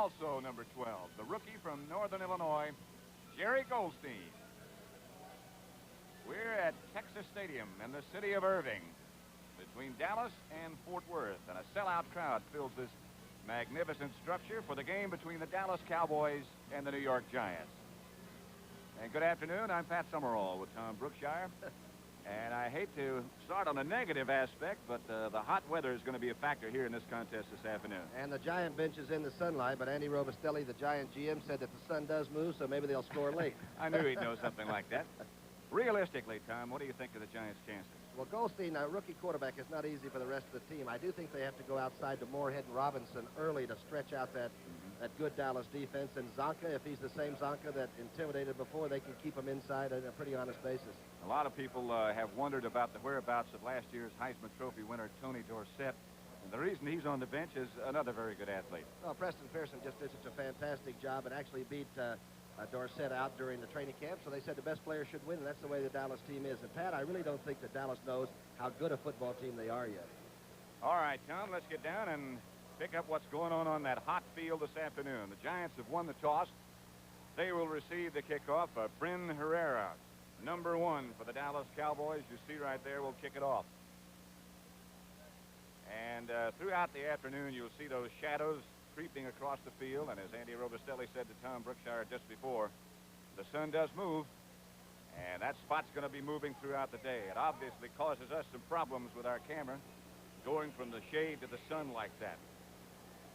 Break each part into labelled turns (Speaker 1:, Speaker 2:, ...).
Speaker 1: also number 12, the rookie from Northern Illinois, Jerry Goldstein. We're at Texas Stadium in the city of Irving, between Dallas and Fort Worth, and a sellout crowd fills this magnificent structure for the game between the Dallas Cowboys and the New York Giants. And good afternoon, I'm Pat Summerall with Tom Brookshire. And I hate to start on a negative aspect, but the hot weather is going to be a factor here in this contest this afternoon.
Speaker 2: And the Giant bench is in the sunlight, but Andy Robustelli, the Giant GM, said that the sun does move, so maybe they'll score late.
Speaker 1: I knew he'd know something like that. Realistically, Tom, what do you think of the Giants' chances?
Speaker 2: Well, Goldstein, a rookie quarterback, is not easy for the rest of the team. I do think they have to go outside to Moorhead and Robinson early to stretch out that good Dallas defense. And Zonka, if he's the same Zonka that intimidated before, they can keep him inside on a pretty honest basis.
Speaker 1: A lot of people have wondered about the whereabouts of last year's Heisman Trophy winner, Tony Dorsett. And the reason he's on the bench is another very good athlete.
Speaker 2: Well, Preston Pearson just did such a fantastic job and actually beat Dorsett out during the training camp, so they said the best player should win, and that's the way the Dallas team is. And, Pat, I really don't think that Dallas knows how good a football team they are yet.
Speaker 1: All right, Tom, let's get down and pick up what's going on that hot field this afternoon. The Giants have won the toss. They will receive the kickoff. Bryn Herrera, number 1 for the Dallas Cowboys. You see right there, will kick it off. And throughout the afternoon, you'll see those shadows creeping across the field, and as Andy Robustelli said to Tom Brookshire just before, the sun does move, and that spot's going to be moving throughout the day. It obviously causes us some problems with our camera, going from the shade to the sun like that.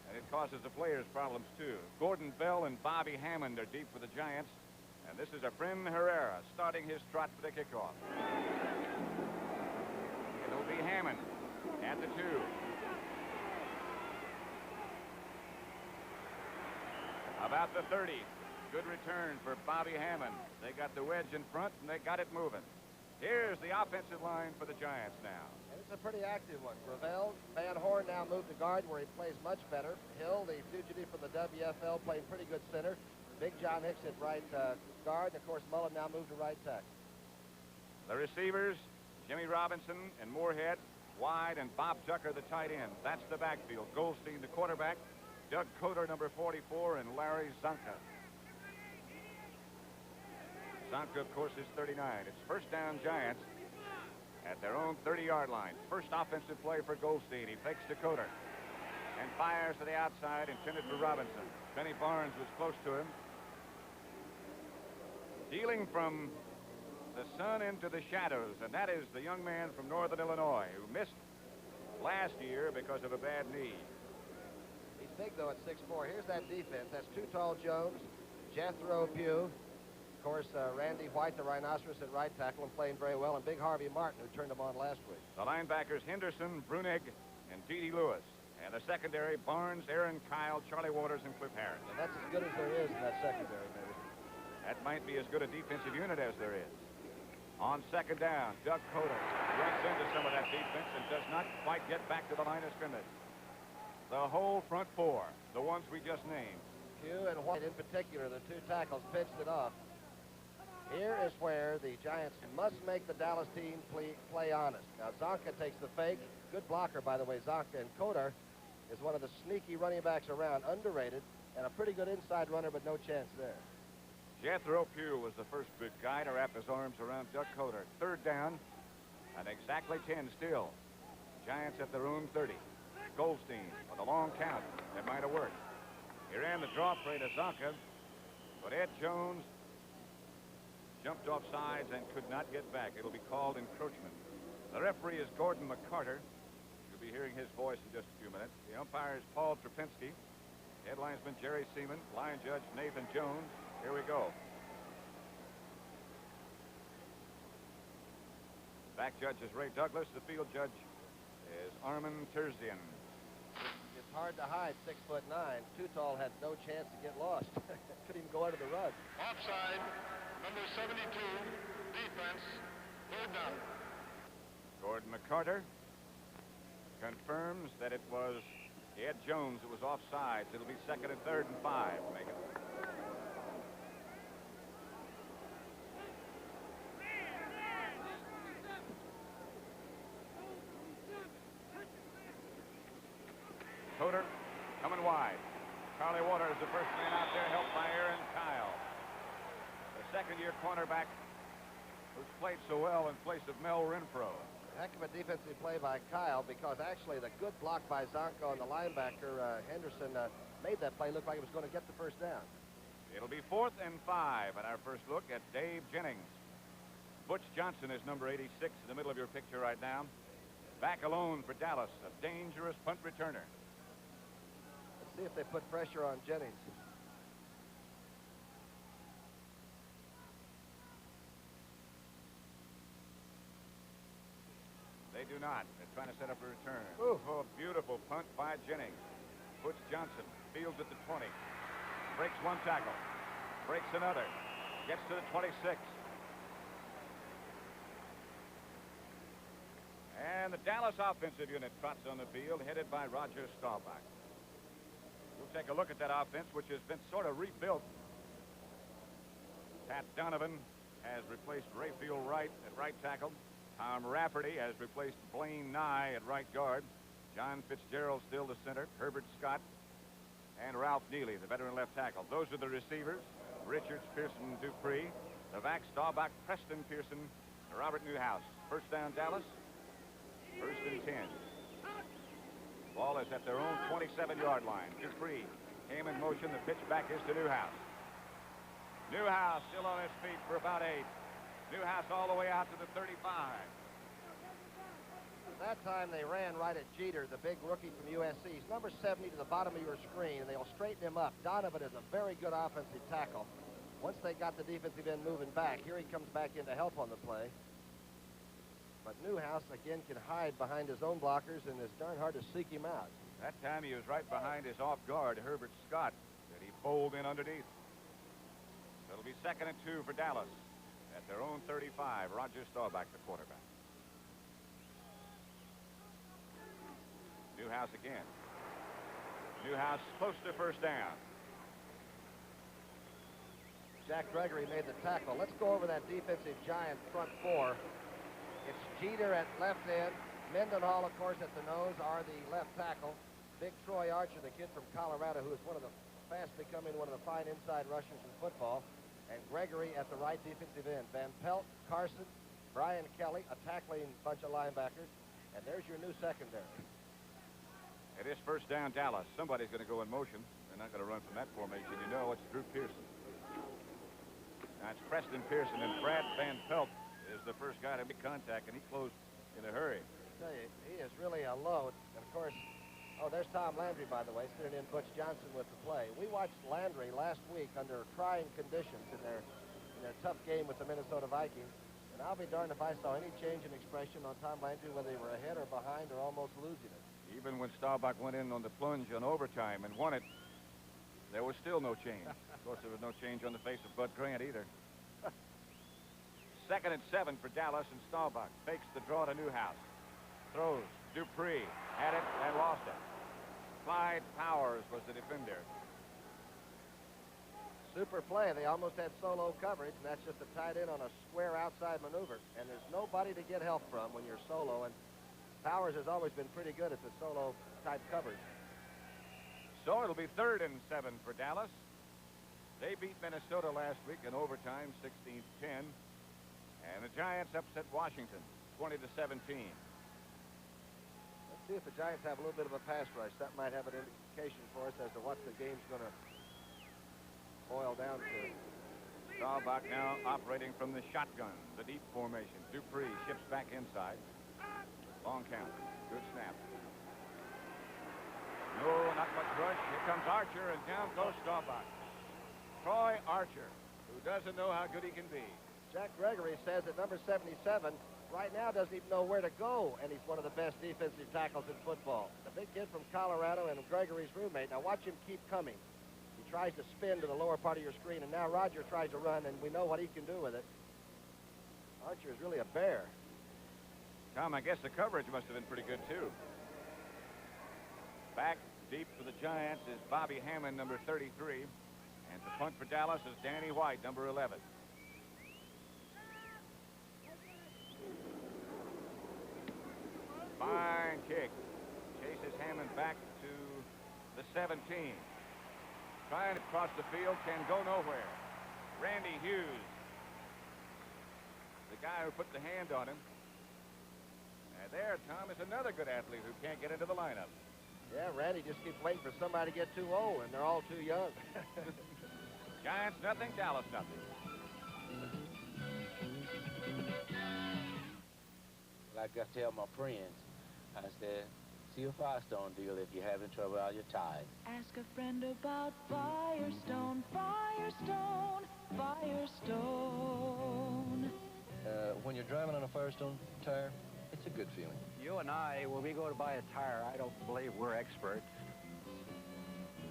Speaker 1: And it causes the players problems, too. Gordon Bell and Bobby Hammond are deep for the Giants, and this is a Bryn Herrera starting his trot for the kickoff. It'll be Hammond at the 2. About the 30. Good return for Bobby Hammond. They got the wedge in front, and they got it moving. Here's the offensive line for the Giants now.
Speaker 2: And it's a pretty active one. Gravel, Van Horn now moved to guard where he plays much better. Hill, the fugitive from the WFL, playing pretty good center. Big John Hicks at right guard. And, of course, Mullen now moved to right tackle.
Speaker 1: The receivers, Jimmy Robinson and Moorhead, wide, and Bob Tucker, the tight end. That's the backfield. Goldstein, the quarterback. Doug Coder, number 44, and Larry Zonka. Zonka, of course, is 39. It's first down Giants at their own 30-yard line. First offensive play for Goldstein. He fakes to Coder and fires to the outside, intended for Robinson. Benny Barnes was close to him. Dealing from the sun into the shadows, and that is the young man from Northern Illinois who missed last year because of a bad knee.
Speaker 2: He's big, though, at 6'4". Here's that defense. That's Too Tall Jones, Jethro Pugh, of course, Randy White, the Rhinoceros, at right tackle, and playing very well, and Big Harvey Martin, who turned him on last week.
Speaker 1: The linebackers Henderson, Brunig, and Dede Lewis. And the secondary, Barnes, Aaron Kyle, Charlie Waters, and Cliff Harris.
Speaker 2: And that's as good as there is in that secondary, maybe.
Speaker 1: That might be as good a defensive unit as there is. On second down, Doug Coder breaks into some of that defense and does not quite get back to the line of scrimmage. The whole front 4, the ones we just named.
Speaker 2: Pugh and White in particular, the 2 tackles, pitched it off. Here is where the Giants must make the Dallas team play honest. Now, Zonka takes the fake. Good blocker, by the way, Zonka. And Coder is one of the sneaky running backs around, underrated, and a pretty good inside runner, but no chance there.
Speaker 1: Jethro Pugh was the first big guy to wrap his arms around Doug Coder. Third down, and exactly 10 still. Giants at their own 30. Goldstein with a long count. That might have worked. He ran the draw play to Zonka, but Ed Jones jumped off sides and could not get back. It'll be called encroachment. The referee is Gordon McCarter. You'll be hearing his voice in just a few minutes. The umpire is Paul Trapinski. Headlinesman Jerry Seaman. Line judge Nathan Jones. Here we go. Back judge is Ray Douglas. The field judge is Armin Terzian.
Speaker 2: It's hard to hide 6'9". Too Tall had no chance to get lost. Couldn't even go under the rug.
Speaker 3: Offside, number 72, defense, third down.
Speaker 1: Gordon McCarter confirms that it was Ed Jones who was offsides. It'll be second and third and 5. Make it. Coder coming wide. Charlie Waters was the first man out there, helped by Aaron Kyle, the second-year cornerback who's played so well in place of Mel Renfro.
Speaker 2: Heck of a defensive play by Kyle, because actually the good block by Zonko and the linebacker, Henderson, made that play look like it was going to get the first down.
Speaker 1: It'll be 4th and 5 at our first look at Dave Jennings. Butch Johnson is number 86 in the middle of your picture right now. Back alone for Dallas, a dangerous punt returner.
Speaker 2: Let's see if they put pressure on Jennings.
Speaker 1: They do not. They're trying to set up a return.
Speaker 2: Ooh.
Speaker 1: Oh, a beautiful punt by Jennings. Butch Johnson fields at the 20. Breaks one tackle. Breaks another. Gets to the 26. And the Dallas offensive unit trots on the field, headed by Roger Staubach. We'll take a look at that offense, which has been sort of rebuilt. Pat Donovan has replaced Rayfield Wright at right tackle. Tom Rafferty has replaced Blaine Nye at right guard. John Fitzgerald still the center. Herbert Scott and Ralph Neely, the veteran left tackle. Those are the receivers. Richards, Pearson, Dupree. The backs, Staubach, Preston, Pearson, Robert Newhouse. First down, Dallas. 1st and 10. Ball is at their own 27-yard line. Dupree came in motion. The pitch back is to Newhouse. Newhouse still on his feet for about 8. Newhouse all the way out to the 35.
Speaker 2: That time they ran right at Jeter, the big rookie from USC. He's number 70 to the bottom of your screen, and they'll straighten him up. Donovan is a very good offensive tackle. Once they got the defensive end moving back, here he comes back in to help on the play. But Newhouse, again, can hide behind his own blockers, and it's darn hard to seek him out.
Speaker 1: That time he was right behind his off guard, Herbert Scott, that he bowled in underneath. So it'll be 2nd and 2 for Dallas. At their own 35, Roger Staubach, the quarterback. Newhouse again. Newhouse close to first down.
Speaker 2: Jack Gregory made the tackle. Let's go over that defensive Giant front four. It's Jeter at left end. Mendenhall, of course, at the nose, are the left tackle. Big Troy Archer, the kid from Colorado, who is one of the fast becoming one of the fine inside rushers in football. And Gregory at the right defensive end. Van Pelt, Carson, Brian Kelly, a tackling bunch of linebackers. And there's your new secondary.
Speaker 1: It is first down, Dallas. Somebody's going to go in motion. They're not going to run from that formation. You know, it's Drew Pearson. Now it's Preston Pearson, and Brad Van Pelt is the first guy to make contact, and he closed in a hurry.
Speaker 2: I tell you, he is really a load. And, of course, oh, there's Tom Landry, by the way, sitting in Butch Johnson with the play. We watched Landry last week under trying conditions in their tough game with the Minnesota Vikings. And I'll be darned if I saw any change in expression on Tom Landry, whether they were ahead or behind or almost losing it.
Speaker 1: Even when Staubach went in on the plunge on overtime and won it, there was still no change. Of course, there was no change on the face of Bud Grant either. 2nd and 7 for Dallas, and Staubach fakes the draw to Newhouse. Throws. Dupree had it and lost it. Clyde Powers was the defender.
Speaker 2: Super play. They almost had solo coverage, and that's just a tight end on a square outside maneuver. And there's nobody to get help from when you're solo, and Powers has always been pretty good at the solo type coverage.
Speaker 1: So it'll be 3rd and 7 for Dallas. They beat Minnesota last week in overtime, 16-10. And the Giants upset Washington, 20-17.
Speaker 2: Let's see if the Giants have a little bit of a pass rush. That might have an indication for us as to what the game's going to boil down to.
Speaker 1: Staubach now operating from the shotgun, the deep formation. Dupree shifts back inside. Long count. Good snap. No, not much rush. Here comes Archer, and down goes Staubach. Troy Archer, who doesn't know how good he can be.
Speaker 2: Jack Gregory says that number 77 right now doesn't even know where to go, and he's one of the best defensive tackles in football. The big kid from Colorado and Gregory's roommate. Now watch him keep coming. He tries to spin to the lower part of your screen, and now Roger tries to run, and we know what he can do with it. Archer is really a bear.
Speaker 1: Tom, I guess the coverage must have been pretty good, too. Back deep for the Giants is Bobby Hammond, number 33. And the punt for Dallas is Danny White, number 11. Fine kick. Chases Hammond back to the 17. trying to cross the field, can go nowhere. Randy Hughes, the guy who put the hand on him. And there, Tom, is another good athlete who can't get into the lineup.
Speaker 2: Yeah, Randy just keeps waiting for somebody to get too old, and they're all too young.
Speaker 1: Giants nothing, Dallas nothing.
Speaker 4: Like I tell my friends, I said, see a Firestone deal if you're having trouble out your tires.
Speaker 5: Ask a friend about Firestone, Firestone, Firestone.
Speaker 6: When you're driving on a Firestone tire, it's a good feeling.
Speaker 7: You and I, when we go to buy a tire, I don't believe we're experts.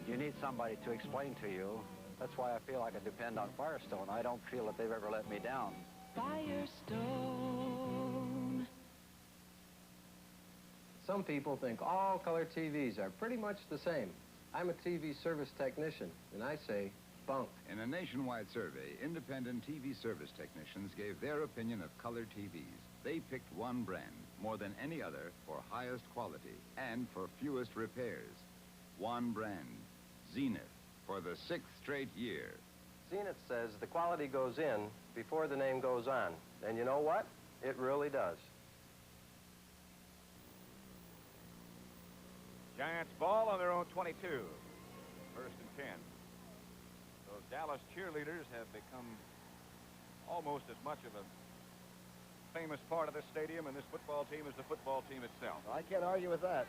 Speaker 7: You need somebody to explain to you. That's why I feel I can depend on Firestone. I don't feel that they've ever let me down.
Speaker 5: Firestone.
Speaker 6: Some people think all color TVs are pretty much the same. I'm a TV service technician, and I say bunk.
Speaker 8: In a nationwide survey, independent TV service technicians gave their opinion of color TVs. They picked one brand, more than any other, for highest quality and for fewest repairs. One brand, Zenith, for the 6th straight year.
Speaker 6: Zenith says the quality goes in before the name goes on. And you know what? It really does.
Speaker 1: Giants ball on their own 22. First and 10. Those Dallas cheerleaders have become almost as much of a famous part of this stadium and this football team as the football team itself.
Speaker 2: I can't argue with that.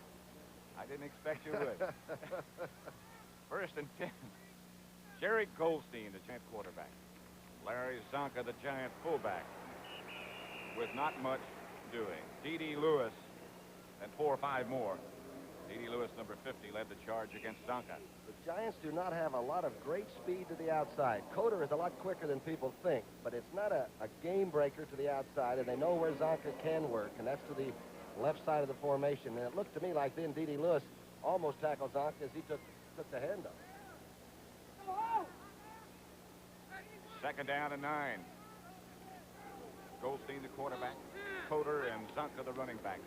Speaker 1: I didn't expect you would. First and 10. Jerry Goldstein, the Giant quarterback. Larry Zonka, the Giant fullback, with not much doing. D.D. Lewis and 4 or 5 more. D.D. Lewis, number 50, led the charge against Zonka.
Speaker 2: The Giants do not have a lot of great speed to the outside. Coder is a lot quicker than people think, but it's not a game breaker to the outside, and they know where Zonka can work, and that's to the left side of the formation. And it looked to me like then D.D. Lewis almost tackled Zonka as he took the hand up.
Speaker 1: Second down and 9. Goldstein, the quarterback. Coder and Zonka, the running backs.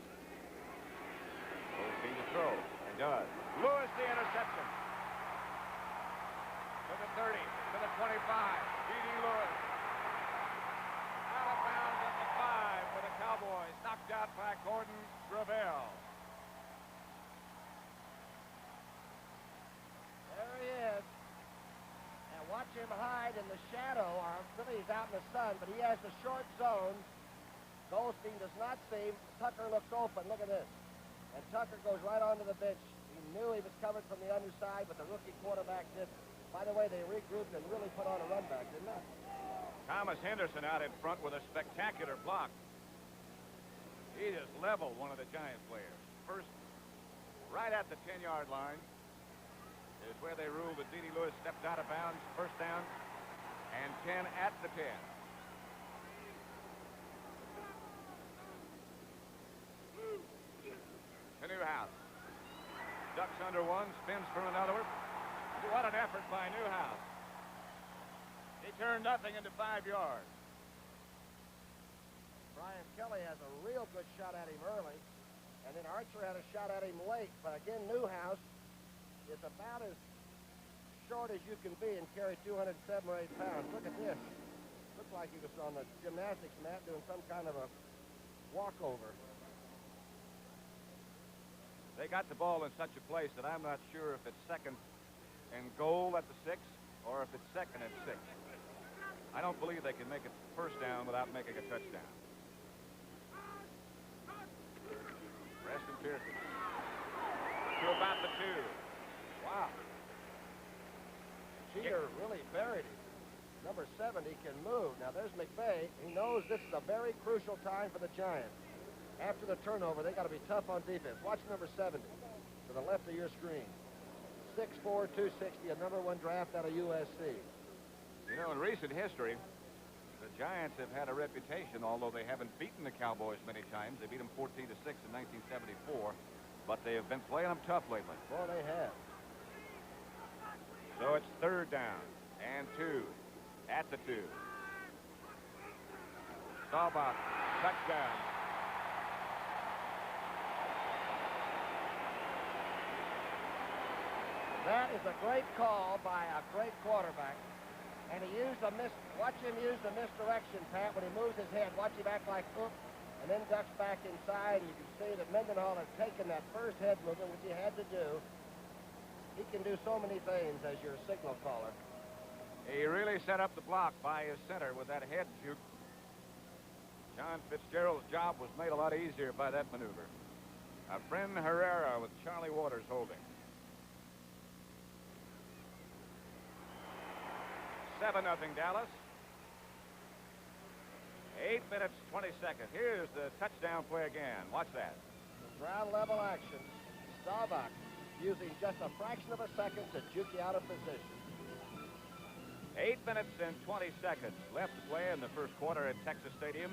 Speaker 1: Goldstein to throw, and does. Lewis, the interception. To the 30, to the 25. D.D. Lewis. Out of bounds at the 5 for the Cowboys. Knocked out by Gordon Gravel.
Speaker 2: There he is. And watch him hide in the shadow. Or really he's out in the sun, but he has the short zone. Goldstein does not see him. Tucker looks open. Look at this. And Tucker goes right onto the bench. He knew he was covered from the underside, but the rookie quarterback didn't. By the way, they regrouped and really put on a run back, didn't they?
Speaker 1: Thomas Henderson out in front with a spectacular block. He just leveled one of the Giant players. First, right at the 10-yard line is where they ruled that D.D. Lewis stepped out of bounds. First down, and 10 at the 10. To Newhouse. Ducks under one, spins for another one. What an effort by Newhouse. He turned nothing into 5 yards.
Speaker 2: Brian Kelly has a real good shot at him early, and then Archer had a shot at him late. But again, Newhouse is about as short as you can be and carry 207 or 8 pounds. Look at this. Looks like he was on the gymnastics mat doing some kind of a walkover.
Speaker 1: They got the ball in such a place that I'm not sure if it's second and goal at the 6 or if it's second and 6. I don't believe they can make it first down without making a touchdown. Preston Pearson to about the 2.
Speaker 2: Wow. Cheater really buried him. Number 70 can move. Now there's McVay. He knows this is a very crucial time for the Giants. After the turnover, they got to be tough on defense. Watch number 70 to the left of your screen. 6'4", 260, a number 1 draft out of USC.
Speaker 1: You know, in recent history, the Giants have had a reputation, although they haven't beaten the Cowboys many times. They beat them 14-6 in 1974, but they have been playing them tough lately.
Speaker 2: Well, they have.
Speaker 1: So it's third down and 2 at the 2. Staubach, touchdown.
Speaker 2: That is a great call by a great quarterback. And he used watch him use the misdirection, Pat, when he moves his head. Watch him act like, oop, and then ducks back inside. And you can see that Mendenhall has taken that first head movement, which he had to do. He can do so many things as your signal caller.
Speaker 1: He really set up the block by his center with that head juke. John Fitzgerald's job was made a lot easier by that maneuver. A friend Herrera with Charlie Waters holding. 7-0 Dallas. 8 minutes, 20 seconds. Here's the touchdown play again. Watch that.
Speaker 2: Ground level action. Staubach using just a fraction of a second to juke you out of position.
Speaker 1: 8 minutes and 20 seconds left to play in the first quarter at Texas Stadium.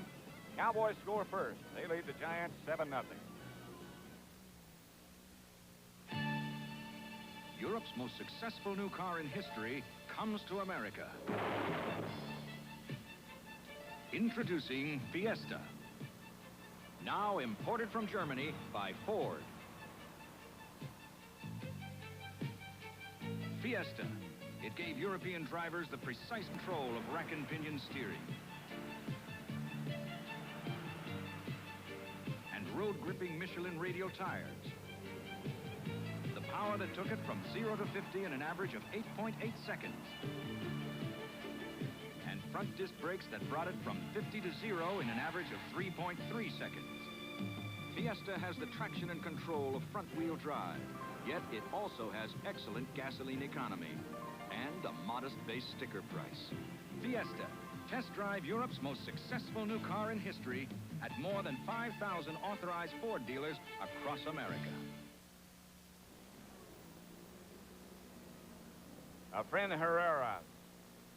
Speaker 1: Cowboys score first. They lead the Giants 7-0.
Speaker 9: Europe's most successful new car in history comes to America. Introducing Fiesta. Now imported from Germany by Ford. Fiesta. It gave European drivers the precise control of rack and pinion steering. And road-gripping Michelin radial tires. The power that took it from 0 to 50 in an average of 8.8 seconds. And front disc brakes that brought it from 50 to 0 in an average of 3.3 seconds. Fiesta has the traction and control of front-wheel drive, yet it also has excellent gasoline economy and a modest base sticker price. Fiesta. Test drive Europe's most successful new car in history at more than 5,000 authorized Ford dealers across America.
Speaker 1: A friend Herrera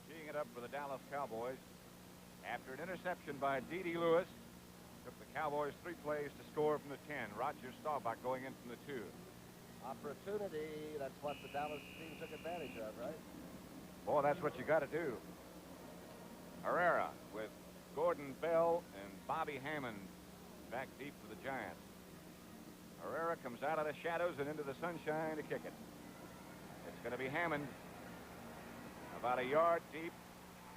Speaker 1: teeing it up for the Dallas Cowboys. After an interception by D.D. Lewis, took the Cowboys 3 plays to score from the 10. Roger Staubach going in from the 2.
Speaker 2: Opportunity, that's what the Dallas team took advantage of, right?
Speaker 1: Boy, that's what you got to do. Herrera with Gordon Bell and Bobby Hammond back deep for the Giants. Herrera comes out of the shadows and into the sunshine to kick it. It's going to be Hammond about a yard deep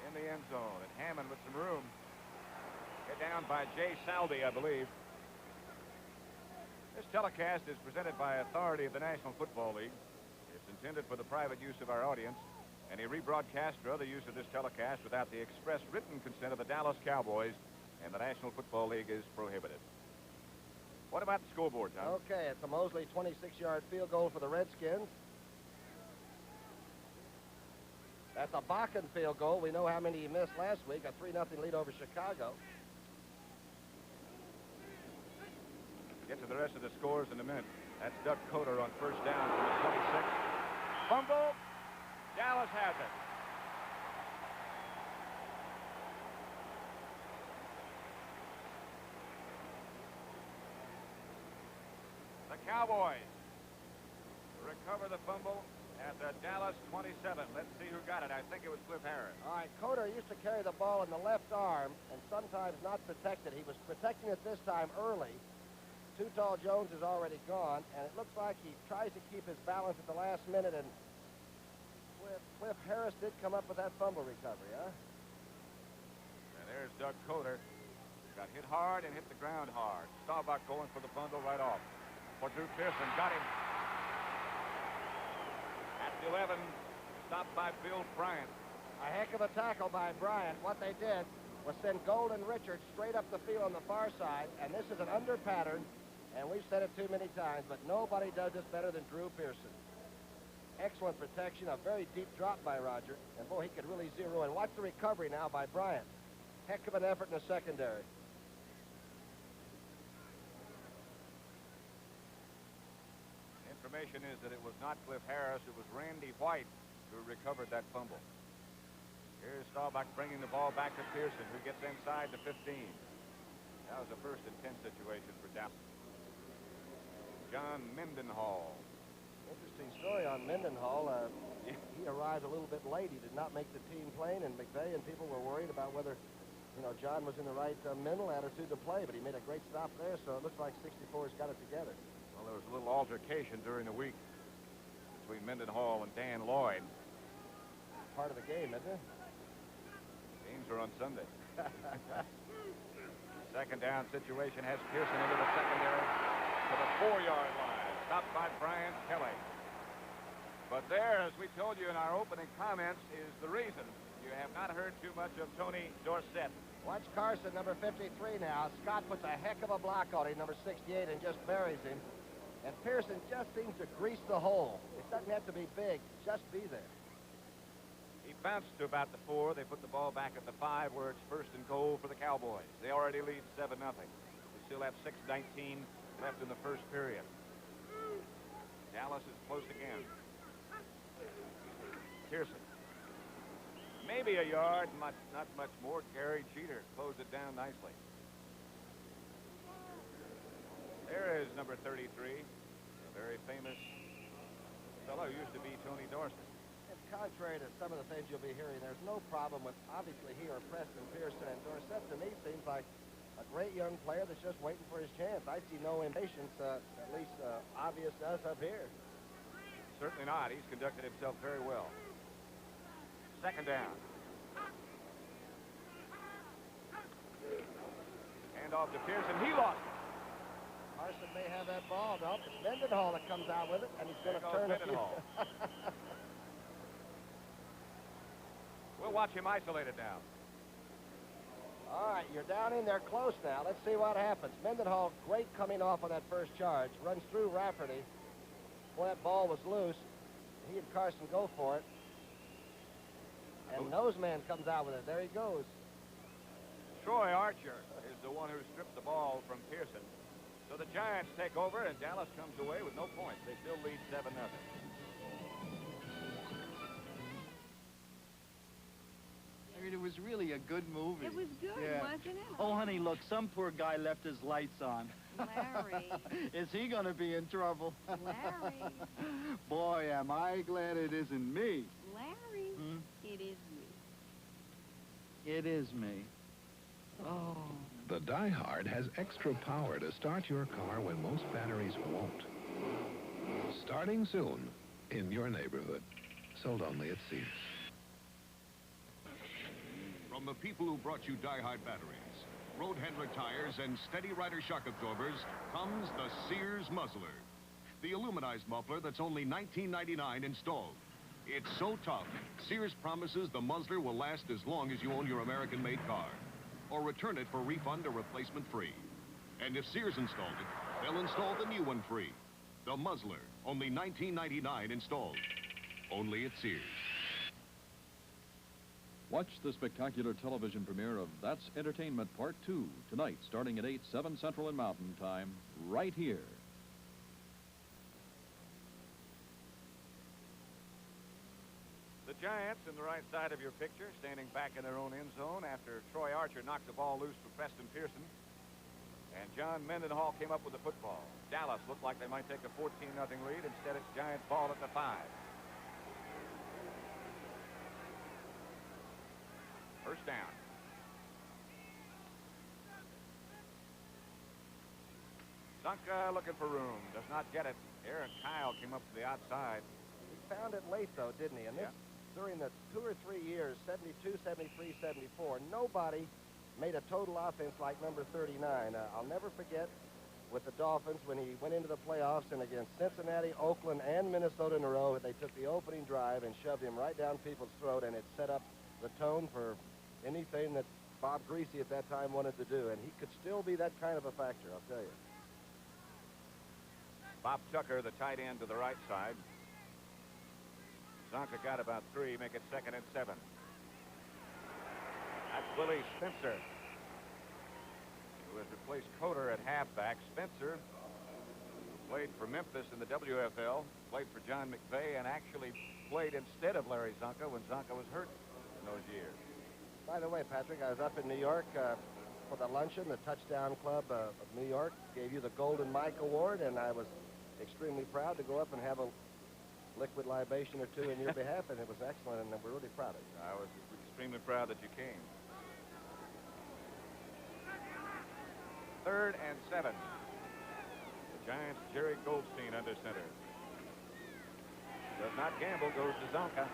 Speaker 1: in the end zone. And Hammond with some room. Hit down by Jay Saldi, I believe. This telecast is presented by authority of the National Football League. It's intended for the private use of our audience. Any rebroadcast or other use of this telecast without the express written consent of the Dallas Cowboys and the National Football League is prohibited. What about the scoreboard, Tom?
Speaker 2: Okay, it's a Mosley 26-yard field goal for the Redskins. That's a Bakken field goal. We know how many he missed last week, a 3-0 lead over Chicago.
Speaker 1: Get to the rest of the scores in a minute. That's Doug Coder on first down from the 26. Fumble. Dallas has it. The Cowboys recover the fumble at the Dallas 27. Let's see who got it. I think it was Cliff Harris.
Speaker 2: All right, Coder used to carry the ball in the left arm and sometimes not protect it. He was protecting it this time early. Too Tall Jones is already gone, and it looks like he tries to keep his balance at the last minute, and Cliff Harris did come up with that fumble recovery, huh?
Speaker 1: And there's Doug Coder. Got hit hard and hit the ground hard. Staubach going for the bundle right off. For Drew Pearson, got him. At the 11, stopped by Bill Bryant.
Speaker 2: A heck of a tackle by Bryant. What they did was send Golden Richards straight up the field on the far side, and this is an under pattern, and we've said it too many times, but nobody does this better than Drew Pearson. Excellent protection, a very deep drop by Roger, and boy, he could really zero in. Watch the recovery now by Bryant. Heck of an effort in the secondary.
Speaker 1: Information is that it was not Cliff Harris, it was Randy White who recovered that fumble. Here's Staubach bringing the ball back to Pearson, who gets inside the 15. That was a 1st and 10 situation for Dallas. John Mendenhall.
Speaker 2: Interesting story on Mendenhall. He arrived a little bit late. He did not make the team plane, and McVay and people were worried about whether, John was in the right mental attitude to play, but he made a great stop there, so it looks like 64's got it together.
Speaker 1: Well, there was a little altercation during the week. between Mendenhall and Dan Lloyd.
Speaker 2: Part of the game, isn't it?
Speaker 1: Games are on Sunday. Second down situation has Pearson into the secondary to the 4-yard line. Stopped by Brian Kelly. But there, as we told you in our opening comments, is the reason you have not heard too much of Tony Dorsett.
Speaker 2: Watch Carson, number 53 now. Scott puts a heck of a block on him, number 68, and just buries him. And Pearson just seems to grease the hole. It doesn't have to be big, just be there.
Speaker 1: He bounced to about the 4. They put the ball back at the 5 where it's first and goal for the Cowboys. They already lead 7-0. We still have 6:19 left in the first period. Dallas is close again. Pearson. Maybe a yard, not much more. Gary Jeter closed it down nicely. There is number 33, a very famous fellow who used to be Tony Dorsett.
Speaker 2: And contrary to some of the things you'll be hearing, there's no problem with, obviously, he or Preston Pearson. And Dorsett, to me, seems like a great young player that's just waiting for his chance. I see no impatience, at least obvious to us up here.
Speaker 1: Certainly not. He's conducted himself very well. Second down. Hand off to Pearson. He lost it.
Speaker 2: Carson may have that ball. No, it's Mendenhall that comes out with it, and he's going to turn it.
Speaker 1: We'll watch him isolated now.
Speaker 2: All right, you're down in there close now. Let's see what happens. Mendenhall, great coming off on that first charge. Runs through Rafferty. Boy, that ball was loose. He and Carson go for it. And Noseman comes out with it. There he goes.
Speaker 1: Troy Archer is the one who stripped the ball from Pearson. So the Giants take over, and Dallas comes away with no points. They still lead 7-0.
Speaker 10: It was really a good movie.
Speaker 11: It was good, wasn't it?
Speaker 10: Oh, honey, look, some poor guy left his lights on.
Speaker 11: Larry.
Speaker 10: Is he going to be in trouble?
Speaker 11: Larry.
Speaker 10: Boy, am I glad it isn't me.
Speaker 11: Larry, it is me.
Speaker 10: It is me. Oh.
Speaker 12: The Die Hard has extra power to start your car when most batteries won't. Starting soon in your neighborhood. Sold only at Sears.
Speaker 9: From the people who brought you Die Hard batteries, road handler tires, and Steady Rider shock absorbers comes the Sears Muzzler. The aluminized muffler that's only $19.99 installed. It's so tough, Sears promises the muzzler will last as long as you own your American-made car. Or return it for refund or replacement free. And if Sears installed it, they'll install the new one free. The Muzzler, only $19.99 installed. Only at Sears.
Speaker 13: Watch the spectacular television premiere of That's Entertainment Part 2 tonight, starting at 8, 7 Central and Mountain Time, right here.
Speaker 1: The Giants in the right side of your picture, standing back in their own end zone after Troy Archer knocked the ball loose for Preston Pearson. And John Mendenhall came up with the football. Dallas looked like they might take a 14-0 lead. Instead, it's Giants ball at the 5. First down. Zonka looking for room. Does not get it. Aaron Kyle came up to the outside.
Speaker 2: He found it late, though, didn't he? And this, during the 2 or 3 years, 72, 73, 74, nobody made a total offense like number 39. I'll never forget with the Dolphins when he went into the playoffs and against Cincinnati, Oakland, and Minnesota in a row, they took the opening drive and shoved him right down people's throat, and it set up the tone for anything that Bob Greasy at that time wanted to do. And he could still be that kind of a factor, I'll tell you.
Speaker 1: Bob Tucker, the tight end to the right side. Zonka got about 3, make it 2nd and 7. That's Willie Spencer, who has replaced Coder at halfback. Spencer played for Memphis in the WFL, played for John McVay, and actually played instead of Larry Zonka when Zonka was hurt in those years.
Speaker 2: By the way, Patrick, I was up in New York for the luncheon. The Touchdown Club of New York gave you the Golden Mike Award, and I was extremely proud to go up and have a liquid libation or two in your behalf, and it was excellent, and we're really proud of you.
Speaker 1: I was extremely proud that you came. 3rd and 7. The Giants, Jerry Goldstein under center. Does not gamble, goes to Zonka.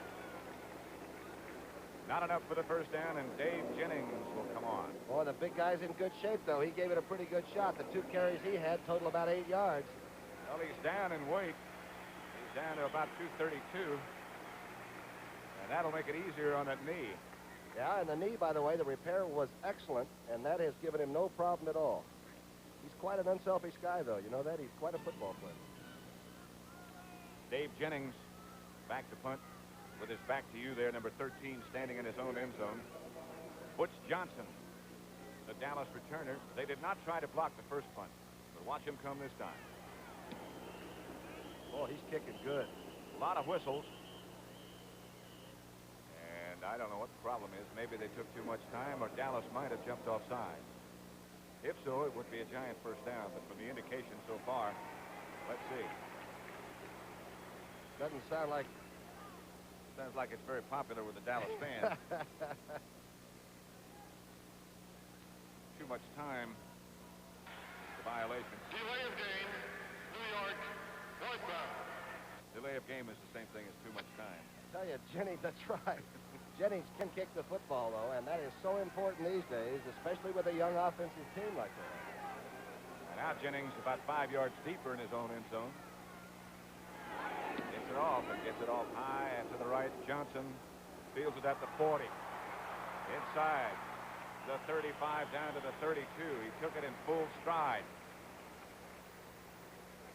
Speaker 1: Not enough for the first down, and Dave Jennings will come on.
Speaker 2: Boy, the big guy's in good shape, though. He gave it a pretty good shot. The 2 carries he had total about 8 yards.
Speaker 1: Well, he's down in weight. He's down to about 232. And that'll make it easier on that knee.
Speaker 2: Yeah, and the knee, by the way, the repair was excellent, and that has given him no problem at all. He's quite an unselfish guy, though. You know that? He's quite a football player.
Speaker 1: Dave Jennings back to punt with his back to you there, number 13, standing in his own end zone. Butch Johnson, the Dallas returner. They did not try to block the first punt, but watch him come this time.
Speaker 2: Oh, he's kicking good.
Speaker 1: A lot of whistles. And I don't know what the problem is. Maybe they took too much time, or Dallas might have jumped offside. If so, it would be a giant first down, but from the indication so far, let's see.
Speaker 2: Doesn't sound like...
Speaker 1: Sounds like it's very popular with the Dallas fans. Too much time. The violation.
Speaker 3: Delay of game, New York, northbound.
Speaker 1: Delay of game is the same thing as too much time.
Speaker 2: I tell you, Jennings, that's right. Jennings can kick the football, though, and that is so important these days, especially with a young offensive team like that.
Speaker 1: And now Jennings about 5 yards deeper in his own end zone. Gets it off and gets it off high and to the right. Johnson fields it at the 40. Inside the 35 down to the 32. He took it in full stride.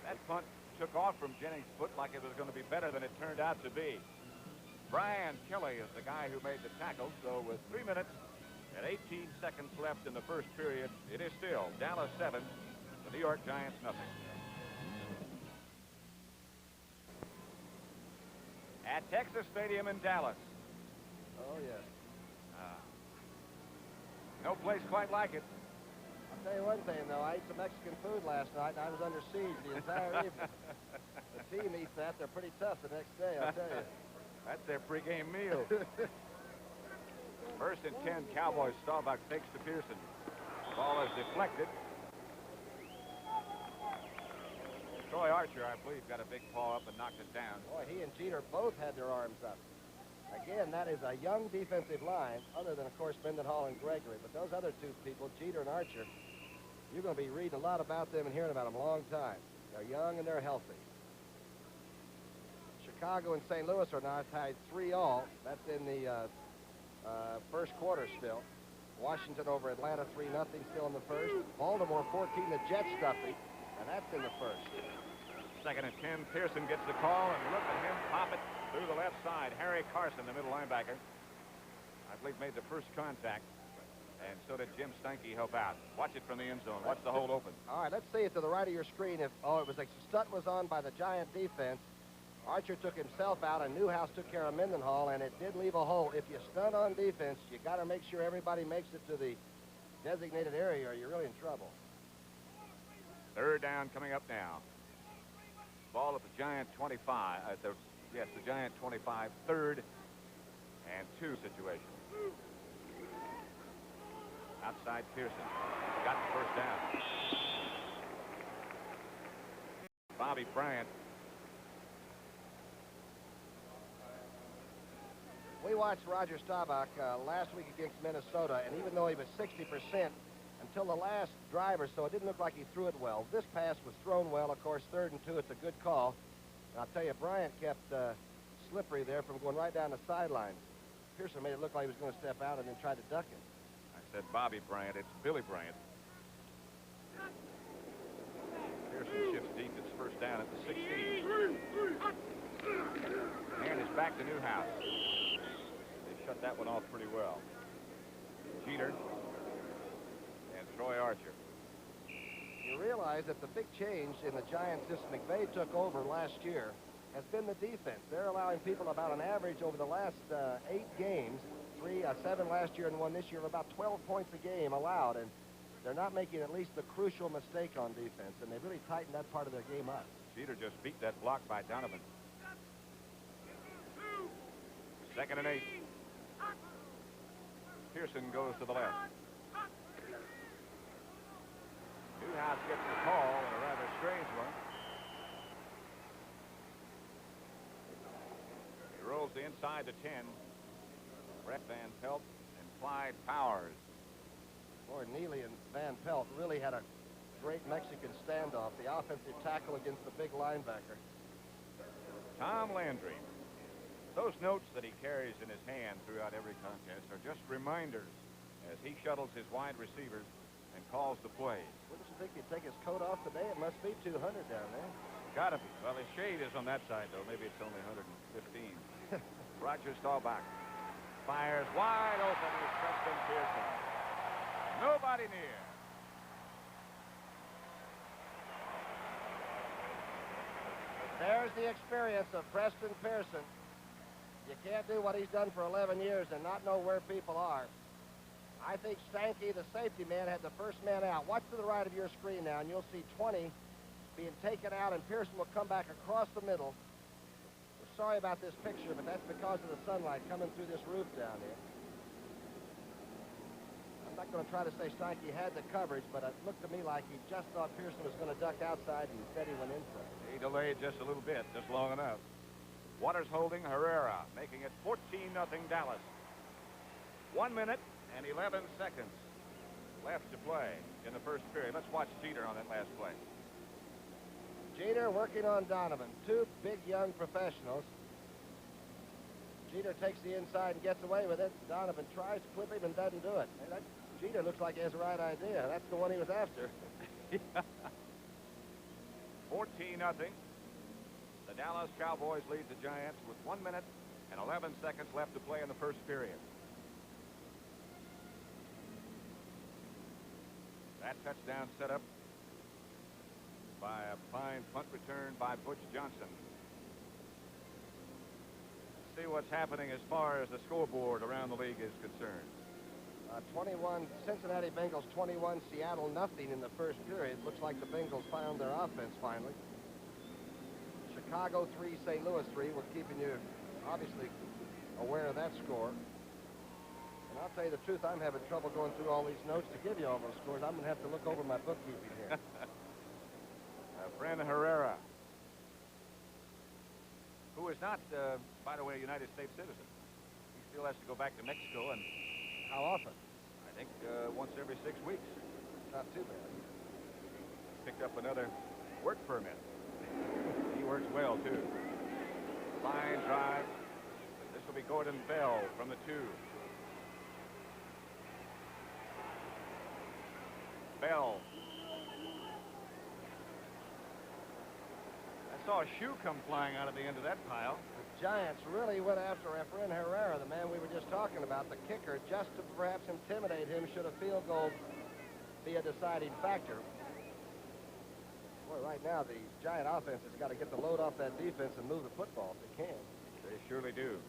Speaker 1: That punt took off from Jennings' foot like it was going to be better than it turned out to be. Brian Kelly is the guy who made the tackle. So with 3 minutes and 18 seconds left in the first period, it is still Dallas 7, the New York Giants nothing. At Texas Stadium in Dallas.
Speaker 2: Oh, yes.
Speaker 1: No place quite like it.
Speaker 2: I'll tell you one thing, though. I ate some Mexican food last night, and I was under siege the entire evening. The team eats that. They're pretty tough the next day, I'll tell you.
Speaker 1: That's their pregame meal. First and 10, Cowboys. Staubach fakes to Pearson. Ball is deflected. Troy Archer, I believe, got a big paw up and knocked it down.
Speaker 2: Boy, he and Jeter both had their arms up. Again, that is a young defensive line, other than, of course, Mendenhall and Gregory. But those other two people, Jeter and Archer, you're going to be reading a lot about them and hearing about them a long time. They're young and they're healthy. Chicago and St. Louis are now tied 3-3. That's in the first quarter still. Washington over Atlanta 3-0 still in the first. Baltimore 14, the Jets stuffing, and that's in the first.
Speaker 1: Second and 10, Pearson gets the call, and look at him pop it through the left side. Harry Carson, the middle linebacker, I believe made the first contact, and so did Jim Steinke help out. Watch it from the end zone. Watch the hold open.
Speaker 2: All right, let's see it to the right of your screen. If it was a stunt was on by the Giant defense. Archer took himself out, and Newhouse took care of Mendenhall, and it did leave a hole. If you stunt on defense, you got to make sure everybody makes it to the designated area, or you're really in trouble.
Speaker 1: Third down coming up now. Ball at the Giant 25. The Giant 25. Third and 2 situation. Outside Pearson. Got the first down. Bobby Bryant.
Speaker 2: We watched Roger Staubach last week against Minnesota, and even though he was 60% until the last drive or so, it didn't look like he threw it well. This pass was thrown well. Of course, 3rd and 2, it's a good call. And I'll tell you, Bryant kept slippery there from going right down the sideline. Pearson made it look like he was going to step out and then tried to duck it.
Speaker 1: I said Bobby Bryant. It's Billy Bryant. Pearson shifts deep. It's first down at the 16. And it's back to Newhouse. Shut that one off pretty well. Jeter and Troy Archer.
Speaker 2: You realize that the big change in the Giants since McVay took over last year has been the defense. They're allowing people about an average over the last 8 games, 7 last year and 1 this year, of about 12 points a game allowed, and they're not making at least the crucial mistake on defense, and they've really tightened that part of their game up.
Speaker 1: Jeter just beat that block by Donovan. 2nd and 8. Pearson goes to the left. Newhouse gets the call, and a rather strange one. trails to inside the 10. Brett Van Pelt and Clyde Powers.
Speaker 2: Boy, Neely and Van Pelt really had a great Mexican standoff. The offensive tackle against the big linebacker.
Speaker 1: Tom Landry. Those notes that he carries in his hand throughout every contest are just reminders as he shuttles his wide receivers and calls the plays.
Speaker 2: Wouldn't you think he'd take his coat off today? It must be 200 down there.
Speaker 1: Gotta be. Well, his shade is on that side, though. Maybe it's only 115. Roger Staubach fires wide open with Preston Pearson. Nobody near.
Speaker 2: There's the experience of Preston Pearson. You can't do what he's done for 11 years and not know where people are. I think Stanky, the safety man, had the first man out. Watch to the right of your screen now, and you'll see 20 being taken out, and Pearson will come back across the middle. We're sorry about this picture, but that's because of the sunlight coming through this roof down here. I'm not going to try to say Stanky had the coverage, but it looked to me like he just thought Pearson was going to duck outside, and instead he went inside.
Speaker 1: He delayed just a little bit, just long enough. Waters holding Herrera, making it 14-0 Dallas. 1 minute and 11 seconds left to play in the first period. Let's watch Jeter on that last play.
Speaker 2: Jeter working on Donovan. Two big young professionals. Jeter takes the inside and gets away with it. Donovan tries to clip him and doesn't do it. Hey, Jeter looks like he has the right idea. That's the one he was after.
Speaker 1: 14-0. The Dallas Cowboys lead the Giants with 1 minute and 11 seconds left to play in the first period. That touchdown set up by a fine punt return by Butch Johnson. See what's happening as far as the scoreboard around the league is concerned.
Speaker 2: 21 Cincinnati Bengals 21, Seattle nothing in the first period. Looks like the Bengals found their offense finally. Chicago 3, St. Louis 3. We're keeping you obviously aware of that score. And I'll tell you the truth, I'm having trouble going through all these notes to give you all those scores. I'm going to have to look over my bookkeeping here.
Speaker 1: Fran Herrera, who is not, by the way, a United States citizen. He still has to go back to Mexico, and
Speaker 2: how often?
Speaker 1: I think once every 6 weeks.
Speaker 2: Not too bad.
Speaker 1: Picked up another work permit. He works well, too. Line drive. This will be Gordon Bell from the 2. Bell. I saw a shoe come flying out of the end of that pile.
Speaker 2: The Giants really went after Efrain Herrera, the man we were just talking about, the kicker, just to perhaps intimidate him should a field goal be a deciding factor. Boy, right now the Giant offense has got to get the load off that defense and move the football if they can.
Speaker 1: They surely do.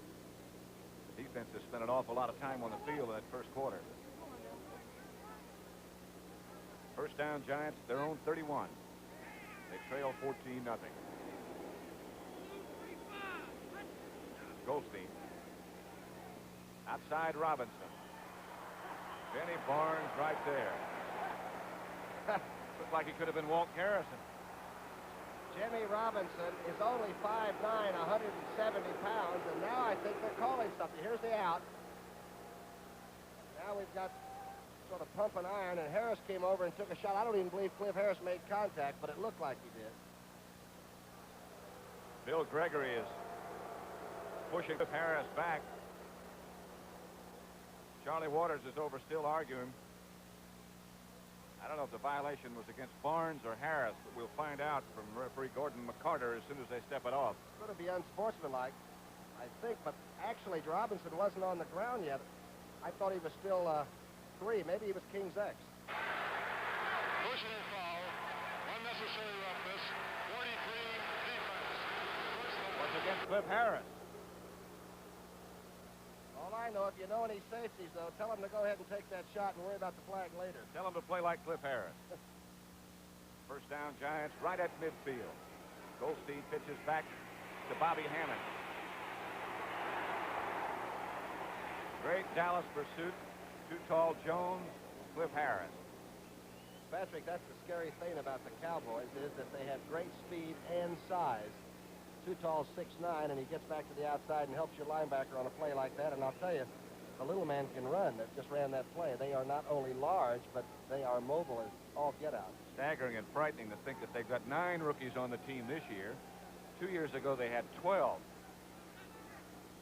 Speaker 1: The defense has spent an awful lot of time on the field in that first quarter. First down, Giants, their own 31. They trail 14-0. Goldstein. Outside Robinson. Benny Barnes right there. Looked like he could have been Walt Harrison.
Speaker 2: Jimmy Robinson is only 5'9", 170 pounds, and now I think they're calling something. Here's the out. Now we've got sort of pump and iron, and Harris came over and took a shot. I don't even believe Cliff Harris made contact, but it looked like he did.
Speaker 1: Bill Gregory is pushing Cliff Harris back. Charlie Waters is over still arguing. I don't know if the violation was against Barnes or Harris, but we'll find out from referee Gordon McCarter as soon as they step it off.
Speaker 2: It's going to be unsportsmanlike, I think, but actually Robinson wasn't on the ground yet. I thought he was still 3. Maybe he was King's X.
Speaker 3: Personal foul, unnecessary roughness, 43 defense.
Speaker 1: What's against Cliff Harris?
Speaker 2: All I know, if you know any safeties, though, tell them to go ahead and take that shot and worry about the flag later.
Speaker 1: Tell him to play like Cliff Harris. First down, Giants, right at midfield. Goldstein pitches back to Bobby Hammond. Great Dallas pursuit. Too tall Jones, Cliff Harris.
Speaker 2: Patrick, that's the scary thing about the Cowboys is that they have great speed and size. too tall, 6'9", and he gets back to the outside and helps your linebacker on a play like that. And I'll tell you, the little man can run that just ran that play. They are not only large, but they are mobile as all get out.
Speaker 1: Staggering and frightening to think that they've got 9 rookies on the team this year. 2 years ago, they had 12.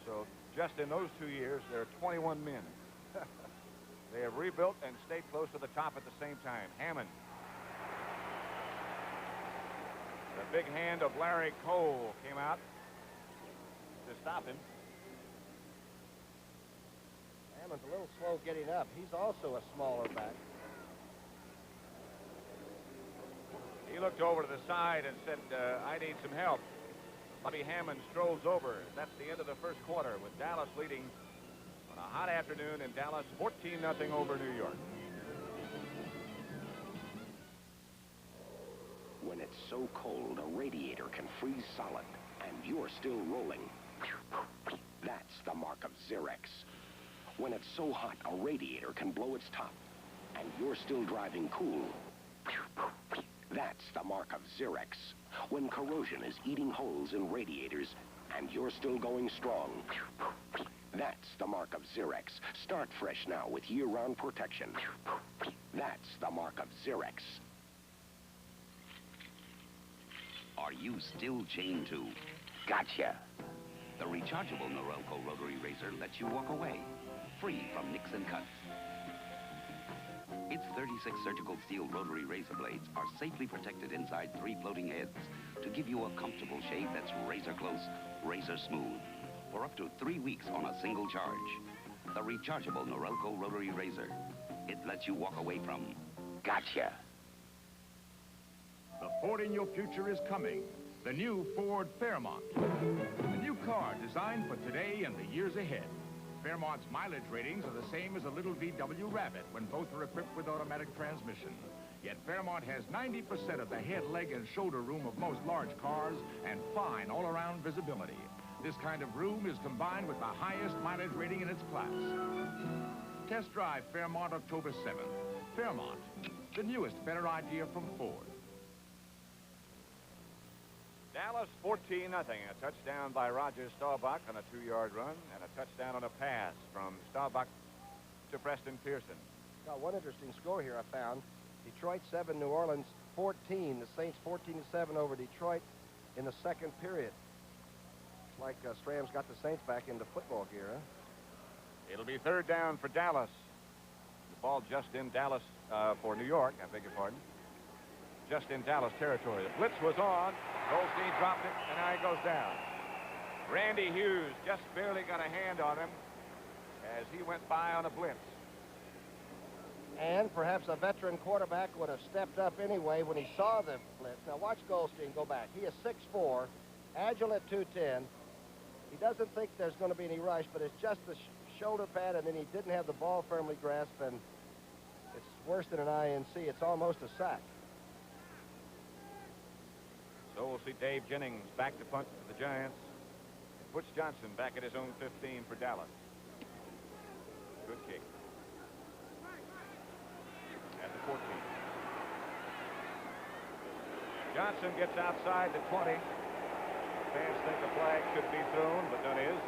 Speaker 1: So just in those 2 years, there are 21 men. They have rebuilt and stayed close to the top at the same time. Hammond. The big hand of Larry Cole came out to stop him.
Speaker 2: Hammond's a little slow getting up. He's also a smaller back.
Speaker 1: He looked over to the side and said, I need some help. Bobby Hammond strolls over. That's the end of the first quarter with Dallas leading on a hot afternoon in Dallas, 14-0 over New York.
Speaker 14: When it's so cold, a radiator can freeze solid, and you're still rolling. That's the mark of Xerex. When it's so hot, a radiator can blow its top, and you're still driving cool. That's the mark of Xerex. When corrosion is eating holes in radiators, and you're still going strong. That's the mark of Xerex. Start fresh now with year-round protection. That's the mark of Xerex.
Speaker 15: Are you still chained to? Gotcha. The rechargeable Norelco rotary razor lets you walk away, free from nicks and cuts. Its 36 surgical steel rotary razor blades are safely protected inside 3 floating heads to give you a comfortable shave that's razor close, razor smooth, for up to 3 weeks on a single charge. The rechargeable Norelco rotary razor. It lets you walk away from gotcha.
Speaker 16: The Ford in your future is coming. The new Ford Fairmont. A new car designed for today and the years ahead. Fairmont's mileage ratings are the same as a little VW Rabbit when both are equipped with automatic transmission. Yet Fairmont has 90% of the head, leg, and shoulder room of most large cars and fine all-around visibility. This kind of room is combined with the highest mileage rating in its class. Test drive Fairmont October 7th. Fairmont, the newest, better idea from Ford.
Speaker 1: Dallas 14-0. A touchdown by Roger Staubach on a 2-yard run and a touchdown on a pass from Staubach to Preston Pearson.
Speaker 2: Got one interesting score here I found. Detroit 7, New Orleans 14. The Saints 14-7 over Detroit in the second period. It's like Stram's got the Saints back into football gear, huh?
Speaker 1: It'll be 3rd down for Dallas. The ball just in Dallas for New York, I beg your pardon. Just in Dallas territory. The blitz was on. Goldstein dropped it, and now he goes down. Randy Hughes just barely got a hand on him as he went by on a blitz.
Speaker 2: And perhaps a veteran quarterback would have stepped up anyway when he saw the blitz. Now watch Goldstein go back. He is 6'4", agile at 210. He doesn't think there's going to be any rush, but it's just the shoulder pad, and then he didn't have the ball firmly grasped, and it's worse than an INC. It's almost a sack.
Speaker 1: So we'll see Dave Jennings back to punt for the Giants. And Butch Johnson back at his own 15 for Dallas. Good kick. At the 14. Johnson gets outside the 20. Fans think the flag should be thrown, but none is.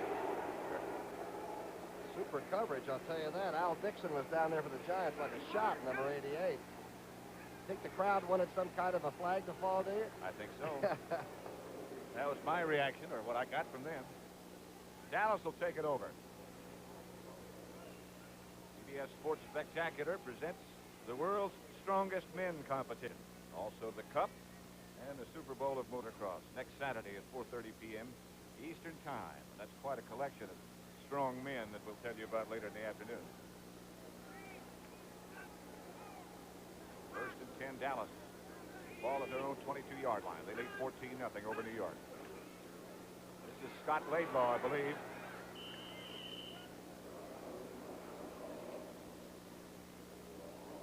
Speaker 2: Super coverage, I'll tell you that. Al Dixon was down there for the Giants like a shot, number 88. Think the crowd wanted some kind of a flag to fall, do you?
Speaker 1: I think so. That was my reaction, or what I got from them. Dallas will take it over. CBS Sports Spectacular presents the world's strongest men competition. Also the Cup and the Super Bowl of motocross next Saturday at 4:30 p.m. Eastern Time. That's quite a collection of strong men that we'll tell you about later in the afternoon. 1st and 10, Dallas. Ball at their own 22-yard line. They lead 14-0 over New York. This is Scott Laidlaw, I believe.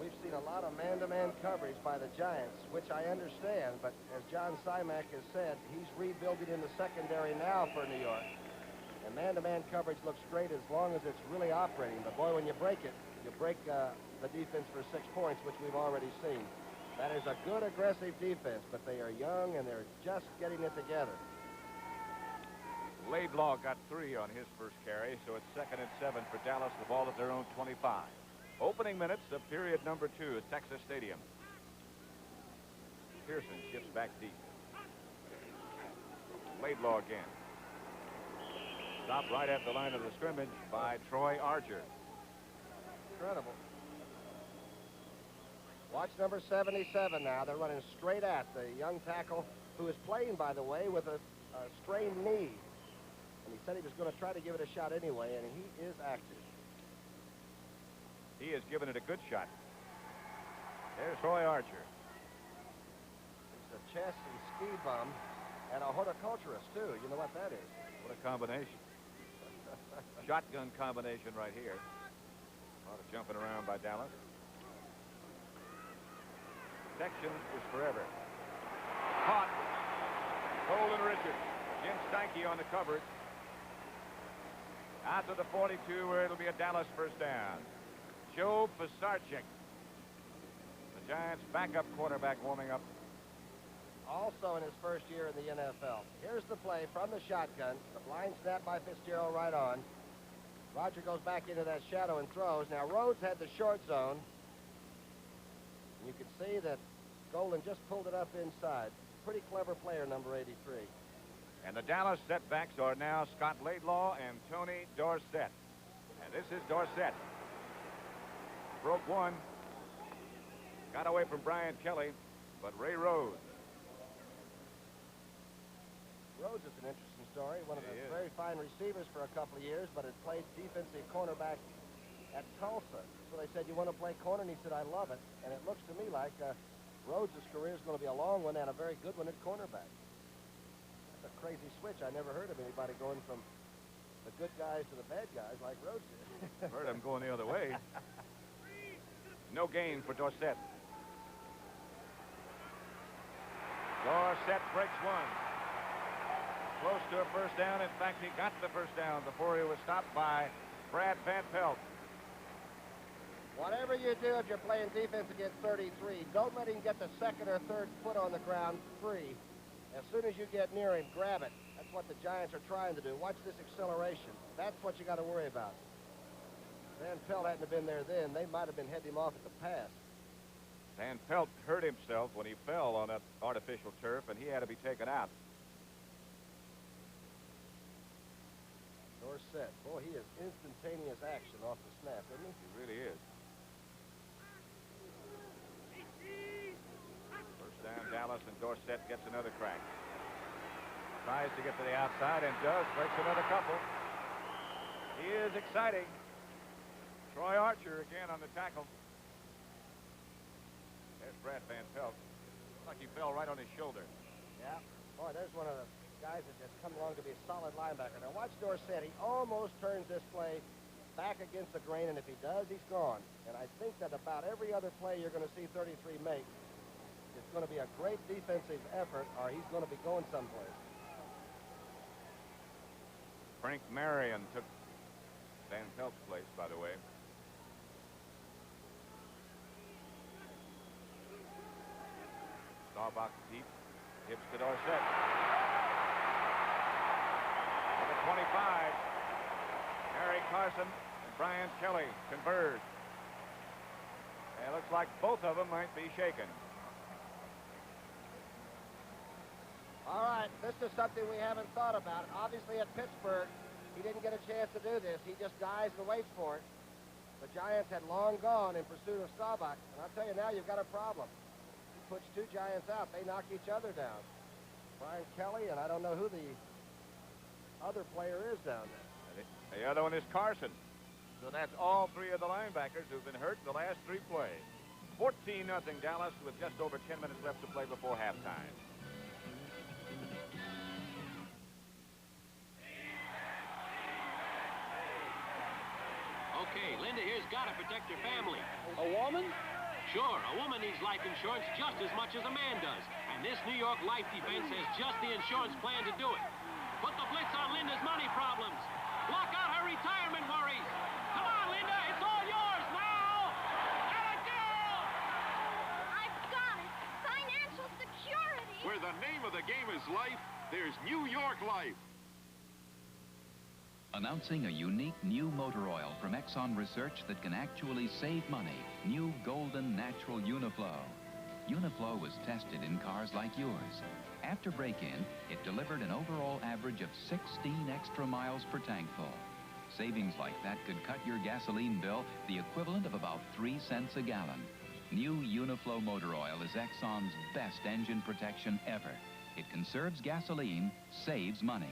Speaker 2: We've seen a lot of man-to-man coverage by the Giants, which I understand, but as John Simak has said, he's rebuilding in the secondary now for New York. And man-to-man coverage looks great as long as it's really operating. But boy, when you break it, you break the defense for 6 points, which we've already seen. That is a good aggressive defense, but they are young and they're just getting it together.
Speaker 1: Laidlaw got 3 on his first carry, so it's 2nd and 7 for Dallas, the ball at their own 25. Opening minutes of period number 2 at Texas Stadium. Pearson shifts back deep. Laidlaw again. Stopped right at the line of the scrimmage by Troy Archer.
Speaker 2: Incredible. Watch number 77 now. They're running straight at the young tackle, who is playing, by the way, with a strained knee. And he said he was going to try to give it a shot anyway, and he is active.
Speaker 1: He has given it a good shot. There's Troy Archer.
Speaker 2: He's a chess and ski bum and a horticulturist, too. You know what that is?
Speaker 1: What a combination. Shotgun combination right here. A lot of jumping around by Dallas. Protection is forever. Caught. Colin Richards. Jim Steinke on the coverage. Out to the 42 where it'll be a Dallas first down. Joe Pisarcik, the Giants' backup quarterback, warming up.
Speaker 2: Also in his first year in the NFL. Here's the play from the shotgun. The blind snap by Fitzgerald right on. Roger goes back into that shadow and throws. Now Rhodes had the short zone. And you can see that Golden just pulled it up inside. Pretty clever player, number 83.
Speaker 1: And the Dallas setbacks are now Scott Laidlaw and Tony Dorsett. And this is Dorsett. Broke one. Got away from Brian Kelly, but Ray Rhodes.
Speaker 2: Rhodes is an interesting story. One of the very fine receivers for a couple of years, but had played defensive cornerback at Tulsa. So they said, you want to play corner? And he said, I love it. And it looks to me like Rhodes' career is going to be a long one and a very good one at cornerback. That's a crazy switch. I never heard of anybody going from the good guys to the bad guys like Rhodes did.
Speaker 1: Heard him going the other way. No gain for Dorsett. Dorsett breaks one. Close to a first down. In fact, he got the first down before he was stopped by Brad Van Pelt.
Speaker 2: Whatever you do, if you're playing defense against 33, don't let him get the second or third foot on the ground free. As soon as you get near him, grab it. That's what the Giants are trying to do. Watch this acceleration. That's what you got to worry about. Van Pelt hadn't been there then. They might have been heading him off at the pass.
Speaker 1: Van Pelt hurt himself when he fell on that artificial turf, and he had to be taken out.
Speaker 2: Dorsett. Boy, he is instantaneous action off the snap, isn't he?
Speaker 1: He really is. First down, Dallas, and Dorsett gets another crack. Tries to get to the outside and does. Breaks another couple. He is exciting. Troy Archer again on the tackle. There's Brad Van Pelt. Looks like he fell right on his shoulder.
Speaker 2: Yeah. Boy, there's one of the guys that has come along to be a solid linebacker. Now watch Dorsett. He almost turns this play back against the grain, and if he does, he's gone. And I think that about every other play you're going to see 33 make, it's going to be a great defensive effort, or he's going to be going someplace.
Speaker 1: Frank Marion took Van Pelt's place, by the way. Staubach deep. Hips to Dorsett. To the 25. Harry Carson and Brian Kelly converge. And it looks like both of them might be shaken.
Speaker 2: All right, this is something we haven't thought about. Obviously at Pittsburgh, he didn't get a chance to do this. He just dives and waits for it. The Giants had long gone in pursuit of Staubach. And I'll tell you now, you've got a problem. Puts two Giants out. They knock each other down. Brian Kelly, and I don't know who the other player is down there.
Speaker 1: The other one is Carson. So that's all three of the linebackers who've been hurt in the last three plays. 14-0 Dallas with just over 10 minutes left to play before halftime.
Speaker 17: Okay, Linda here's got to protect her family.
Speaker 18: A woman?
Speaker 17: Sure, a woman needs life insurance just as much as a man does. And this New York Life Defense has just the insurance plan to do it. Put the blitz on Linda's money problems. Block out her retirement worries. Come on, Linda, it's all yours now. Atta girl!
Speaker 19: I've got it. Financial security.
Speaker 3: Where the name of the game is life, there's New York Life.
Speaker 18: Announcing a unique new motor oil from Exxon Research that can actually save money. New Golden Natural Uniflow. Uniflow was tested in cars like yours. After break-in, it delivered an overall average of 16 extra miles per tank full. Savings like that could cut your gasoline bill the equivalent of about 3 cents a gallon. New Uniflow motor oil is Exxon's best engine protection ever. It conserves gasoline, saves money.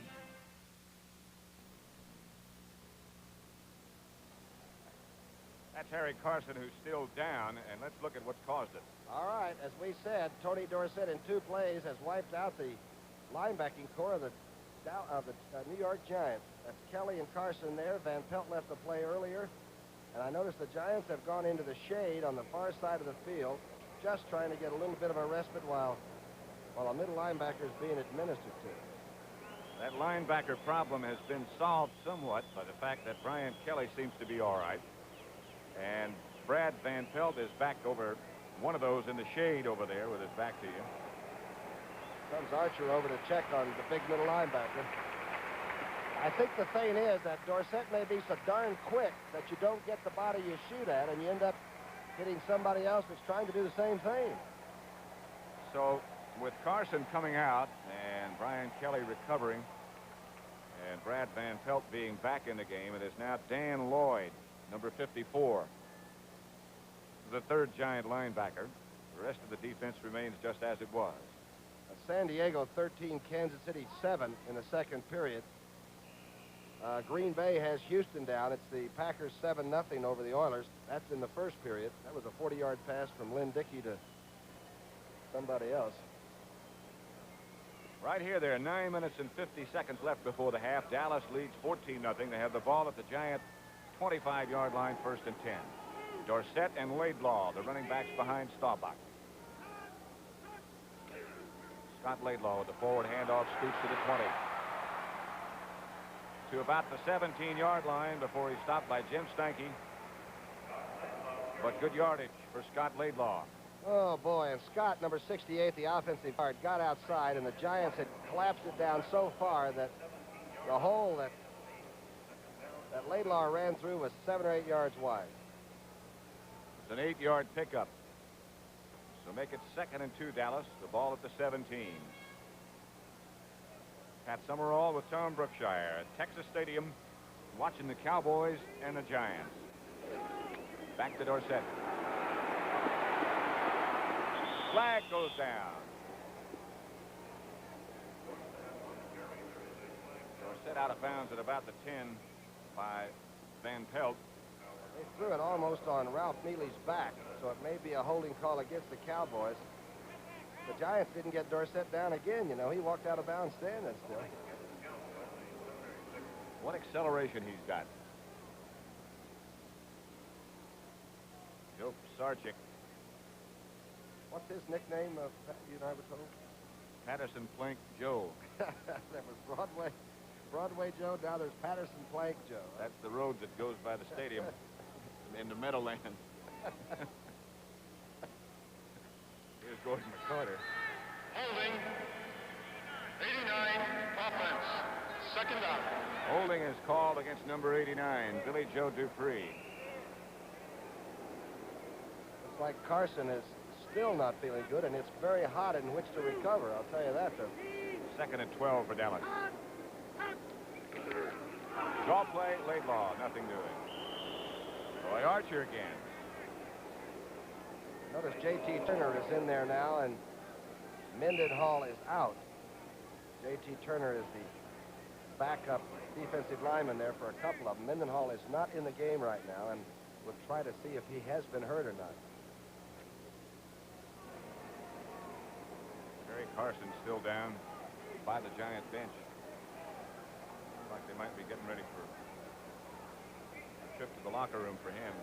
Speaker 1: That's Harry Carson, who's still down, and let's look at what's caused it.
Speaker 2: All right, as we said, Tony Dorsett in 2 plays has wiped out the linebacking core of the New York Giants. That's Kelly and Carson there. Van Pelt left the play earlier. And I noticed the Giants have gone into the shade on the far side of the field, just trying to get a little bit of a respite while a middle linebacker is being administered to.
Speaker 1: That linebacker problem has been solved somewhat by the fact that Brian Kelly seems to be all right. And Brad Van Pelt is back over one of those in the shade over there with his back to you.
Speaker 2: Comes Archer over to check on the big middle linebacker. I think the thing is that Dorsett may be so darn quick that you don't get the body you shoot at, and you end up hitting somebody else that's trying to do the same thing.
Speaker 1: So with Carson coming out and Brian Kelly recovering and Brad Van Pelt being back in the game, it is now Dan Lloyd, number 54, the third Giant linebacker. The rest of the defense remains just as it was.
Speaker 2: San Diego 13, Kansas City 7 in the second period. Green Bay has Houston down. It's the Packers 7-0 over the Oilers. That's in the first period. That was a 40-yard pass from Lynn Dickey to somebody else.
Speaker 1: Right here, there are 9 minutes and 50 seconds left before the half. Dallas leads 14-0. They have the ball at the Giant 25-yard line, 1st and 10. Dorsett and Laidlaw, the running backs behind Staubach. Scott Laidlaw with the forward handoff, scoots to the 20. To about the 17-yard line before he's stopped by Jim Stanky. But good yardage for Scott Laidlaw.
Speaker 2: Oh, boy, and Scott, number 68, the offensive guard, got outside, and the Giants had collapsed it down so far that the hole that Laidlaw ran through was 7 or 8 yards wide.
Speaker 1: It's an 8-yard pickup. So make it 2nd and 2, Dallas. The ball at the 17. Pat Summerall with Tom Brookshire at Texas Stadium, watching the Cowboys and the Giants. Back to Dorsett. Flag goes down. Dorsett out of bounds at about the 10 by Van Pelt.
Speaker 2: They threw it almost on Ralph Neely's back, so it may be a holding call against the Cowboys. The Giants didn't get Dorsett down again. You know, he walked out of bounds standing still.
Speaker 1: What acceleration he's got. Joe Sarchik.
Speaker 2: What's his nickname, you and I were told?
Speaker 1: Patterson Plank Joe.
Speaker 2: That was Broadway Joe. Now there's Patterson Plank Joe.
Speaker 1: That's the road that goes by the stadium in the Meadowland. Here's Gordon McCarter.
Speaker 3: Holding. 89, offense. 2nd down.
Speaker 1: Holding is called against number 89, Billy Joe Dupree.
Speaker 2: Looks like Carson is still not feeling good, and it's very hot in which to recover. I'll tell you that, though. 2nd
Speaker 1: and 12 for Dallas. Draw play, Laidlaw, nothing doing. Roy Archer again.
Speaker 2: Notice J.T. Turner is in there now, and Mendenhall is out. J.T. Turner is the backup defensive lineman there for a couple of them. Mendenhall is not in the game right now, and we'll try to see if he has been hurt or not.
Speaker 1: Harry Carson still down by the Giant bench. Looks like they might be getting ready for a trip to the locker room for him.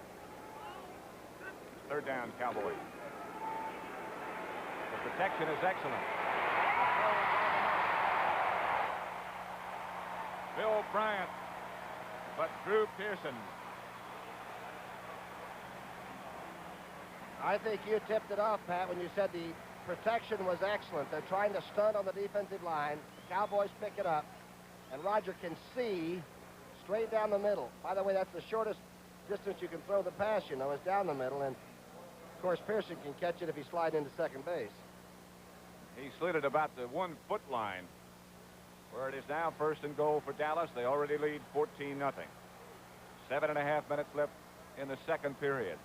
Speaker 1: 3rd down, Cowboys. The protection is excellent. Bill Bryant, but Drew Pearson.
Speaker 2: I think you tipped it off, Pat, when you said the protection was excellent. They're trying to stunt on the defensive line. The Cowboys pick it up, and Roger can see straight down the middle. By the way, that's the shortest distance you can throw the pass, you know, is down the middle. And, of course, Pearson can catch it if he slides into second base.
Speaker 1: He slid it about the 1 foot line, where it is now first and goal for Dallas. They already lead 14-0. 7.5 minutes left in the second period.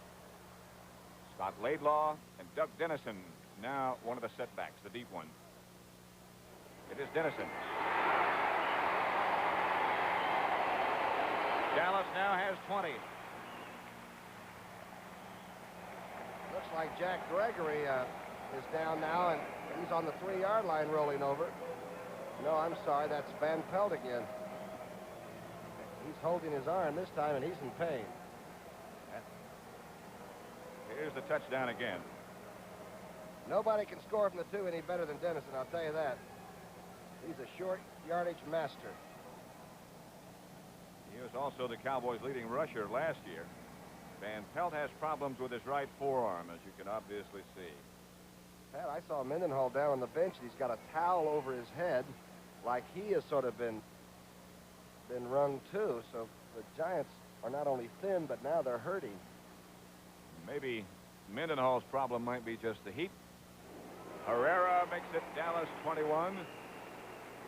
Speaker 1: Scott Laidlaw and Doug Dennison now one of the setbacks, the deep one. It is Dennison. Dallas now has 20.
Speaker 2: Looks like Jack Gregory is down now, and he's on the 3-yard line rolling over. No, I'm sorry, that's Van Pelt again. He's holding his arm this time, and he's in pain.
Speaker 1: Here's the touchdown again.
Speaker 2: Nobody can score from the 2 any better than Dennison, I'll tell you that. He's a short yardage master.
Speaker 1: He was also the Cowboys' leading rusher last year. Van Pelt has problems with his right forearm, as you can obviously see.
Speaker 2: Pat, I saw Mendenhall down on the bench. He's got a towel over his head, like he has sort of been wrung too. So the Giants are not only thin, but now they're hurting.
Speaker 1: Maybe Mendenhall's problem might be just the heat. Herrera makes it Dallas 21.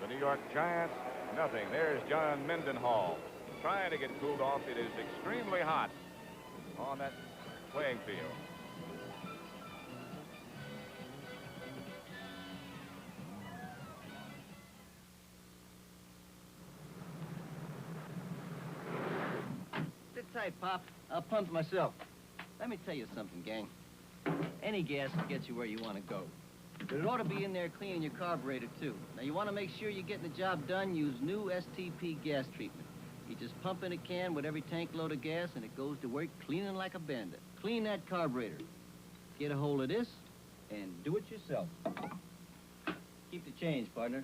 Speaker 1: The New York Giants, nothing. There's John Mendenhall trying to get cooled off. It is extremely hot on that playing field.
Speaker 20: Sit tight, Pop. I'll pump myself. Let me tell you something, gang. Any gas will get you where you want to go. But it ought to be in there cleaning your carburetor, too. Now, you want to make sure you're getting the job done, use new STP gas treatment. You just pump in a can with every tank load of gas, and it goes to work cleaning like a bandit. Clean that carburetor. Get a hold of this, and do it yourself. Keep the change, partner.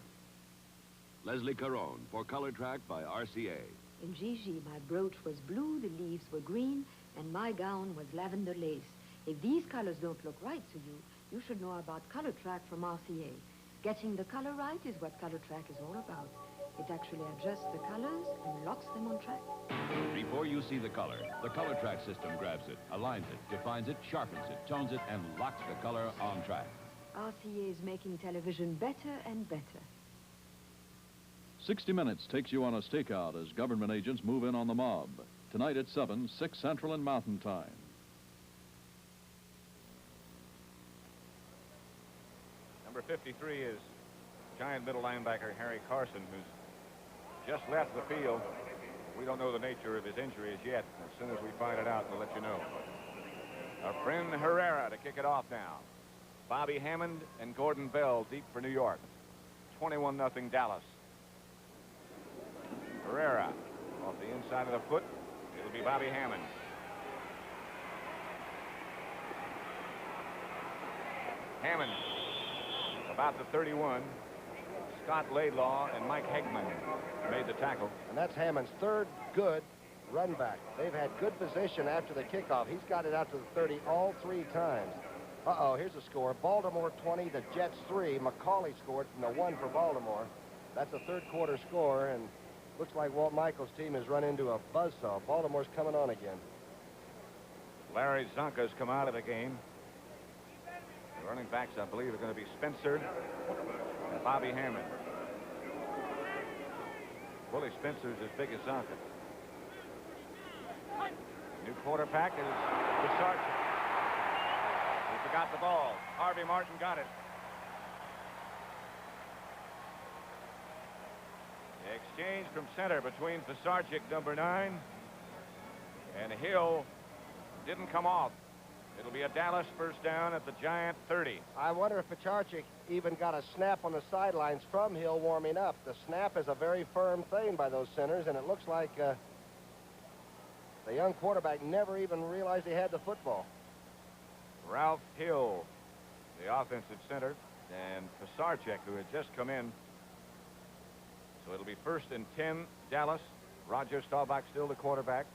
Speaker 21: Leslie Caron for Color Track by RCA.
Speaker 22: In Gigi, my brooch was blue, the leaves were green, and my gown was lavender lace. If these colors don't look right to you, you should know about Color Track from RCA. Getting the color right is what Color Track is all about. It actually adjusts the colors and locks them on track.
Speaker 21: Before you see the Color Track system grabs it, aligns it, defines it, sharpens it, tones it, and locks the color on track.
Speaker 22: RCA is making television better and better.
Speaker 13: 60 Minutes takes you on a stakeout as government agents move in on the mob. Tonight at 7, 6 Central and Mountain Time.
Speaker 1: Number 53 is Giant middle linebacker Harry Carson, who's just left the field. We don't know the nature of his injuries yet. As soon as we find it out, we'll let you know. Our friend Herrera to kick it off now. Bobby Hammond and Gordon Bell deep for New York. 21-0 Dallas. Herrera off the inside of the foot. It'll be Bobby Hammond. Hammond about the 31. Scott Laidlaw and Mike Hegman made the tackle.
Speaker 2: And that's Hammond's third good run back. They've had good position after the kickoff. He's got it out to the 30 all 3 times. Uh-oh, here's a score. Baltimore 20, the Jets 3. McCauley scored from the 1 for Baltimore. That's a third-quarter score, and looks like Walt Michaels' team has run into a buzzsaw. Baltimore's coming on again.
Speaker 1: Larry Zonka's come out of the game. The running backs, I believe, are going to be Spencer and Bobby Hammond. Willie Spencer's as big as Zonka. New quarterback is Sargent. He forgot the ball. Harvey Martin got it. The exchange from center between Pisarcik, number 9, and Hill didn't come off. It'll be a Dallas first down at the Giant 30.
Speaker 2: I wonder if Pisarcik even got a snap on the sidelines from Hill warming up. The snap is a very firm thing by those centers, and it looks like the young quarterback never even realized he had the football.
Speaker 1: Ralph Hill, the offensive center, and Pisarcik, who had just come in. So it'll be 1st and 10, Dallas. Roger Staubach still the quarterback.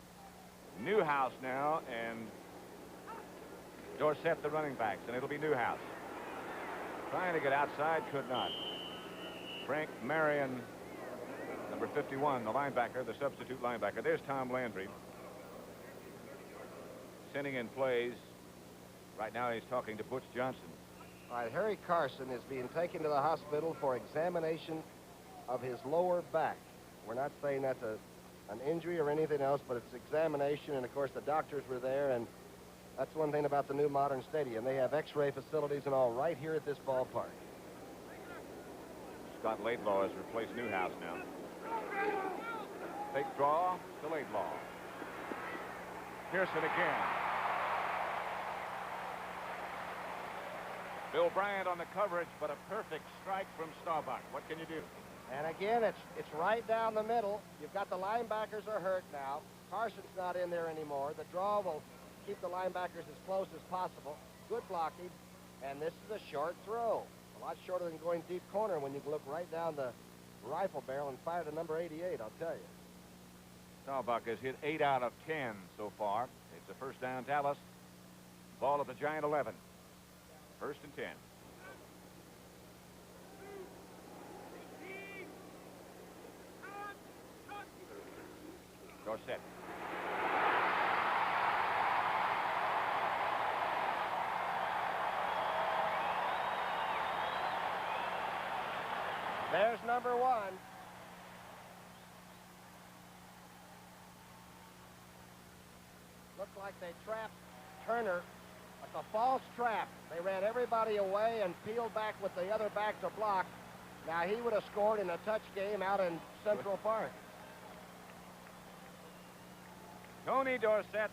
Speaker 1: Newhouse now, and Dorsett the running backs, and it'll be Newhouse. Trying to get outside, could not. Frank Marion, Number 51, the linebacker, the substitute linebacker. There's Tom Landry. Sending in plays. Right now he's talking to Butch Johnson.
Speaker 2: All right, Harry Carson is being taken to the hospital for examination of his lower back. We're not saying that's an injury or anything else, but it's examination, and of course the doctors were there, and that's one thing about the new modern stadium. They have x-ray facilities and all right here at this ballpark.
Speaker 1: Scott Laidlaw has replaced Newhouse now. Fake draw to Laidlaw. Pearson again. Bill Bryant on the coverage, but a perfect strike from Staubach. What can you do?
Speaker 2: And again, it's right down the middle. You've got the linebackers are hurt now. Carson's not in there anymore. The draw will keep the linebackers as close as possible. Good blocking. And this is a short throw. A lot shorter than going deep corner when you can look right down the rifle barrel and fire to number 88, I'll tell you.
Speaker 1: Staubach has hit 8 out of 10 so far. It's a first down, Dallas. Ball at the Giant 11. First and 10. Dorsett.
Speaker 2: There's number 1. Looked like they trapped Turner. Like a false trap. They ran everybody away and peeled back with the other back to block. Now he would have scored in a touch game out in Central Park.
Speaker 1: Tony Dorsett's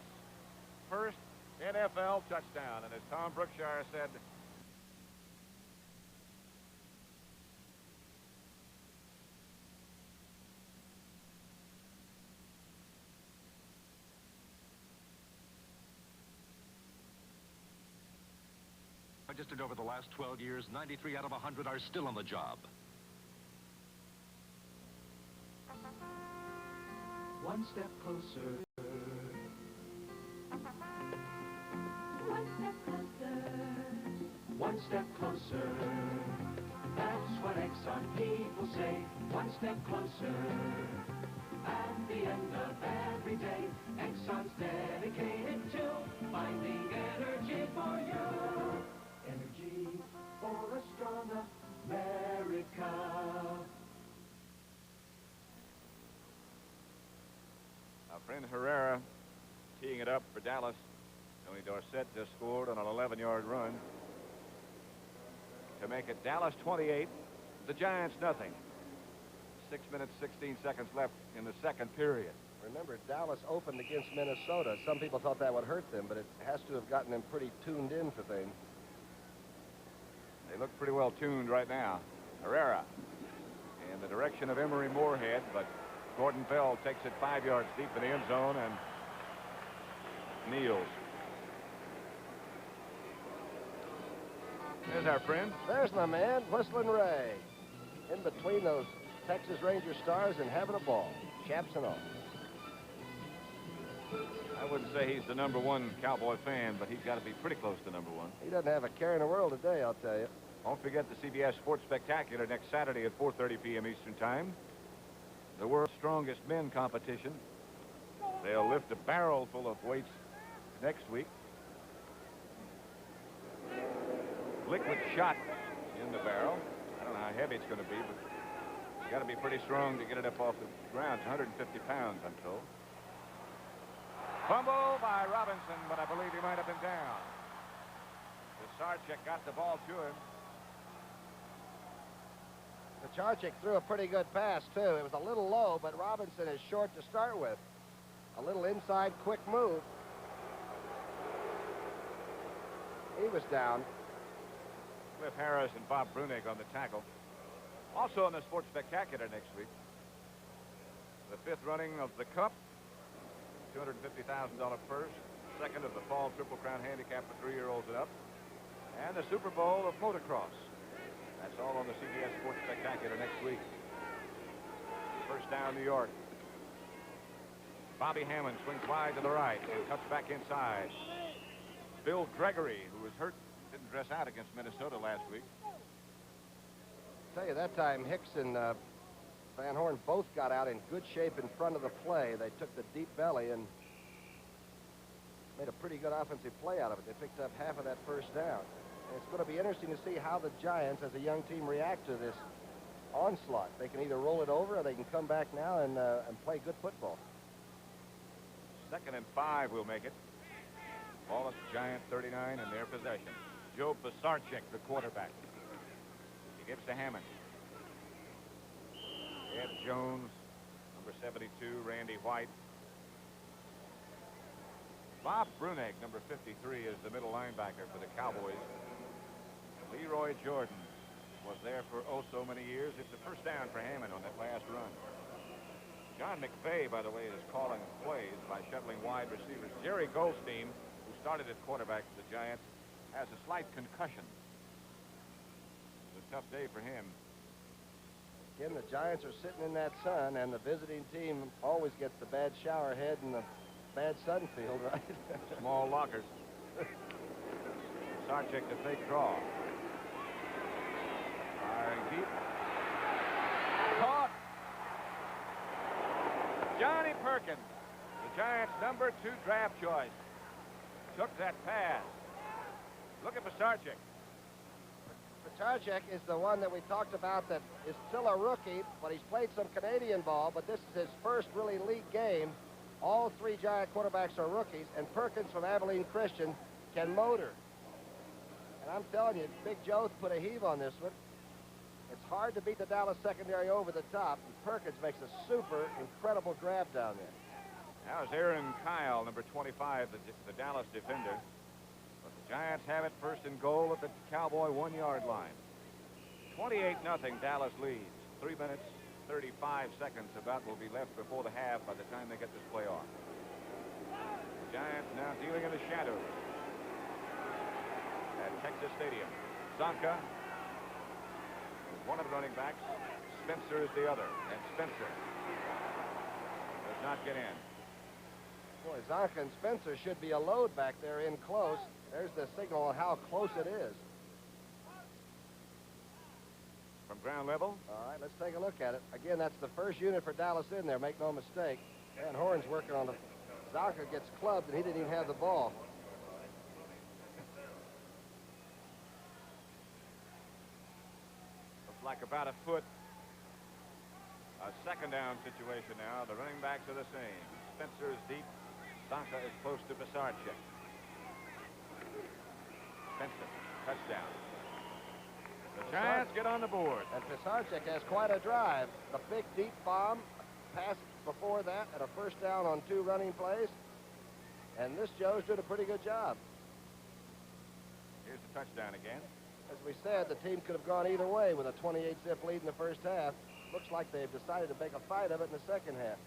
Speaker 1: first NFL touchdown. And as Tom Brookshire said,
Speaker 4: registered over the last 12 years, 93 out of 100 are still on the job.
Speaker 5: One step closer. One step closer. One step closer. That's what Exxon people say. One step closer. At the end of every day, Exxon's dedicated to finding energy for you. Energy for a strong America.
Speaker 1: our friend Herrera teeing it up for Dallas. Tony Dorsett just scored on an 11-yard run to make it Dallas 28, the Giants nothing. 6 minutes, 16 seconds left in the second period.
Speaker 2: Remember, Dallas opened against Minnesota. Some people thought that would hurt them, but it has to have gotten them pretty tuned in for things.
Speaker 1: They look pretty well tuned right now. Herrera in the direction of Emory Moorhead, but Gordon Bell takes it 5 yards deep in the end zone and kneels. There's our friend.
Speaker 2: There's my man, Whistling Ray. In between those Texas Ranger stars and having a ball. Chaps and all.
Speaker 1: I wouldn't say he's the #1 Cowboy fan, but he's got to be pretty close to #1.
Speaker 2: He doesn't have a care in the world today, I'll tell you.
Speaker 1: Don't forget the CBS Sports Spectacular next Saturday at 4:30 p.m. Eastern Time. The world's strongest men competition. They'll lift a barrel full of weights next week. Liquid shot in the barrel. I don't know how heavy it's going to be, but it's got to be pretty strong to get it up off the ground. It's 150 pounds, I'm told. Fumble by Robinson, but I believe he might have been down. Sarchek got the ball to him.
Speaker 2: Sarchek threw a pretty good pass, too. It was a little low, but Robinson is short to start with. A little inside quick move. He was down.
Speaker 1: Cliff Harris and Bob Brunig on the tackle. Also on the Sports Spectacular next week, the 5th running of the Cup, $250,000 purse, 2nd of the Fall Triple Crown Handicap for 3-year-olds and up, and the Super Bowl of motocross. That's all on the CBS Sports Spectacular next week. First down, New York. Bobby Hammond swings wide to the right and cuts back inside. Bill Gregory, who was hurt, didn't dress out against Minnesota last week.
Speaker 2: Tell you, that time Hicks and Van Horn both got out in good shape in front of the play. They took the deep belly and made a pretty good offensive play out of it. They picked up half of that first down. And it's going to be interesting to see how the Giants, as a young team, react to this onslaught. They can either roll it over or they can come back now and play good football.
Speaker 1: 2nd and 5 will make it. Ball at the Giant 39 in their possession. Joe Pisarcik, the quarterback. He gives to Hammond. Ed Jones, number 72, Randy White. Bob Brunig, number 53, is the middle linebacker for the Cowboys. Leroy Jordan was there for oh so many years. It's a first down for Hammond on that last run. John McVay, by the way, is calling plays by shuttling wide receivers. Jerry Goldstein, who started at quarterback for the Giants, has a slight concussion. It's a tough day for him.
Speaker 2: Again, the Giants are sitting in that sun, and the visiting team always gets the bad shower head and the bad sun field, right?
Speaker 1: Small lockers. Sarchik, the fake draw. Firing deep. Caught. Johnny Perkins, the Giants' number 2 draft choice, took that pass. Look at Pisarcik.
Speaker 2: Pisarcik is the one that we talked about that is still a rookie, but he's played some Canadian ball, but this is his first really league game. All 3 Giant quarterbacks are rookies, and Perkins from Abilene Christian can motor. And I'm telling you, Big Joe put a heave on this one. It's hard to beat the Dallas secondary over the top, and Perkins makes a super incredible grab down there.
Speaker 1: Now is Aaron Kyle, number 25, the Dallas defender. But the Giants have it first and goal at the Cowboy 1-yard line. 28-0, Dallas leads. 3 minutes, 35 seconds about will be left before the half by the time they get this play off. The Giants now dealing in the shadows at Texas Stadium. Zonka is one of the running backs. Spencer is the other, and Spencer does not get in.
Speaker 2: Boy, Zonka and Spencer should be a load back there in close. There's the signal on how close it is.
Speaker 1: From ground level?
Speaker 2: All right, let's take a look at it. Again, that's the first unit for Dallas in there, make no mistake. Van Horn's working on the... Zonka gets clubbed, and he didn't even have the ball.
Speaker 1: Looks like about a foot. A second down situation now. The running backs are the same. Spencer is deep. Zonka is close to Pisarcik. Spencer, touchdown. The Giants get on the board.
Speaker 2: And Pisarcik has quite a drive. The big deep bomb, pass before that, and a first down on 2 running plays. And this Joe's doing a pretty good job.
Speaker 1: Here's the touchdown again.
Speaker 2: As we said, the team could have gone either way with a 28-zip lead in the first half. Looks like they've decided to make a fight of it in the second half.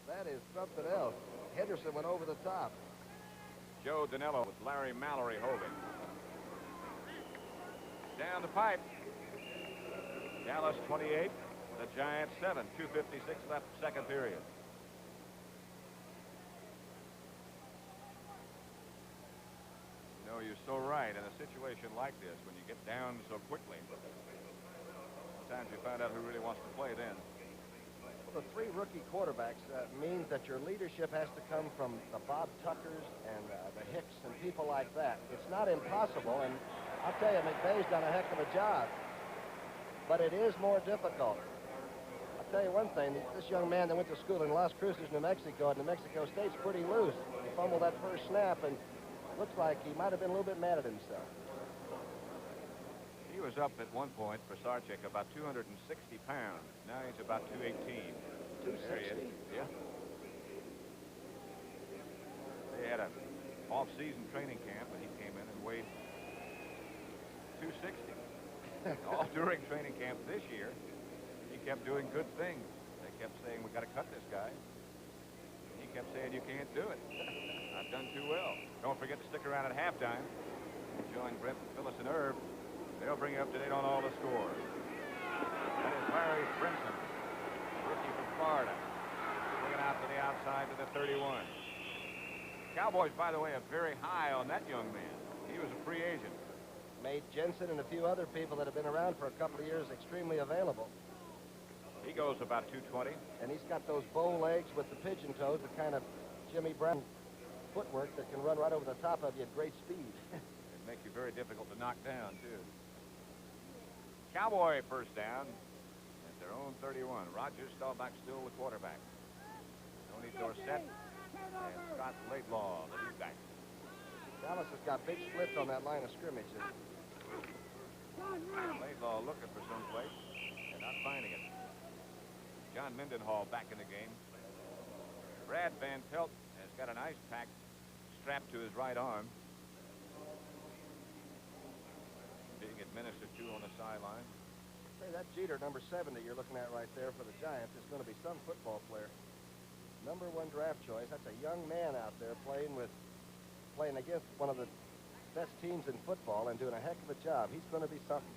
Speaker 2: that is something else. Henderson went over the top.
Speaker 1: Joe Danello with Larry Mallory holding. Down the pipe. Dallas 28, the Giants 7. 2:56 left, second period. You know, you're so right. In a situation like this, when you get down so quickly, sometimes you find out who really wants to play then.
Speaker 2: Well, the 3 rookie quarterbacks means that your leadership has to come from the Bob Tuckers and the Hicks and people like that. It's not impossible, and I'll tell you, McVay's done a heck of a job. But it is more difficult. I'll tell you one thing, this young man that went to school in Las Cruces, New Mexico, and New Mexico State's pretty loose. He fumbled that first snap, and looks like he might have been a little bit mad at himself.
Speaker 1: He was up at one point for Sarchik about 260 pounds. Now he's about 218.
Speaker 2: 260?
Speaker 1: Yeah. They had an off-season training camp, and he came in and weighed 260. All during training camp this year, he kept doing good things. They kept saying, we got to cut this guy. He kept saying, you can't do it. I've done too well. Don't forget to stick around at halftime. Join Brett, Phyllis, and Herb. They'll bring you up to date on all the scores. That is Larry Brinson, rookie from Florida. Swinging out to the outside to the 31. Cowboys, by the way, are very high on that young man. He was a free agent.
Speaker 2: Made Jensen and a few other people that have been around for a couple of years extremely available.
Speaker 1: He goes about 220.
Speaker 2: And he's got those bow legs with the pigeon toes, the kind of Jimmy Brown footwork that can run right over the top of you at great speed.
Speaker 1: It'd make you very difficult to knock down, too. Cowboy first down at their own 31. Roger Staubach still the quarterback. Tony Dorsett and Scott Laidlaw, the lead back.
Speaker 2: Dallas has got big splits on that line of scrimmage.
Speaker 1: Laidlaw looking for some place and not finding it. John Mendenhall back in the game. Brad Van Pelt has got an ice pack strapped to his right arm. Being administered to on the sideline.
Speaker 2: Say, that Jeter, number 7 that you're looking at right there for the Giants is going to be some football player. Number 1 draft choice. That's a young man out there playing against one of the best teams in football and doing a heck of a job. He's going to be something.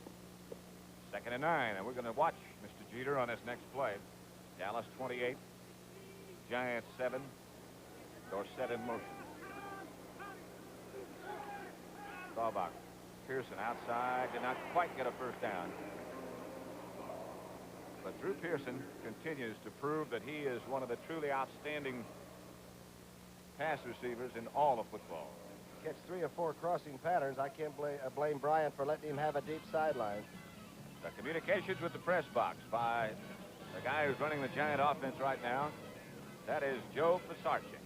Speaker 1: 2nd and 9, and we're going to watch Mr. Jeter on his next play. Dallas 28, Giants 7, Dorsett in motion. Staubach, Pearson outside, did not quite get a first down. But Drew Pearson continues to prove that he is one of the truly outstanding pass receivers in all of football.
Speaker 2: Catch 3 or 4 crossing patterns. I can't blame Bryant for letting him have a deep sideline.
Speaker 1: The communications with the press box by the guy who's running the Giant offense right now. That is Joe Pisarcik.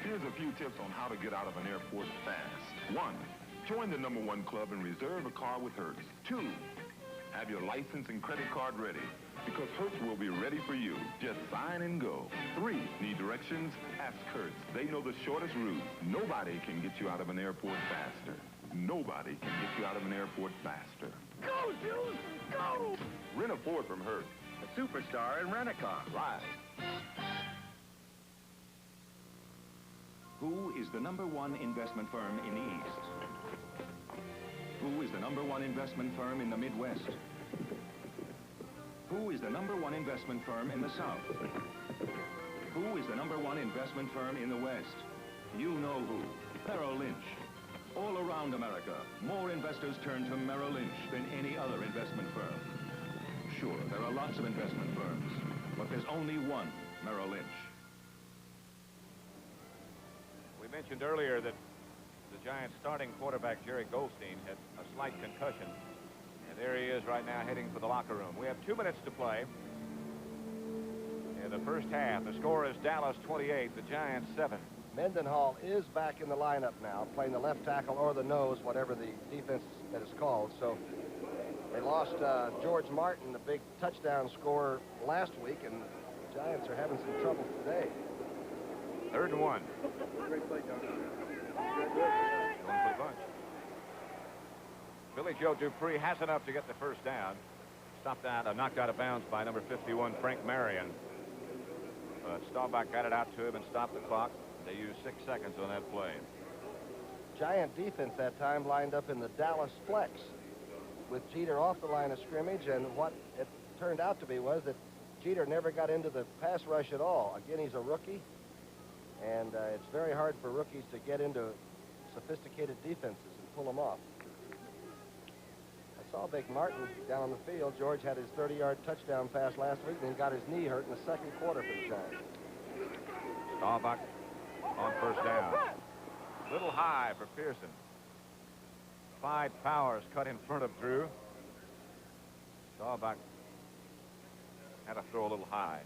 Speaker 7: Here's a few tips on how to get out of an airport fast. 1, join the #1 club and reserve a car with Hertz. 2, have your license and credit card ready, because Hertz will be ready for you. Just sign and go. 3, need directions? Ask Hertz. They know the shortest route. Nobody can get you out of an airport faster. Nobody can get you out of an airport faster.
Speaker 3: Go, Juice! Go!
Speaker 7: Rent a Ford from Hertz.
Speaker 16: A superstar in rent-a-car.
Speaker 7: Right.
Speaker 9: Who is the #1 investment firm in the East? Who is the #1 investment firm in the Midwest? Who is the #1 investment firm in the South? Who is the #1 investment firm in the West? You know who. Merrill Lynch. All around America, more investors turn to Merrill Lynch than any other investment firm. Sure, there are lots of investment firms, but there's only one Merrill Lynch.
Speaker 1: We mentioned earlier that the Giants starting quarterback Jerry Goldstein had a slight concussion. And there he is right now heading for the locker room. We have 2 minutes to play in the first half. The score is Dallas 28, the Giants 7.
Speaker 2: Mendenhall is back in the lineup now, playing the left tackle or the nose, whatever the defense that is called. So they lost George Martin, the big touchdown scorer last week, and the Giants are having some trouble today.
Speaker 1: 3rd and 1.
Speaker 3: Great play, John.
Speaker 1: Going for the bunch. Billy Joe Dupree has enough to get the first down. Stopped out, knocked out of bounds by number 51, Frank Marion. Staubach got it out to him and stopped the clock. They used 6 seconds on that play.
Speaker 2: Giant defense that time lined up in the Dallas flex with Jeter off the line of scrimmage, and what it turned out to be was that Jeter never got into the pass rush at all. Again, he's a rookie, and it's very hard for rookies to get into sophisticated defenses and pull them off. I saw Big Martin down on the field. George had his 30-yard touchdown pass last week, and then got his knee hurt in the 2nd quarter for the Giants.
Speaker 1: Staubach on first down. Little high for Pearson. Clyde Powers cut in front of Drew. Staubach had to throw a little high.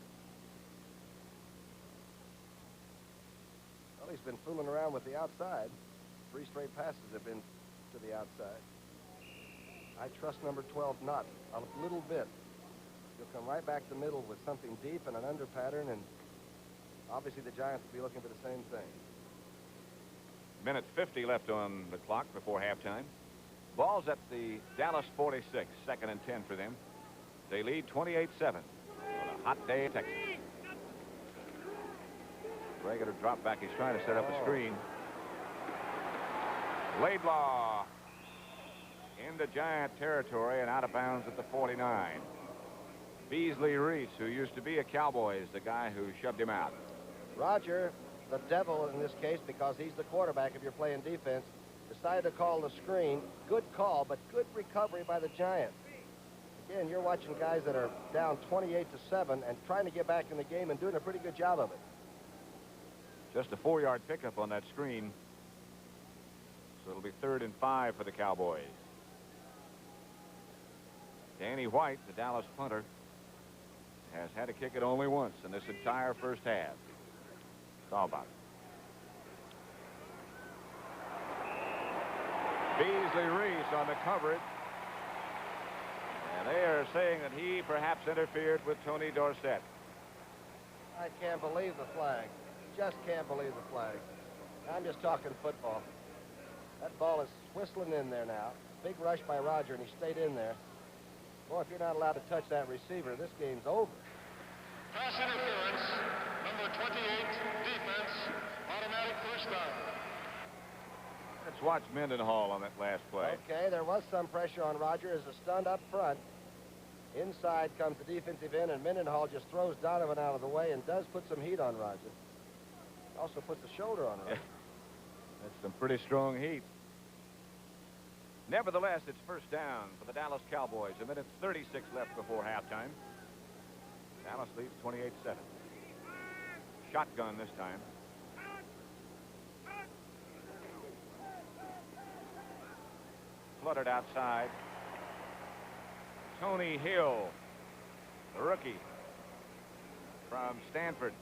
Speaker 2: Well, he's been fooling around with the outside. 3 straight passes have been to the outside. I trust number 12 not a little bit. He'll come right back to the middle with something deep and an under pattern, and obviously the Giants will be looking for the same thing.
Speaker 1: Minute 50 left on the clock before halftime. Ball's at the Dallas 46, 2nd and 10 for them. They lead 28-7 on a hot day in Texas. Regular drop back. He's trying to set up a screen. Laidlaw into Giant territory and out of bounds at the 49. Beasley Reese, who used to be a Cowboy, is the guy who shoved him out.
Speaker 2: Roger, the devil in this case, because he's the quarterback if you're playing defense, decided to call the screen. Good call, but good recovery by the Giants. Again, you're watching guys that are down 28-7 and trying to get back in the game and doing a pretty good job of it.
Speaker 1: Just a 4-yard pickup on that screen. So it'll be 3rd and 5 for the Cowboys. Danny White, the Dallas punter, has had to kick it only once in this entire first half. Staubach. Beasley Reese on the coverage. And they are saying that he perhaps interfered with Tony Dorsett.
Speaker 2: I can't believe the flag. Just can't believe the flag. I'm just talking football. That ball is whistling in there now. Big rush by Roger, and he stayed in there. Boy, if you're not allowed to touch that receiver, this game's over.
Speaker 3: Pass interference, number 28, defense, automatic first down.
Speaker 1: Let's watch Mendenhall on that last play.
Speaker 2: Okay, there was some pressure on Roger as a stunt up front. Inside comes the defensive end, and Mendenhall just throws Donovan out of the way and does put some heat on Roger. Also puts a shoulder on Roger.
Speaker 1: That's some pretty strong heat. Nevertheless, it's first down for the Dallas Cowboys. 1:36 left before halftime. Dallas leads 28-7. Shotgun this time. Fluttered outside. Tony Hill, the rookie from Stanford.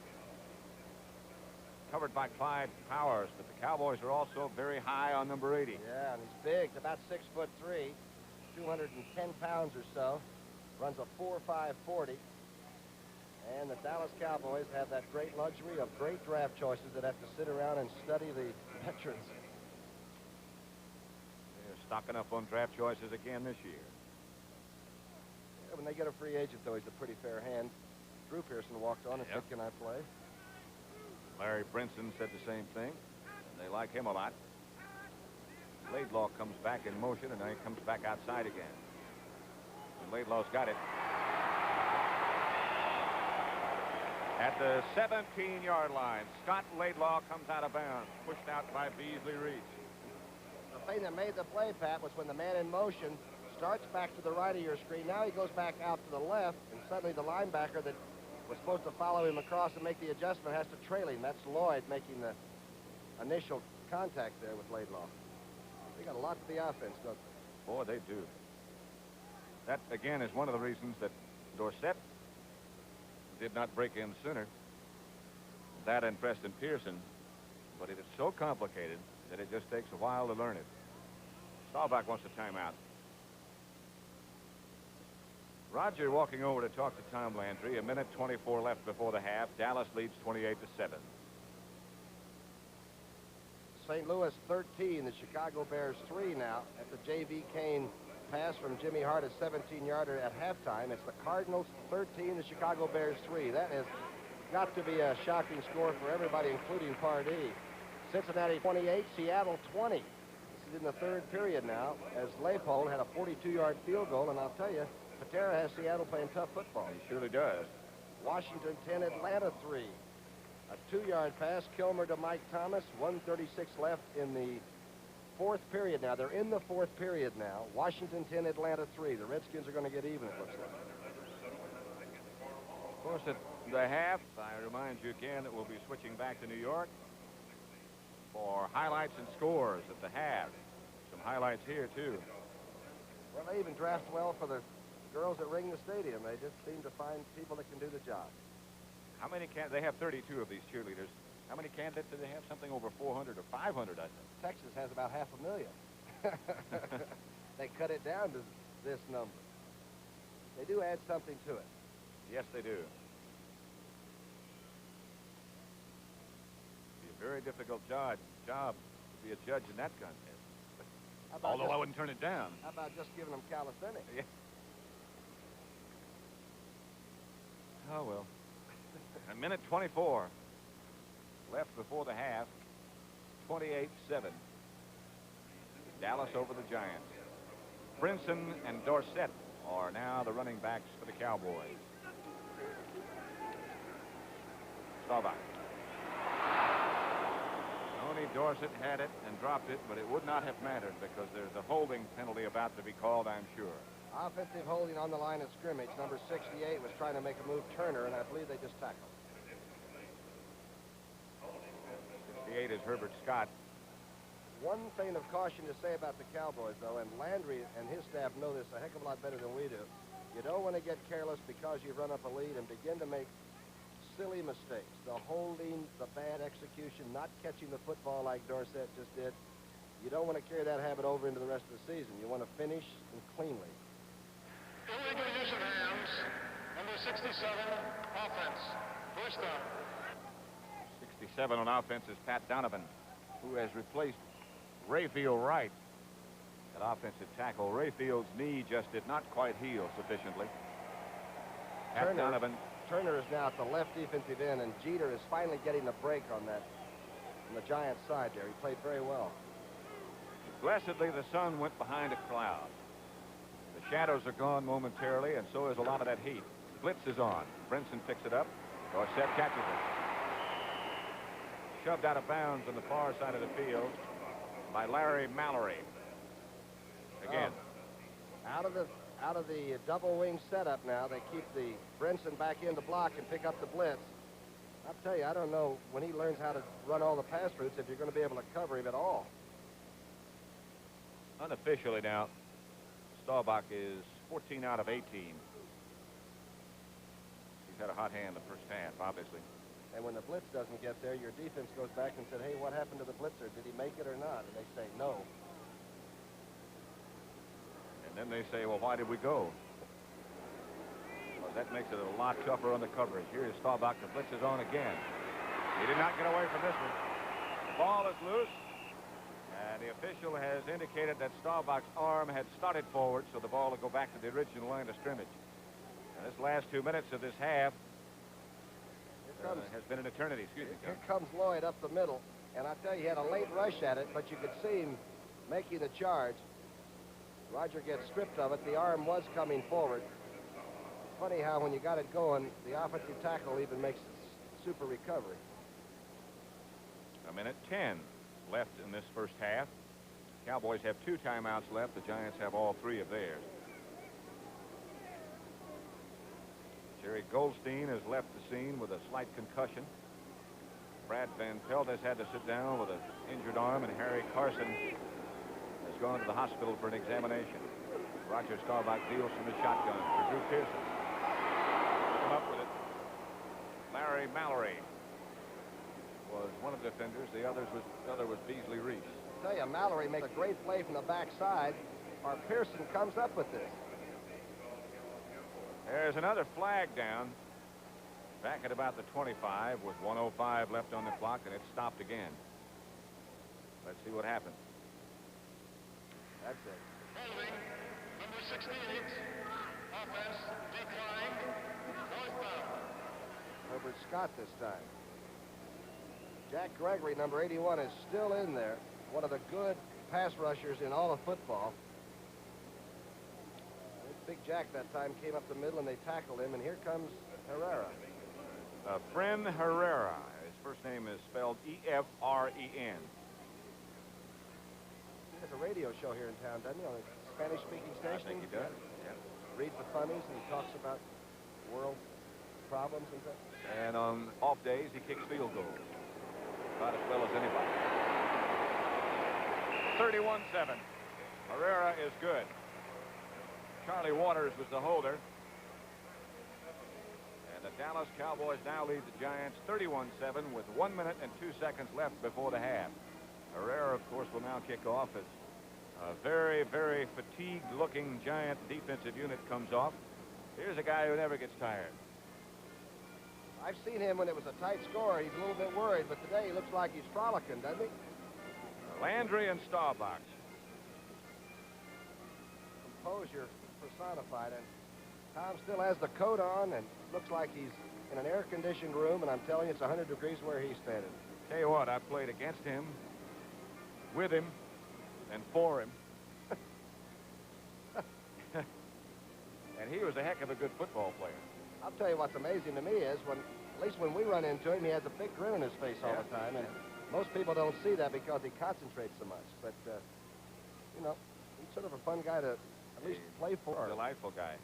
Speaker 1: Covered by Clyde Powers, but the Cowboys are also very high on number 80.
Speaker 2: Yeah, and he's big, about 6'3", 210 pounds or so. Runs a 4.5 40. And the Dallas Cowboys have that great luxury of great draft choices that have to sit around and study the veterans.
Speaker 1: They're stocking up on draft choices again this year.
Speaker 2: Yeah, when they get a free agent, though, he's a pretty fair hand. Drew Pearson walked on and said, "Can I play?"
Speaker 1: Larry Brinson said the same thing. They like him a lot. Laidlaw comes back in motion, and then he comes back outside again. And Laidlaw's got it. At the 17-yard line, Scott Laidlaw comes out of bounds, pushed out by Beasley Reese.
Speaker 2: The thing that made the play, Pat, was when the man in motion starts back to the right of your screen. Now he goes back out to the left, and suddenly the linebacker that was supposed to follow him across and make the adjustment has to trail him. That's Lloyd making the initial contact there with Laidlaw. They got a lot to the offense, don't they?
Speaker 1: Boy, they do. That, again, is one of the reasons that Dorsett did not break in sooner. That and Preston Pearson. But it is so complicated that it just takes a while to learn it. Staubach wants a timeout. Roger walking over to talk to Tom Landry. 1:24 left before the half. Dallas leads 28-7.
Speaker 2: St. Louis 13, the Chicago Bears 3 now. At the J.V. Kane pass from Jimmy Hart, a 17-yarder at halftime. It's the Cardinals 13, the Chicago Bears 3. That has got to be a shocking score for everybody, including Pardee. Cincinnati 28, Seattle 20. This is in the third period now, as Leopold had a 42-yard field goal, and I'll tell you, Patera has Seattle playing tough football.
Speaker 1: He surely does.
Speaker 2: Washington 10, Atlanta 3. A 2-yard pass, Kilmer to Mike Thomas. 1:36 left in the fourth period now. They're in the fourth period now. Washington 10, Atlanta 3. The Redskins are going to get even, it looks like.
Speaker 1: Of course, at the half, I remind you again that we'll be switching back to New York for highlights and scores at the half. Some highlights here, too.
Speaker 2: Well, they even draft well for the girls that ring the stadium. They just seem to find people that can do the job.
Speaker 1: How many they have 32 of these cheerleaders. How many candidates do they have? Something over 400 or 500, I think.
Speaker 2: Texas has about 500,000. They cut it down to this number. They do add something to it.
Speaker 1: Yes, they do. Be a very difficult job to be a judge in that contest. Although I wouldn't turn it down.
Speaker 2: How about just giving them calisthenics?
Speaker 1: Yeah. Oh, well. 1:24 left before the half. 28-7. Dallas over the Giants. Brinson and Dorsett are now the running backs for the Cowboys. Staubach. Jimmy Dorsett had it and dropped it, but it would not have mattered because there's a holding penalty about to be called, I'm sure.
Speaker 2: Offensive holding on the line of scrimmage. Number 68 was trying to make a move, Turner, and I believe they just tackled.
Speaker 1: 68 is Herbert Scott.
Speaker 2: One thing of caution to say about the Cowboys, though, and Landry and his staff know this a heck of a lot better than we do. You don't want to get careless because you've run up a lead and begin to make silly mistakes. The holding, the bad execution, not catching the football like Dorsett just did. You don't want to carry that habit over into the rest of the season. You want to finish and cleanly.
Speaker 3: Illegal use of hands. Number 67, offense. First down.
Speaker 1: 67 on offense is Pat Donovan, who has replaced Rayfield Wright at offensive tackle. Rayfield's knee just did not quite heal sufficiently. Pat Donovan.
Speaker 2: Turner is now at the left defensive end, and Jeter is finally getting a break on that, on the Giants' side there. He played very well.
Speaker 1: Blessedly, the sun went behind a cloud. The shadows are gone momentarily, and so is a lot of that heat. Blitz is on. Brinson picks it up. Dorsett catches it. Shoved out of bounds on the far side of the field by Larry Mallory. Again.
Speaker 2: Out of the double wing setup now, they keep the Brinson back in to block and pick up the blitz. I'll tell you, I don't know when he learns how to run all the pass routes if you're going to be able to cover him at all.
Speaker 1: Unofficially now, Staubach is 14 out of 18. He's had a hot hand the first half, obviously.
Speaker 2: And when the blitz doesn't get there, your defense goes back and said, hey, what happened to the blitzer? Did he make it or not? And they say no.
Speaker 1: And then they say, well, why did we go? Well, that makes it a lot tougher on the coverage. Here is Staubach. The blitz is on again. He did not get away from this one. The ball is loose. And the official has indicated that Staubach's arm had started forward, so the ball will go back to the original line of scrimmage. And this last 2 minutes of this half has been an eternity. Excuse me.
Speaker 2: Here comes Lloyd up the middle. And I tell you, he had a late rush at it, but you could see him making the charge. Roger gets stripped of it. The arm was coming forward. Funny how when you got it going, the offensive tackle even makes a super recovery.
Speaker 1: A minute 10 left in this first half. Cowboys have 2 timeouts left. The Giants have all 3 of theirs. Jerry Goldstein has left the scene with a slight concussion. Brad Van Pelt has had to sit down with an injured arm, and Harry Carson has gone to the hospital for an examination. Roger Staubach deals from his shotgun for Drew Pearson. Come up with it. Larry Mallory was one of the defenders. The other was Beasley Reese.
Speaker 2: I tell you, Mallory makes a great play from the backside, or Pearson comes up with this.
Speaker 1: There's another flag down back at about the 25 with 1:05 left on the clock, and it's stopped again. Let's see what happens.
Speaker 2: That's it.
Speaker 3: Holding. Number 68. Offense declined. Fourth down.
Speaker 2: Herbert Scott this time. Jack Gregory, number 81, is still in there. One of the good pass rushers in all of football. Big Jack that time came up the middle and they tackled him, and here comes Herrera.
Speaker 1: Fren Herrera. His first name is spelled E-F-R-E-N.
Speaker 2: He has a radio show here in town, doesn't he, on a Spanish-speaking station?
Speaker 1: I think he does. Yeah.
Speaker 2: Reads the funnies and he talks about world problems and stuff.
Speaker 1: And on off days, he kicks field goals about as well as anybody. 31-7. Herrera is good. Charlie Waters was the holder. And the Dallas Cowboys now lead the Giants 31-7 with 1 minute and 2 seconds left before the half. Herrera, of course, will now kick off as a very, very fatigued-looking Giant defensive unit comes off. Here's a guy who never gets tired.
Speaker 2: I've seen him when it was a tight score. He's a little bit worried, but today he looks like he's frolicking, doesn't he?
Speaker 1: Landry and Staubach.
Speaker 2: Composure personified, and Tom still has the coat on and looks like he's in an air-conditioned room, and I'm telling you, it's 100 degrees where he's standing.
Speaker 1: Tell you what, I played against him, with him, and for him. And he was a heck of a good football player.
Speaker 2: I'll tell you what's amazing to me is at least when we run into him, he has a big grin on his face all the time. And Most people don't see that because he concentrates so much. But, you know, he's sort of a fun guy to at least play for.
Speaker 1: Delightful guy.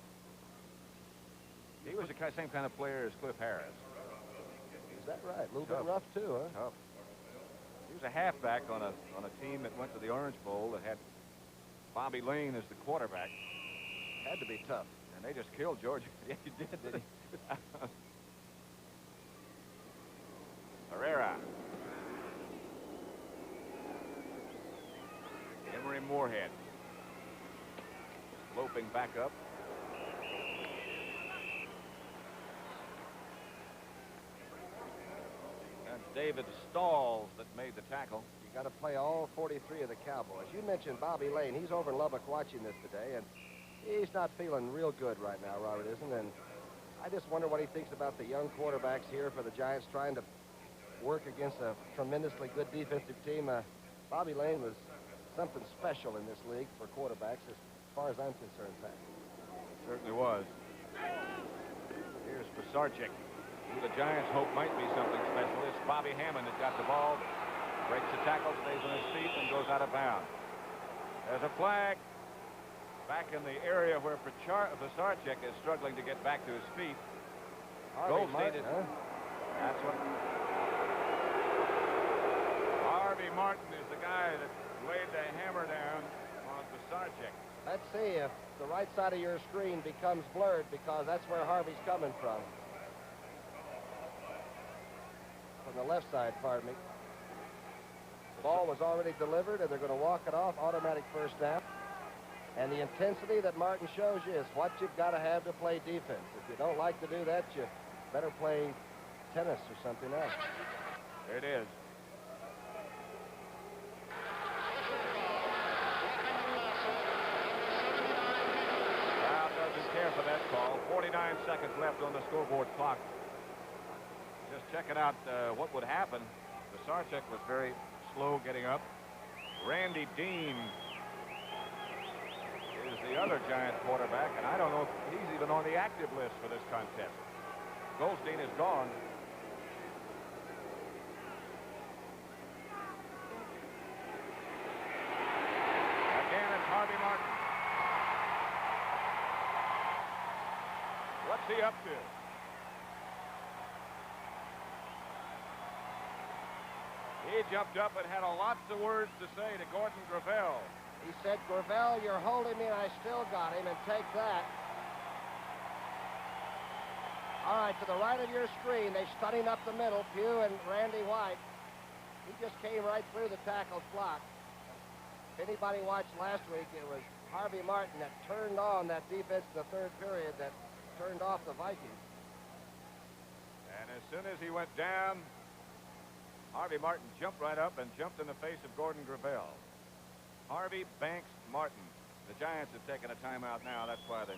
Speaker 1: He was the same kind of player as Cliff Harris.
Speaker 2: Is that right? A little bit rough, too, huh?
Speaker 1: Tough. He was a halfback on a team that went to the Orange Bowl that had Bobby Lane as the quarterback.
Speaker 2: Had to be tough.
Speaker 1: And they just killed Georgia. Yeah, he did, didn't he? Herrera. Emery Moorhead. Loping back up. That's David Stalls that made the tackle.
Speaker 2: You got to play all 43 of the Cowboys. You mentioned Bobby Lane. He's over in Lubbock watching this today, and he's not feeling real good right now, Robert isn't. And I just wonder what he thinks about the young quarterbacks here for the Giants trying to work against a tremendously good defensive team. Bobby Lane was something special in this league for quarterbacks, as far as I'm concerned, Pat.
Speaker 1: Certainly was. Here's Pisarcik, who the Giants hope might be something special. It's Bobby Hammond that got the ball, breaks the tackle, stays on his feet, and goes out of bounds. There's a flag back in the area where Pisarcik is struggling to get back to his feet.
Speaker 2: Martin, huh?
Speaker 1: That's what... Harvey Martin is the guy that laid the hammer down on Pisarcik.
Speaker 2: Let's see if the right side of your screen becomes blurred, because that's where Harvey's coming from. From the left side, pardon me. The ball was already delivered, and they're going to walk it off. Automatic first down. And the intensity that Martin shows you is what you've got to have to play defense. If you don't like to do that, you better play tennis or something else.
Speaker 1: There it is. Crowd doesn't care for that call. 49 seconds left on the scoreboard clock. Just checking out what would happen. Pisarcik was very slow getting up. Randy Dean is the other Giant quarterback, and I don't know if he's even on the active list for this contest. Goldstein is gone. Again, it's Harvey Martin. What's he up to? He jumped up and had lots of words to say to Gordon Gravel.
Speaker 2: He said, Gravel, you're holding me, and I still got him, and take that. All right, to the right of your screen, they're stunning up the middle, Pugh and Randy White. He just came right through the tackle's block. If anybody watched last week, it was Harvey Martin that turned on that defense in the third period that turned off the Vikings.
Speaker 1: And as soon as he went down, Harvey Martin jumped right up and jumped in the face of Gordon Gravel. Harvey Banks Martin. The Giants have taken a timeout now. That's why the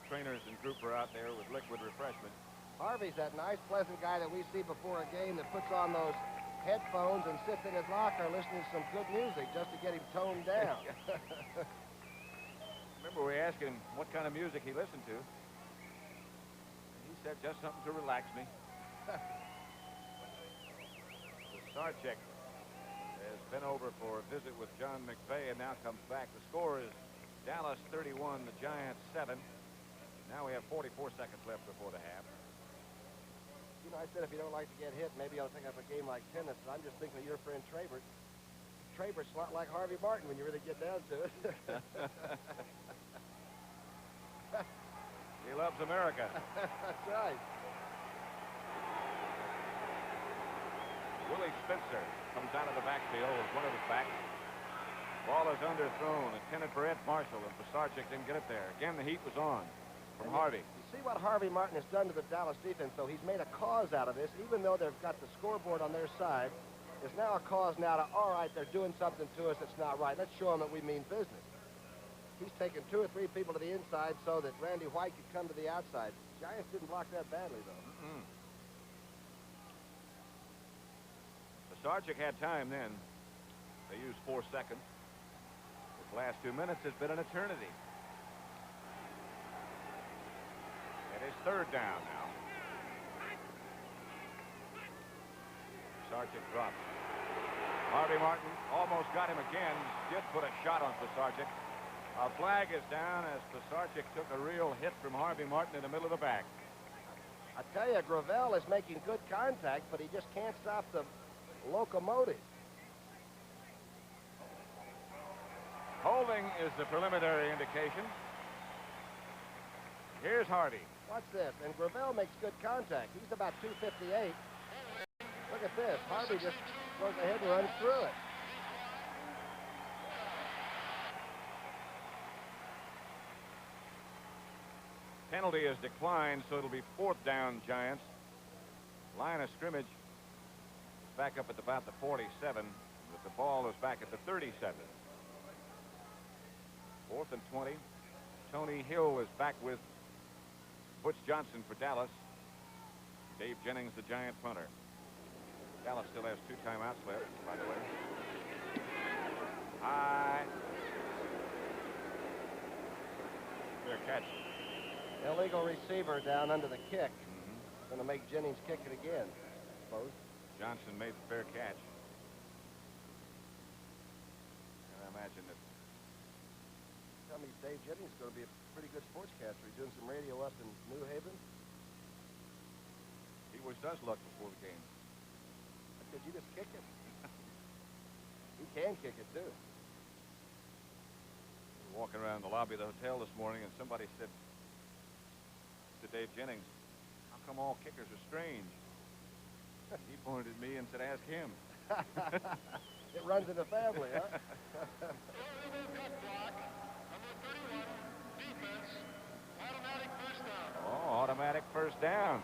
Speaker 1: trainers and group are out there with liquid refreshment.
Speaker 2: Harvey's that nice, pleasant guy that we see before a game that puts on those headphones and sits in his locker listening to some good music just to get him toned down.
Speaker 1: Remember, we asked him what kind of music he listened to. He said just something to relax me. Pisarcik has been over for a visit with John McVay and now comes back. The score is Dallas 31, the Giants 7. Now we have 44 seconds left before the half.
Speaker 2: You know, I said if you don't like to get hit, maybe I'll pick up a game like tennis. I'm just thinking of your friend Trabert. Trabert's a lot like Harvey Martin when you really get down to it.
Speaker 1: He loves America.
Speaker 2: That's right.
Speaker 1: Willie Spencer comes out of the backfield with one of his backs. Ball is underthrown, intended for Ed Marshall, and Pisarcik didn't get it there. Again, the heat was on from Harvey.
Speaker 2: You see what Harvey Martin has done to the Dallas defense, though? He's made a cause out of this, even though they've got the scoreboard on their side. It's now a cause now to, all right, they're doing something to us that's not right. Let's show them that we mean business. He's taken 2 or 3 people to the inside so that Randy White could come to the outside. Giants didn't block that badly, though.
Speaker 1: Pisarcik had time then. They used 4 seconds. This last 2 minutes has been an eternity. It is third down now. Pisarcik drops. Harvey Martin almost got him again. Did put a shot on Pisarcik. A flag is down as Pisarcik took a real hit from Harvey Martin in the middle of the back.
Speaker 2: I tell you, Gravel is making good contact, but he just can't stop the locomotive.
Speaker 1: Holding is the preliminary indication. Here's Harvey.
Speaker 2: Watch this, and Gravel makes good contact. He's about 258. Look at this. Harvey just goes ahead and runs through it.
Speaker 1: Penalty is declined, so it'll be 4th down, Giants. Line of scrimmage back up at about the 47, but the ball is back at the 37. 4th and 20. Tony Hill is back with Butch Johnson for Dallas. Dave Jennings, the Giant punter. Dallas still has 2 timeouts left, by the way. High. Fair catch.
Speaker 2: Illegal receiver down under the kick. Going to make Jennings kick it again, I suppose.
Speaker 1: Johnson made the fair catch. And I imagine that.
Speaker 2: Tell me, Dave Jennings is going to be a pretty good sportscaster. He's doing some radio up in New Haven.
Speaker 1: He always does look before the game.
Speaker 2: Could you just kick it? He can kick it, too.
Speaker 1: Walking around the lobby of the hotel this morning, and somebody said to Dave Jennings, "How come all kickers are strange?" He pointed at me and said, "Ask him."
Speaker 2: It runs in the family, huh?
Speaker 1: Oh, automatic first down.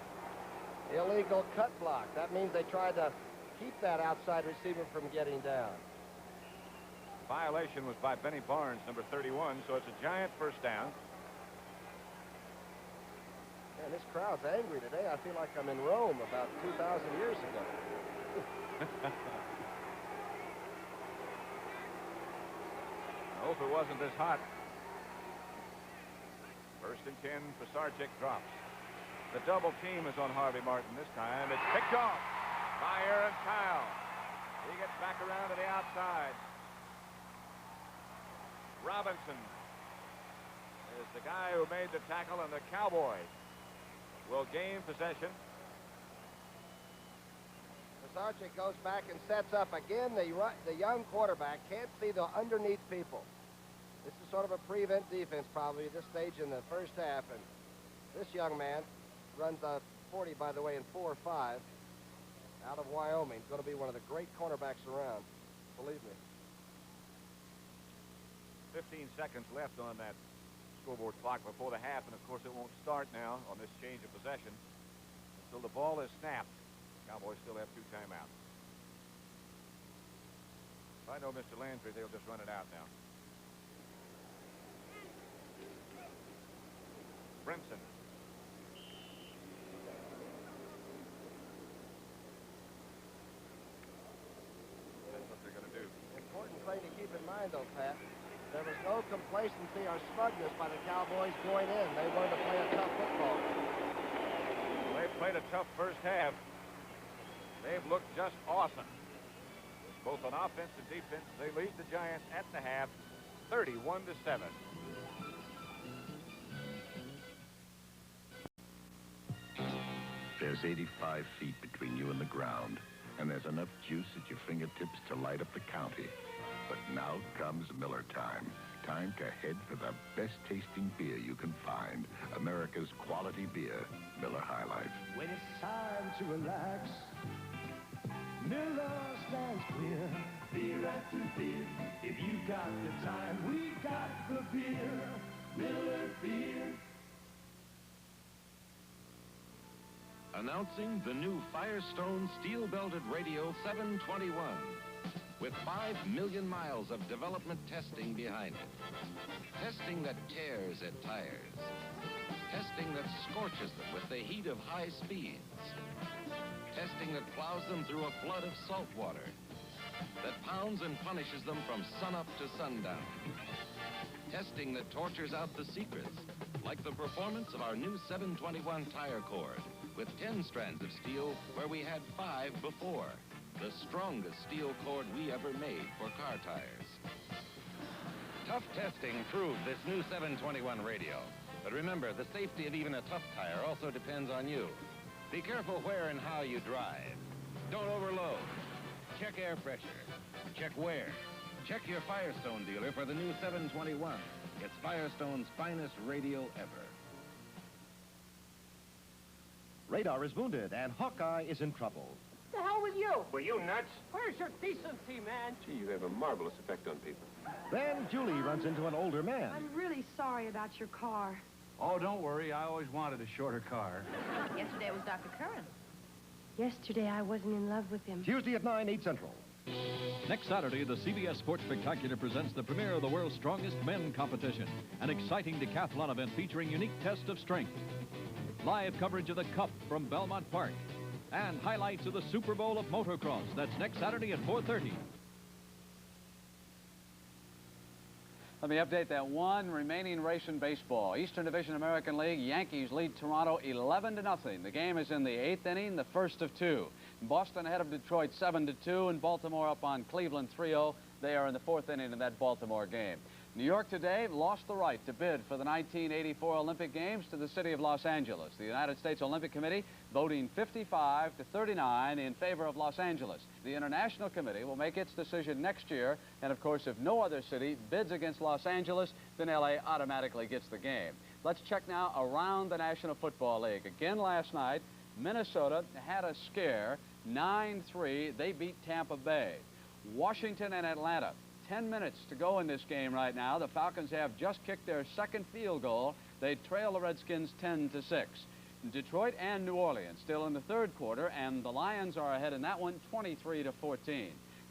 Speaker 2: Illegal cut block. That means they tried to keep that outside receiver from getting down.
Speaker 1: Violation was by Benny Barnes, number 31, so it's a Giant first down.
Speaker 2: Man, this crowd's angry today. I feel like I'm in Rome about 2,000 years ago.
Speaker 1: I hope it wasn't this hot. 1st and 10, Pisarcik drops. The double team is on Harvey Martin this time. It's picked off by Aaron Kyle. He gets back around to the outside. Robinson is the guy who made the tackle, and the Cowboys will gain possession.
Speaker 2: Pisarcik goes back and sets up again. The young quarterback can't see the underneath people. This is sort of a prevent defense probably at this stage in the first half. And this young man runs a 40, by the way, in 4.5 out of Wyoming. He's going to be one of the great cornerbacks around, believe me.
Speaker 1: 15 seconds left on that scoreboard clock before the half, and of course it won't start now on this change of possession until the ball is snapped. Cowboys still have 2 timeouts. If I know Mr. Landry, they'll just run it out now. Brinson. That's what they're going to do.
Speaker 2: Important thing to keep in mind, though, Pat. There was no complacency or smugness by the Cowboys going in. They wanted to play a tough football.
Speaker 1: They played a tough first half. They've looked just awesome. Both on offense and defense, they lead the Giants at the half, 31-7.
Speaker 6: There's 85 feet between you and the ground, and there's enough juice at your fingertips to light up the county. But now comes Miller time. Time to head for the best-tasting beer you can find. America's quality beer, Miller High Life.
Speaker 5: When it's time to relax, Miller stands clear. Beer after beer. If you got the time, we got the beer. Miller Beer.
Speaker 21: Announcing the new Firestone steel-belted Radio 721 with 5 million miles of development testing behind it. Testing that tears at tires. Testing that scorches them with the heat of high speeds. Testing that plows them through a flood of salt water. That pounds and punishes them from sunup to sundown. Testing that tortures out the secrets, like the performance of our new 721 tire cord with 10 strands of steel where we had 5 before. the strongest steel cord we ever made for car tires. Tough testing proved this new 721 radio. But remember, the safety of even a tough tire also depends on you. Be careful where and how you drive. Don't overload. Check air pressure. Check wear. Check your Firestone dealer for the new 721. It's Firestone's finest radio ever.
Speaker 2: Radar is wounded, and Hawkeye is in trouble.
Speaker 17: The hell with you?
Speaker 3: Were you nuts?
Speaker 17: Where's your decency, man?
Speaker 3: Gee, you have a marvelous effect on people.
Speaker 2: Then Julie runs into an older man.
Speaker 8: I'm really sorry about your car.
Speaker 11: Oh, don't worry. I always wanted a shorter car.
Speaker 8: Yesterday it was Dr. Curran. Yesterday I wasn't in love with him.
Speaker 2: Tuesday at 9, 8 Central.
Speaker 13: Next Saturday, the CBS Sports Spectacular presents the premiere of the world's strongest men competition, an exciting decathlon event featuring unique test of strength. Live coverage of the Cup from Belmont Park, and highlights of the Super Bowl of motocross. That's next Saturday at 4:30.
Speaker 23: Let me update that one remaining race in baseball. Eastern Division American League, Yankees lead Toronto 11-0. The game is in the 8th inning, the first of 2. Boston ahead of Detroit 7-2, and Baltimore up on Cleveland 3-0. They are in the 4th inning of that Baltimore game. New York today lost the right to bid for the 1984 Olympic Games to the city of Los Angeles. The United States Olympic Committee voting 55-39 in favor of Los Angeles. The International Committee will make its decision next year, and of course, if no other city bids against Los Angeles, then LA automatically gets the game. Let's check now around the National Football League. Again last night, Minnesota had a scare, 9-3. They beat Tampa Bay. Washington and Atlanta. 10 minutes to go in this game right now. The Falcons have just kicked their second field goal. They trail the Redskins 10-6. Detroit and New Orleans still in the third quarter, and the Lions are ahead in that one 23-14.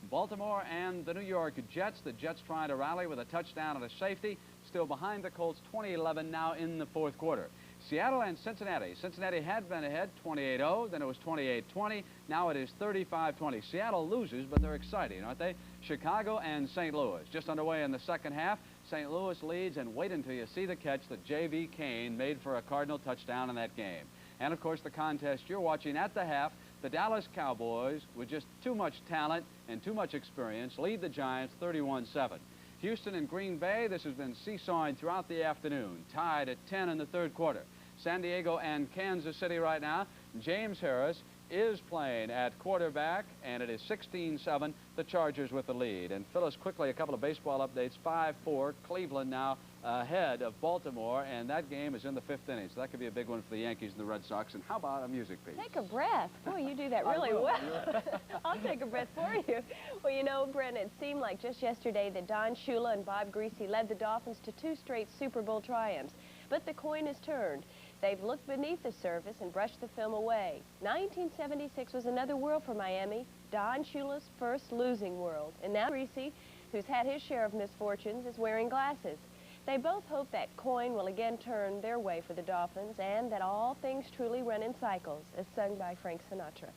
Speaker 23: Baltimore and the New York Jets. The Jets trying to rally with a touchdown and a safety. Still behind the Colts 20-11 now in the fourth quarter. Seattle and Cincinnati. Cincinnati had been ahead 28-0, then it was 28-20, now it is 35-20. Seattle loses, but they're exciting, aren't they? Chicago and St. Louis just underway in the second half. St. Louis leads, and wait until you see the catch that J.V. Kane made for a Cardinal touchdown in that game. And of course the contest you're watching at the half, the Dallas Cowboys, with just too much talent and too much experience, lead the Giants 31-7. Houston and Green Bay, this has been seesawing throughout the afternoon, tied at 10 in the third quarter. San Diego and Kansas City right now. James Harris is playing at quarterback, and it is 16-7, the Chargers with the lead. And Phyllis, quickly, a couple of baseball updates. 5-4, Cleveland now ahead of Baltimore, and that game is in the 5th inning, so that could be a big one for the Yankees and the Red Sox. And how about a music piece?
Speaker 24: Take a breath. Boy, you do that really well. I'll take a breath for you. Well, you know, Brent, it seemed like just yesterday that Don Shula and Bob Greasy led the Dolphins to 2 straight Super Bowl triumphs. But the coin has turned. They've looked beneath the surface and brushed the film away. 1976 was another world for Miami, Don Shula's first losing world. And now Greasy, who's had his share of misfortunes, is wearing glasses. They both hope that coin will again turn their way for the Dolphins, and that all things truly run in cycles, as sung by Frank Sinatra.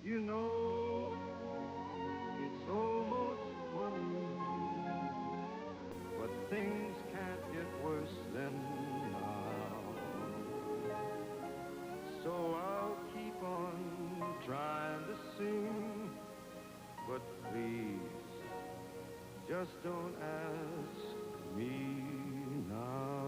Speaker 5: You know, it's almost home, but things can't get worse than now. So I'll keep on trying to sing, but please, just don't ask me now.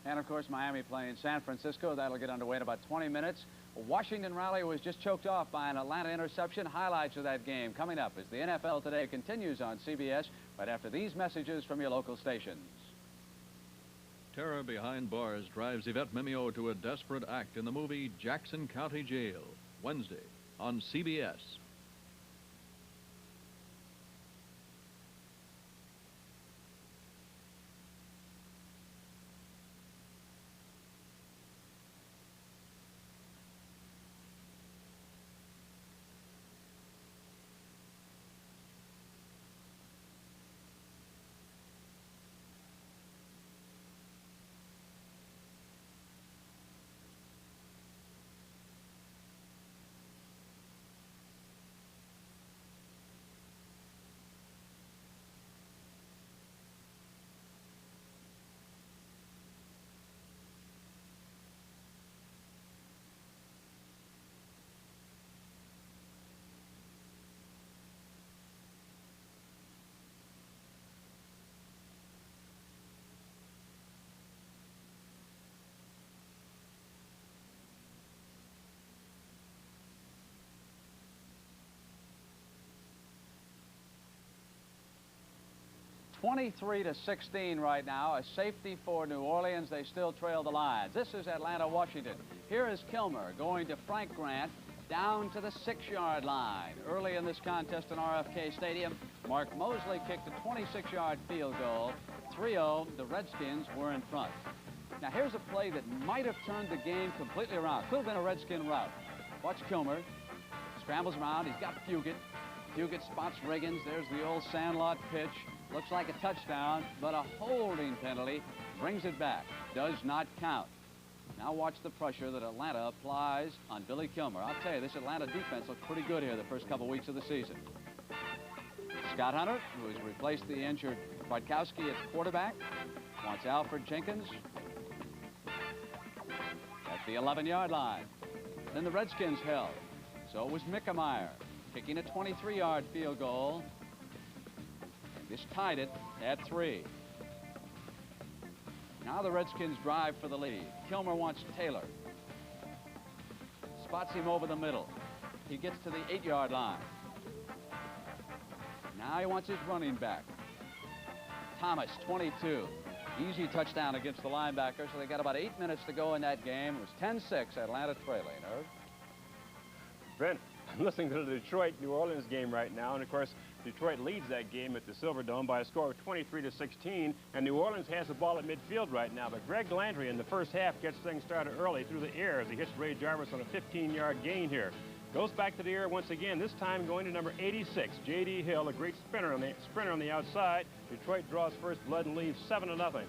Speaker 23: And, of course, Miami playing San Francisco. That'll get underway in about 20 minutes. Washington rally was just choked off by an Atlanta interception. Highlights of that game coming up as the NFL Today continues on CBS right after these messages from your local stations.
Speaker 13: Terror behind bars drives Yvette Mimeo to a desperate act in the movie Jackson County Jail, Wednesday on CBS.
Speaker 23: (23-16) right now. A safety for New Orleans. They still trail the Lions. This is Atlanta, Washington. Here is Kilmer going to Frank Grant down to the 6-yard line. Early in this contest in RFK Stadium, Mark Mosley kicked a 26-yard field goal. 3-0, the Redskins were in front. Now here's a play that might have turned the game completely around. Could have been a Redskin route. Watch Kilmer. Scrambles around. He's got Fugit. Fugit spots Riggins. There's the old Sandlot pitch. Looks like a touchdown, but a holding penalty brings it back. Does not count. Now watch the pressure that Atlanta applies on Billy Kilmer. I'll tell you, this Atlanta defense looked pretty good here the first couple weeks of the season. Scott Hunter, who has replaced the injured Kwiatkowski at quarterback, wants Alfred Jenkins at the 11-yard line. Then the Redskins held. So was Mickemeyer, kicking a 23-yard field goal. This tied it at 3. Now the Redskins drive for the lead. Kilmer wants Taylor. Spots him over the middle. He gets to the 8-yard line. Now he wants his running back. Thomas, 22. Easy touchdown against the linebacker, so they got about 8 minutes to go in that game. It was 10-6, Atlanta trailing. Irv?
Speaker 10: Brent, I'm listening to the Detroit-New Orleans game right now, and of course, Detroit leads that game at the Silverdome by a score of 23-16, and New Orleans has the ball at midfield right now. But Greg Landry in the first half gets things started early through the air as he hits Ray Jarvis on a 15-yard gain here. Goes back to the air once again, this time going to number 86, J.D. Hill, a great sprinter on the outside. Detroit draws first blood and leads 7-0.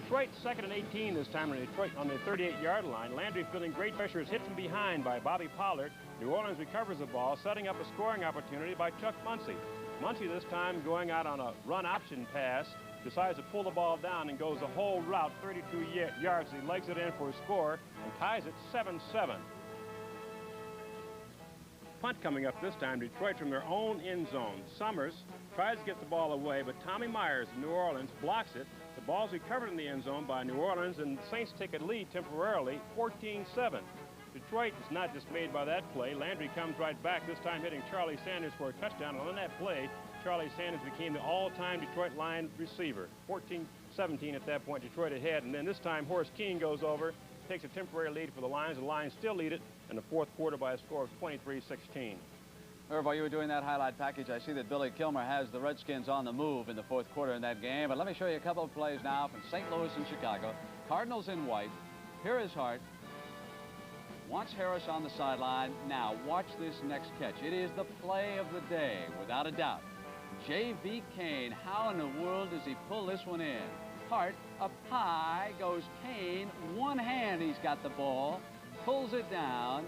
Speaker 10: Detroit second and 18 this time, and Detroit on the 38-yard line. Landry feeling great pressure is hit from behind by Bobby Pollard. New Orleans recovers the ball, setting up a scoring opportunity by Chuck Muncie. Muncie this time going out on a run option pass, decides to pull the ball down and goes the whole route 32 yards. He legs it in for a score and ties it 7-7. Punt coming up this time, Detroit from their own end zone. Summers tries to get the ball away, but Tommy Myers of New Orleans blocks it. The ball's recovered in the end zone by New Orleans, and the Saints take a lead temporarily, 14-7. Detroit is not dismayed by that play. Landry comes right back, this time hitting Charlie Sanders for a touchdown. And on that play, Charlie Sanders became the all-time Detroit Lion receiver. 14-17 at that point, Detroit ahead. And then this time, Horace Keene goes over, takes a temporary lead for the Lions. The Lions still lead it in the fourth quarter by a score of 23-16.
Speaker 23: Irv, while you were doing that highlight package, I see that Billy Kilmer has the Redskins on the move in the fourth quarter in that game. But let me show you a couple of plays now from St. Louis and Chicago. Cardinals in white. Here is Hart. Wants Harris on the sideline. Now, watch this next catch. It is the play of the day, without a doubt. J.V. Kane. How in the world does he pull this one in? Hart up high goes Kane. One hand he's got the ball. Pulls it down.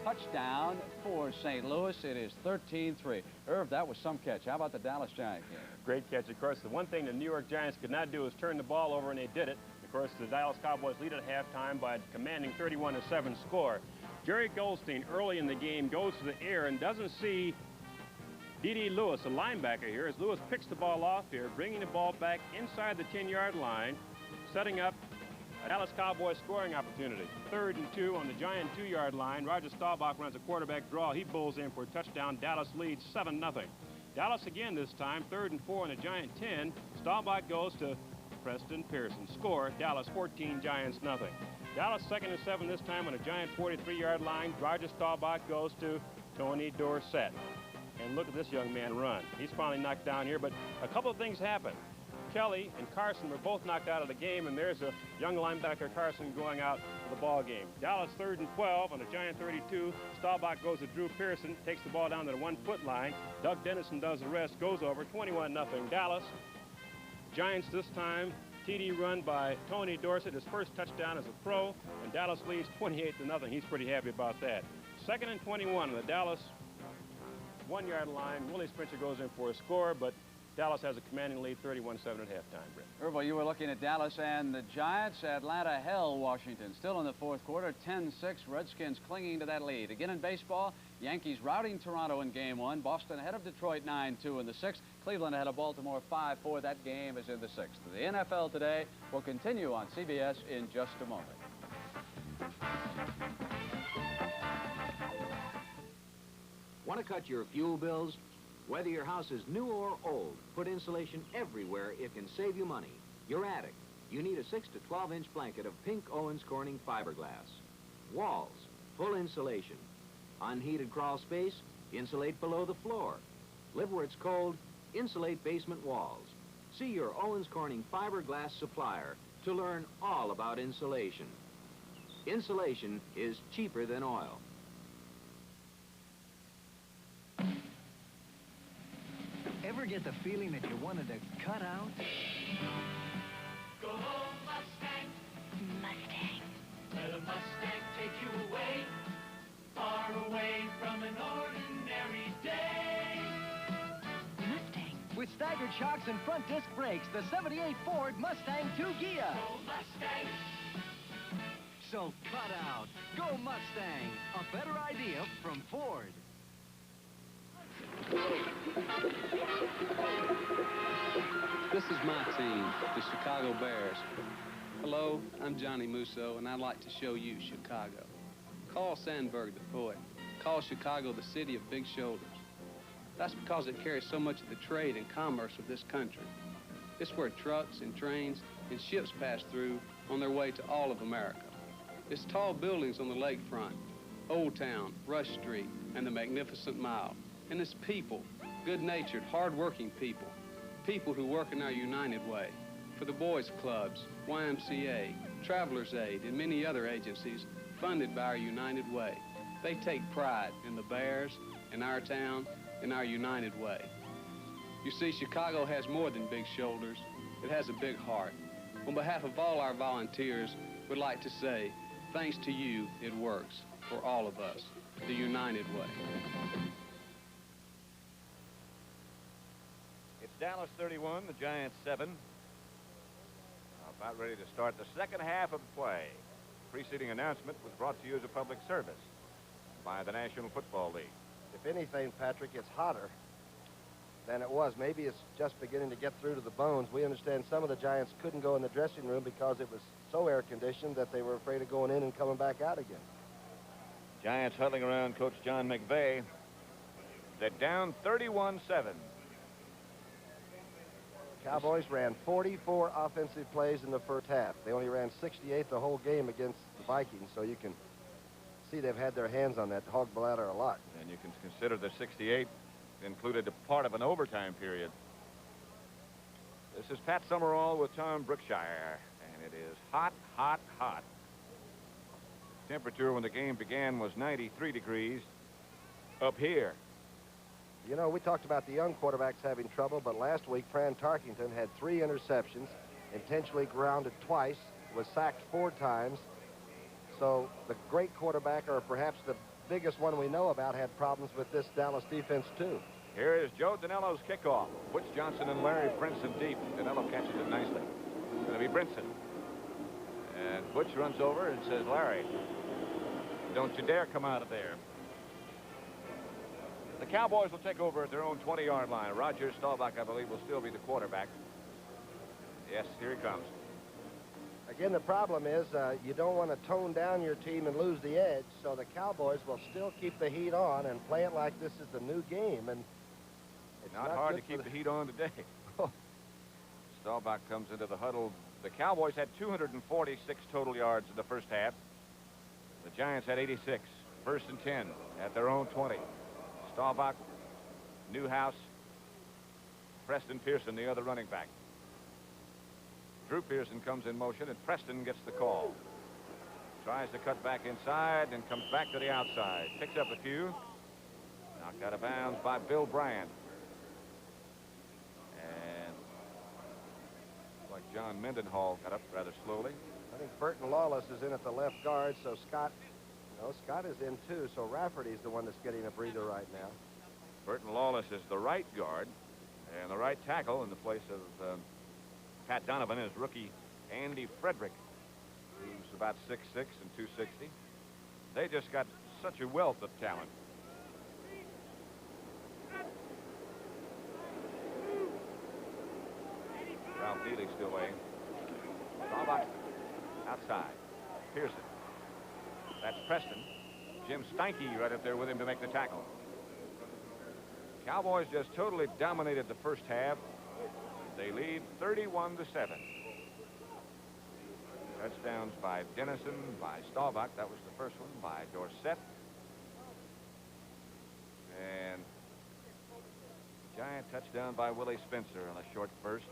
Speaker 23: Touchdown for St. Louis. It is 13-3. Irv, that was some catch. How about the Dallas Giants game?
Speaker 10: Great catch. Of course, the one thing the New York Giants could not do is turn the ball over, and they did it. Of course, the Dallas Cowboys lead at halftime by a commanding 31-7 score. Jerry Goldstein early in the game goes to the air and doesn't see D.D. Lewis, a linebacker here, as Lewis picks the ball off here, bringing the ball back inside the 10-yard line, setting up a Dallas Cowboys scoring opportunity. 3rd and 2 on the Giant 2-yard line. Roger Staubach runs a quarterback draw. He bowls in for a touchdown. Dallas leads 7-0. Dallas again this time, 3rd and 4 on the Giant 10. Staubach goes to Preston Pearson. Score, Dallas 14, Giants nothing. Dallas 2nd and 7 this time on a Giant 43-yard line. Roger Staubach goes to Tony Dorsett. And look at this young man run. He's finally knocked down here, but a couple of things happened. Kelly and Carson were both knocked out of the game, and there's a young linebacker, Carson, going out of the ball game. Dallas 3rd and 12 on the Giant 32. Staubach goes to Drew Pearson, takes the ball down to the 1-foot line. Doug Dennison does the rest, goes over 21-0 Dallas. Giants this time, TD run by Tony Dorsett, his first touchdown as a pro, and Dallas leads 28-0. He's pretty happy about that. 2nd and 21 on the Dallas 1-yard line. Willie Spencer goes in for a score, but Dallas has a commanding lead, 31-7 at halftime, Brett.
Speaker 23: Irvo, you were looking at Dallas and the Giants. Atlanta held Washington. Still in the 4th quarter, 10-6. Redskins clinging to that lead. Again in baseball, Yankees routing Toronto in Game 1. Boston ahead of Detroit 9-2 in the 6th. Cleveland ahead of Baltimore 5-4. That game is in the 6th. The NFL today will continue on CBS in just a moment.
Speaker 9: Want to cut your fuel bills? Whether your house is new or old, put insulation everywhere. It can save you money. Your attic, you need a 6 to 12-inch blanket of pink Owens Corning fiberglass. Walls, full insulation. Unheated crawl space, insulate below the floor. Live where it's cold, insulate basement walls. See your Owens Corning fiberglass supplier to learn all about insulation. Insulation is cheaper than oil.
Speaker 12: Ever get the feeling that you wanted to cut out?
Speaker 5: Go home, Mustang.
Speaker 12: Mustang.
Speaker 5: Let a Mustang take you away, far away from an ordinary day.
Speaker 12: Mustang. With staggered shocks and front disc brakes, the '78 Ford Mustang 2 Ghia.
Speaker 5: Go Mustang.
Speaker 12: So cut out. Go Mustang. A better idea from Ford.
Speaker 14: This is my team, the Chicago Bears. Hello, I'm Johnny Musso, and I'd like to show you Chicago. Carl Sandburg, the poet, calls Chicago the city of big shoulders. That's because it carries so much of the trade and commerce of this country. It's where trucks and trains and ships pass through on their way to all of America. It's tall buildings on the lakefront, Old Town, Rush Street, and the Magnificent Mile. And it's people, good-natured, hard-working people. People who work in our United Way, for the Boys Clubs, YMCA, Travelers Aid, and many other agencies funded by our United Way. They take pride in the Bears, in our town, in our United Way. You see, Chicago has more than big shoulders. It has a big heart. On behalf of all our volunteers, we'd like to say, thanks to you, it works for all of us, the United Way.
Speaker 1: Dallas 31, the Giants 7. About ready to start the second half of play. Preceding announcement was brought to you as a public service by the National Football League.
Speaker 2: If anything, Patrick, it's hotter than it was. Maybe it's just beginning to get through to the bones. We understand some of the Giants couldn't go in the dressing room because it was so air-conditioned that they were afraid of going in and coming back out again.
Speaker 1: Giants huddling around Coach John McVay. They're down 31-7.
Speaker 2: Cowboys ran 44 offensive plays in the first half. They only ran 68 the whole game against the Vikings, so you can see they've had their hands on that hog bladder a lot.
Speaker 1: And you can consider the 68 included a part of an overtime period. This is Pat Summerall with Tom Brookshire, and it is hot, hot, hot. Temperature when the game began was 93 degrees up here.
Speaker 2: You know, we talked about the young quarterbacks having trouble, but last week, Fran Tarkington had 3 interceptions, intentionally grounded twice, was sacked 4 times. So the great quarterback, or perhaps the biggest one we know about, had problems with this Dallas defense, too.
Speaker 1: Here is Joe Danello's kickoff. Butch Johnson and Larry Brinson deep. Danello catches it nicely. It's going to be Brinson. And Butch runs over and says, Larry, don't you dare come out of there. The Cowboys will take over at their own 20-yard line. Roger Staubach, I believe, will still be the quarterback. Yes, here he comes.
Speaker 2: Again, the problem is you don't want to tone down your team and lose the edge, so the Cowboys will still keep the heat on and play it like this is the new game. And it's
Speaker 1: not hard to keep the heat on today. Staubach comes into the huddle. The Cowboys had 246 total yards in the first half. The Giants had 86. 1st and 10 at their own 20. Staubach, Newhouse, Preston Pearson, the other running back. Drew Pearson comes in motion, and Preston gets the call. Tries to cut back inside and comes back to the outside. Picks up a few. Knocked out of bounds by Bill Bryant. And like John Mendenhall got up rather slowly.
Speaker 2: I think Burton Lawless is in at the left guard, so Scott is in too, so Rafferty's the one that's getting a breather right now.
Speaker 1: Burton Lawless is the right guard, and the right tackle in the place of Pat Donovan is rookie Andy Frederick, who's about 6'6" and 260. They just got such a wealth of talent. Ralph Neely still waiting. Staubach outside. Pearson. That's Preston. Jim Steinke right up there with him to make the tackle. Cowboys just totally dominated the first half. They lead 31-7. Touchdowns by Dennison, by Staubach. That was the first one. By Dorsett. And giant touchdown by Willie Spencer on a short burst.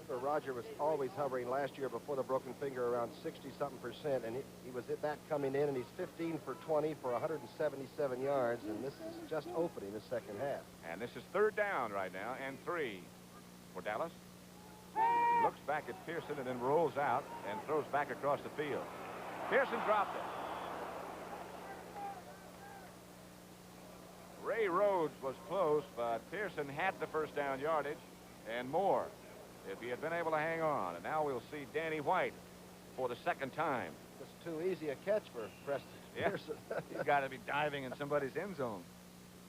Speaker 2: Remember, Roger was always hovering last year before the broken finger around 60-something%, and he was at that coming in, and he's 15 for 20 for 177 yards, and this is just opening the second half.
Speaker 1: And this is 3rd down right now, and 3 for Dallas. He looks back at Pearson and then rolls out and throws back across the field. Pearson dropped it. Ray Rhodes was close, but Pearson had the first down yardage and more if he had been able to hang on. And now we'll see Danny White for the 2nd time.
Speaker 2: It's too easy a catch for Preston Pearson.
Speaker 1: He's got to be diving in somebody's end zone.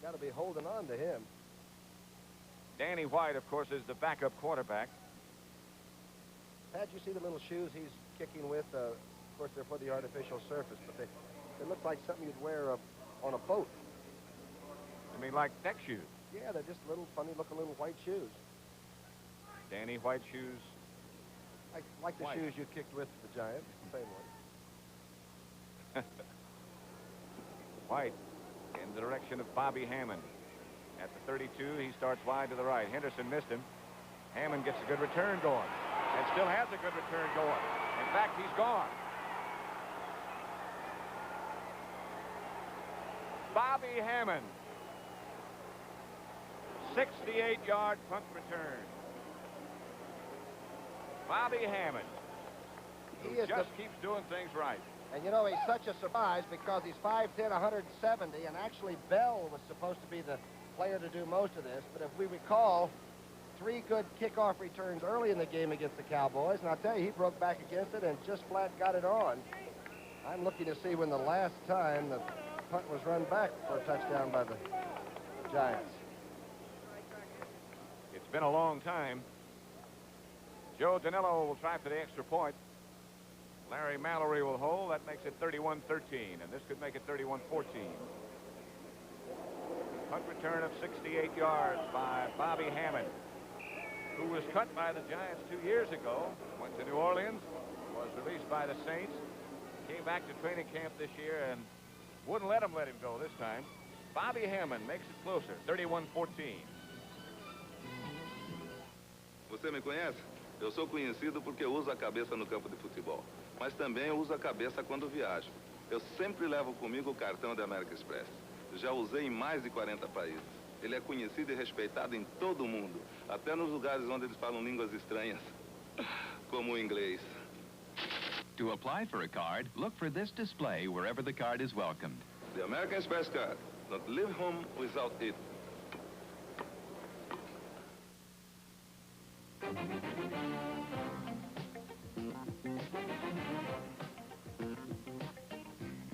Speaker 2: Got to be holding on to him.
Speaker 1: Danny White, of course, is the backup quarterback.
Speaker 2: Pat, you see the little shoes he's kicking with? Of course, they're for the artificial surface, but they look like something you'd wear on a boat.
Speaker 1: You mean like deck shoes?
Speaker 2: Yeah, they're just little funny-looking little white shoes.
Speaker 1: Danny White shoes.
Speaker 2: Like the
Speaker 1: White.
Speaker 2: shoes you kicked with the Giants, same one.
Speaker 1: White in the direction of Bobby Hammond. At the 32, he starts wide to the right. Henderson missed him. Hammond gets a good return going. And still has a good return going. In fact, he's gone. Bobby Hammond. 68-yard punt return. Bobby Hammond. He just keeps doing things right.
Speaker 2: And, you know, he's such a surprise because he's 5'10", 170, and actually Bell was supposed to be the player to do most of this. But if we recall, 3 good kickoff returns early in the game against the Cowboys, and I'll tell you, he broke back against it and just flat got it on. I'm looking to see when the last time the punt was run back for a touchdown by the Giants.
Speaker 1: It's been a long time. Joe Danello will try for the extra point. Larry Mallory will hold. That makes it 31-13, and this could make it 31-14. Punt return of 68 yards by Bobby Hammond, who was cut by the Giants 2 years ago, went to New Orleans, was released by the Saints, came back to training camp this year and wouldn't let him go this time. Bobby Hammond makes it closer, 31-14.
Speaker 15: Você me conhece? Eu sou conhecido porque eu uso a cabeça no campo de futebol, mas também eu uso a cabeça quando viajo. Eu sempre levo comigo o cartão da American Express. Já usei em mais de 40 países. Ele é conhecido e respeitado em todo o mundo, até nos lugares onde eles falam línguas estranhas, como o inglês.
Speaker 9: To apply for a card, look for this display wherever the card is welcomed.
Speaker 15: The American Express card. Don't leave home without it.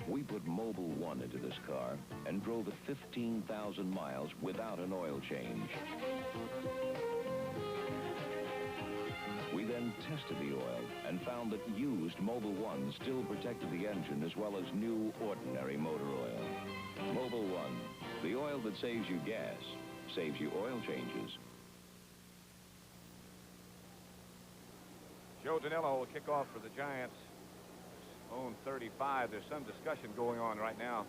Speaker 18: We put Mobil 1 into this car and drove it 15,000 miles without an oil change. We then tested the oil and found that used Mobil 1 still protected the engine as well as new ordinary motor oil. Mobil 1, the oil that saves you gas, saves you oil changes.
Speaker 1: Joe Danilo will kick off for the Giants. Own 35. There's some discussion going on right now.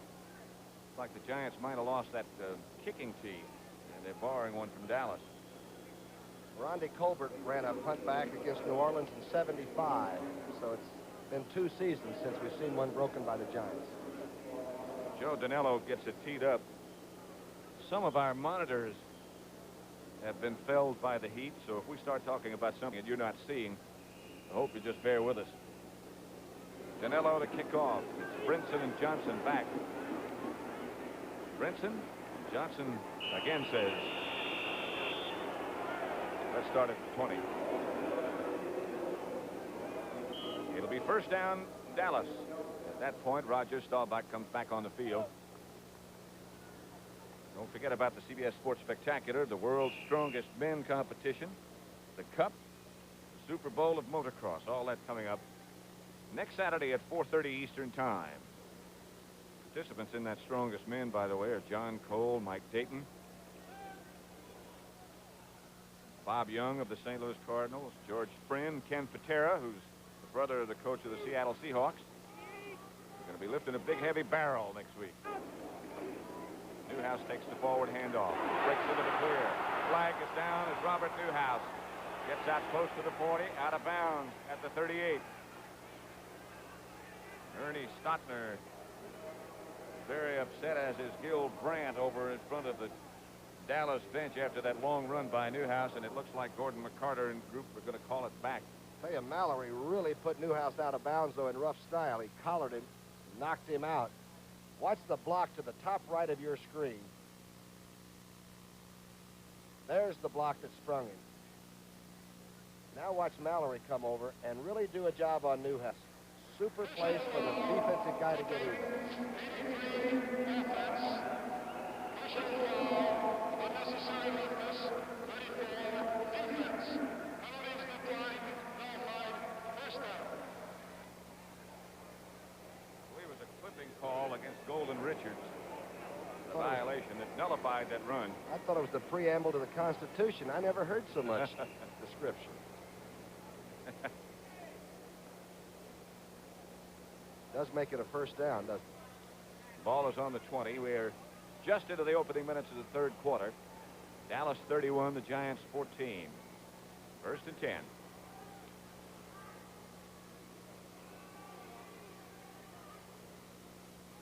Speaker 1: It's like the Giants might have lost that kicking tee, and they're borrowing one from Dallas.
Speaker 2: Ronde Colbert ran a punt back against New Orleans in '75, so it's been 2 seasons since we've seen one broken by the Giants.
Speaker 1: Joe Danilo gets it teed up. Some of our monitors have been felled by the heat, so if we start talking about something that you're not seeing, I hope you just bear with us. Danilo to kick off. It's Brinson and Johnson back. Brinson. Johnson again says, let's start at the 20. It'll be first down, Dallas. At that point, Roger Staubach comes back on the field. Don't forget about the CBS Sports Spectacular, the world's strongest men competition, the Cup, the Super Bowl of motocross, all that coming up next Saturday at 4:30 Eastern Time. Participants in that strongest men, by the way, are John Cole, Mike Dayton, Bob Young of the St. Louis Cardinals, George Sprint, Ken Patera, who's the brother of the coach of the Seattle Seahawks. They're going to be lifting a big heavy barrel next week. Newhouse takes the forward handoff, breaks into the clear. Flag is down as Robert Newhouse gets out close to the 40, out of bounds at the 38. Ernie Stotner very upset, as is Gil Brandt over in front of the Dallas bench after that long run by Newhouse, and it looks like Gordon McCarter and group are going to call it back.
Speaker 2: Tell you, Mallory really put Newhouse out of bounds, though, in rough style. He collared him, knocked him out. Watch the block to the top right of your screen. There's the block that sprung him. Now watch Mallory come over and really do a job on Newhouse. Super place for the defensive guy to get in.
Speaker 1: Call against Golden Richards. A violation that nullified that run.
Speaker 2: I thought it was the preamble to the Constitution. I never heard so much description. Does make it a first down, doesn't it?
Speaker 1: Ball is on the 20. We are just into the opening minutes of the third quarter. Dallas 31, the Giants 14. First and 10.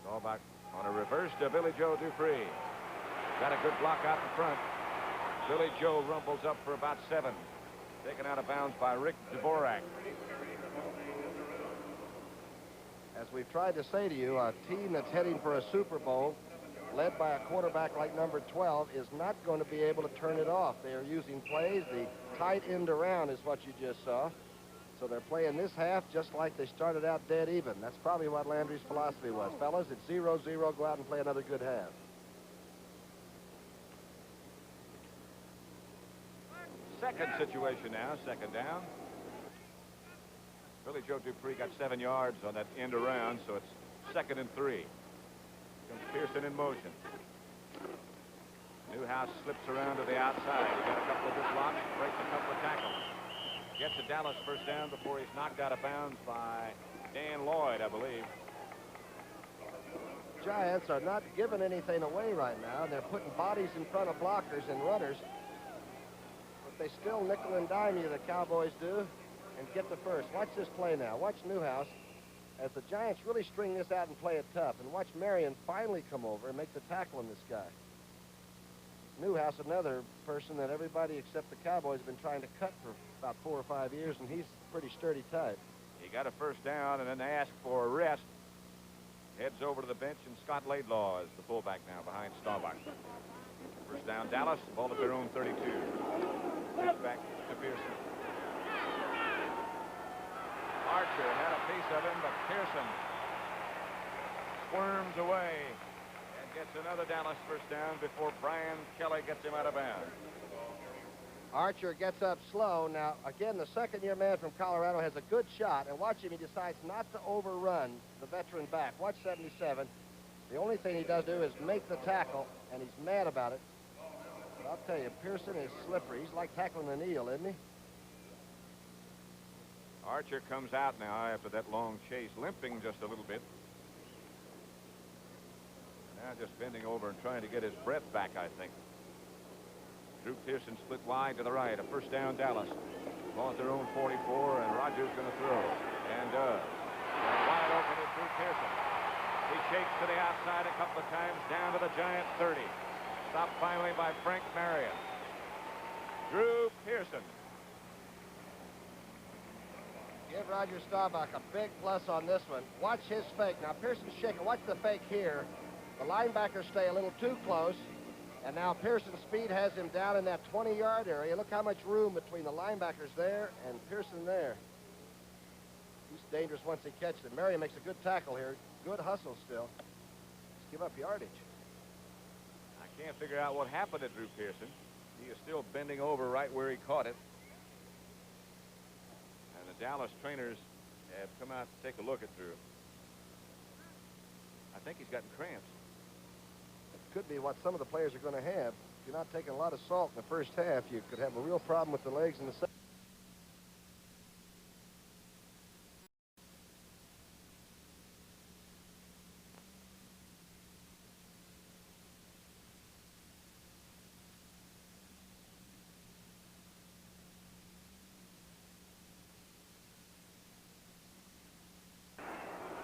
Speaker 1: Staubach on a reverse to Billy Joe Dupree. Got a good block out in front. Billy Joe rumbles up for about 7. Taken out of bounds by Rick Dvorak.
Speaker 2: As we've tried to say to you, a team that's heading for a Super Bowl, led by a quarterback like number 12, is not going to be able to turn it off. They are using plays. The tight end around is what you just saw. So they're playing this half just like they started out dead even. That's probably what Landry's philosophy was. Fellas, it's 0-0. Go out and play another good half.
Speaker 1: Second situation now, second down. Billy Joe Dupree got 7 yards on that end around, so it's 2nd and 3. Comes Pearson in motion. Newhouse slips around to the outside. He got a couple of good blocks, breaks a couple of tackles. Gets a Dallas first down before he's knocked out of bounds by Dan Lloyd, I believe.
Speaker 2: Giants are not giving anything away right now. They're putting bodies in front of blockers and runners. But they still nickel and dime you, the Cowboys do, and get the first. Watch this play now. Watch Newhouse as the Giants really string this out and play it tough. And watch Marion finally come over and make the tackle on this guy. Newhouse, another person that everybody except the Cowboys have been trying to cut for about 4 or 5 years, and he's a pretty sturdy type.
Speaker 1: He got a first down and then they asked for a rest. Heads over to the bench, and Scott Laidlaw is the fullback now behind Staubach. First down, Dallas. Ball at their own 32. Pitch back to Pearson. Archer had a piece of him, but Pearson squirms away and gets another Dallas first down before Brian Kelly gets him out of bounds.
Speaker 2: Archer gets up slow. Now, again, the second-year man from Colorado has a good shot, and watch him. He decides not to overrun the veteran back. Watch 77. The only thing he does do is make the tackle, and he's mad about it. But I'll tell you, Pearson is slippery. He's like tackling an eel, isn't he?
Speaker 1: Archer comes out now after that long chase, limping just a little bit. Now just bending over and trying to get his breath back, I think. Drew Pearson split wide to the right. A first down, Dallas. Ball at their own 44, and Rogers going to throw. And does. Wide open is Drew Pearson. He shakes to the outside a couple of times, down to the Giant 30. Stopped finally by Frank Marion. Drew Pearson.
Speaker 2: Give Roger Staubach a big plus on this one. Watch his fake. Now, Pearson's shaking. Watch the fake here. The linebackers stay a little too close. And now Pearson's speed has him down in that 20-yard area. Look how much room between the linebackers there and Pearson there. He's dangerous once he catches it. Marion makes a good tackle here. Good hustle still. Let's give up yardage.
Speaker 1: I can't figure out what happened to Drew Pearson. He is still bending over right where he caught it. And the Dallas trainers have come out to take a look at Drew. I think he's gotten cramps.
Speaker 2: Could be what some of the players are going to have. If you're not taking a lot of salt in the first half, you could have a real problem with the legs in the second.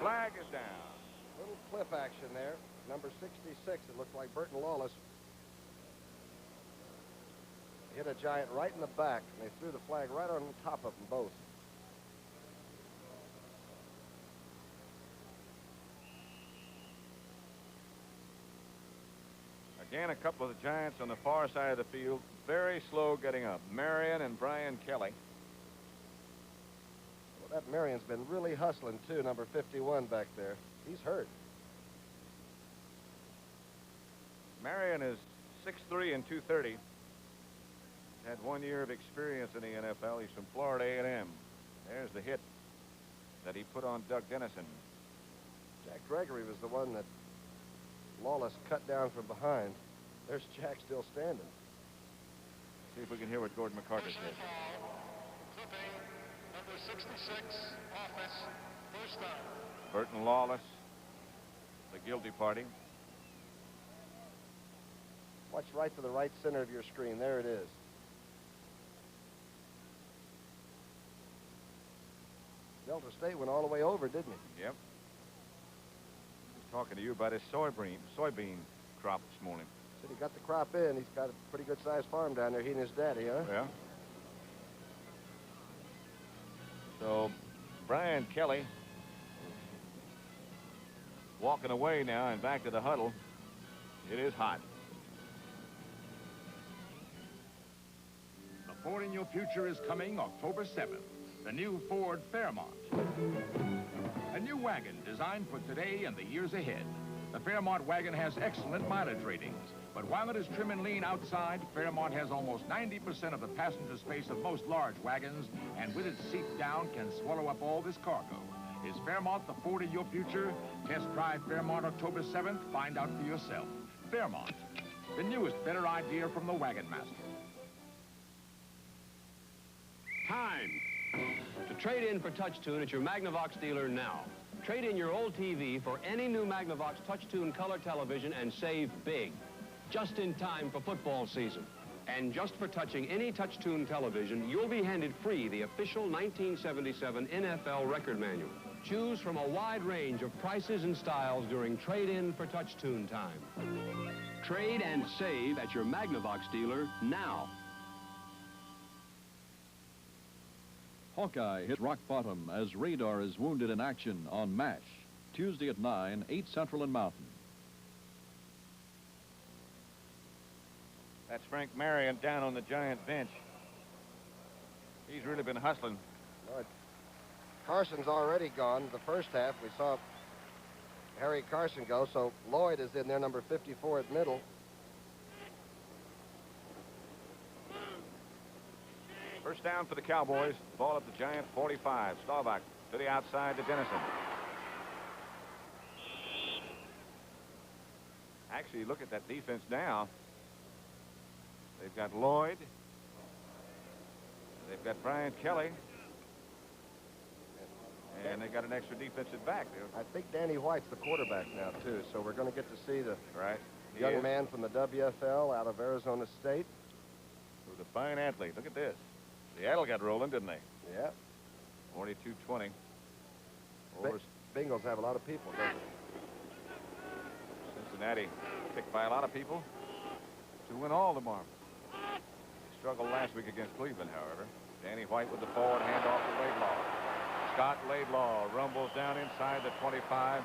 Speaker 1: Flag is down.
Speaker 2: Little cliff action there. Number 66, it looks like Burton Lawless hit a Giant right in the back, and they threw the flag right on top of them both.
Speaker 1: Again, a couple of the Giants on the far side of the field, very slow getting up. Marion and Brian Kelly.
Speaker 2: Well, that Marion's been really hustling, too, number 51 back there. He's hurt.
Speaker 1: Marion is 6'3" and 230. Had 1 year of experience in the NFL. He's from Florida A&M. There's the hit that he put on Doug Dennison.
Speaker 2: Jack Gregory was the one that Lawless cut down from behind. There's Jack still standing.
Speaker 1: See if we can hear what Gordon McCarter said.
Speaker 3: Clipping, number 66, offense, first down.
Speaker 1: Burton Lawless, the guilty party.
Speaker 2: Watch right to the right center of your screen. There it is. Delta State went all the way over, didn't he?
Speaker 1: Yep. He was talking to you about his soybean crop this morning.
Speaker 2: Said he got the crop in. He's got a pretty good-sized farm down there, he and his daddy, huh?
Speaker 1: Yeah. So, Brian Kelly walking away now and back to the huddle. It is hot.
Speaker 16: The Ford in Your Future is coming October 7th. The new Ford Fairmont. A new wagon designed for today and the years ahead. The Fairmont wagon has excellent mileage ratings, but while it is trim and lean outside, Fairmont has almost 90% of the passenger space of most large wagons, and with its seat down can swallow up all this cargo. Is Fairmont the Ford in your future? Test drive Fairmont October 7th. Find out for yourself. Fairmont, the newest, better idea from the Wagon Master.
Speaker 4: Time to trade in for TouchTune at your Magnavox dealer now. Trade in your old TV for any new Magnavox TouchTune color television and save big. Just in time for football season. And just for touching any TouchTune television, you'll be handed free the official 1977 NFL record manual. Choose from a wide range of prices and styles during trade-in for TouchTune time. Trade and save at your Magnavox dealer now.
Speaker 13: Hawkeye hits rock bottom as Radar is wounded in action on MASH. Tuesday at 9, 8 Central and Mountain.
Speaker 1: That's Frank Marion down on the Giant bench. He's really been hustling.
Speaker 2: Carson's already gone. The first half, we saw Harry Carson go, so Lloyd is in there, number 54 at middle.
Speaker 1: First down for the Cowboys. Ball at the Giant 45. Staubach to the outside to Dennison. Actually, look at that defense now. They've got Lloyd. They've got Brian Kelly. And they got an extra defensive back.
Speaker 2: I think Danny White's the quarterback now, too, so we're going to get to see the
Speaker 1: He
Speaker 2: young
Speaker 1: is.
Speaker 2: man from the WFL out of Arizona State.
Speaker 1: Who's a fine athlete. Look at this. Seattle got rolling, didn't they?
Speaker 2: Yeah.
Speaker 1: 42-20.
Speaker 2: Bengals have a lot of people, don't they?
Speaker 1: Cincinnati picked by a lot of people to win all the marbles. They struggled last week against Cleveland, however. Danny White with the forward handoff to Laidlaw. Scott Laidlaw rumbles down inside the 25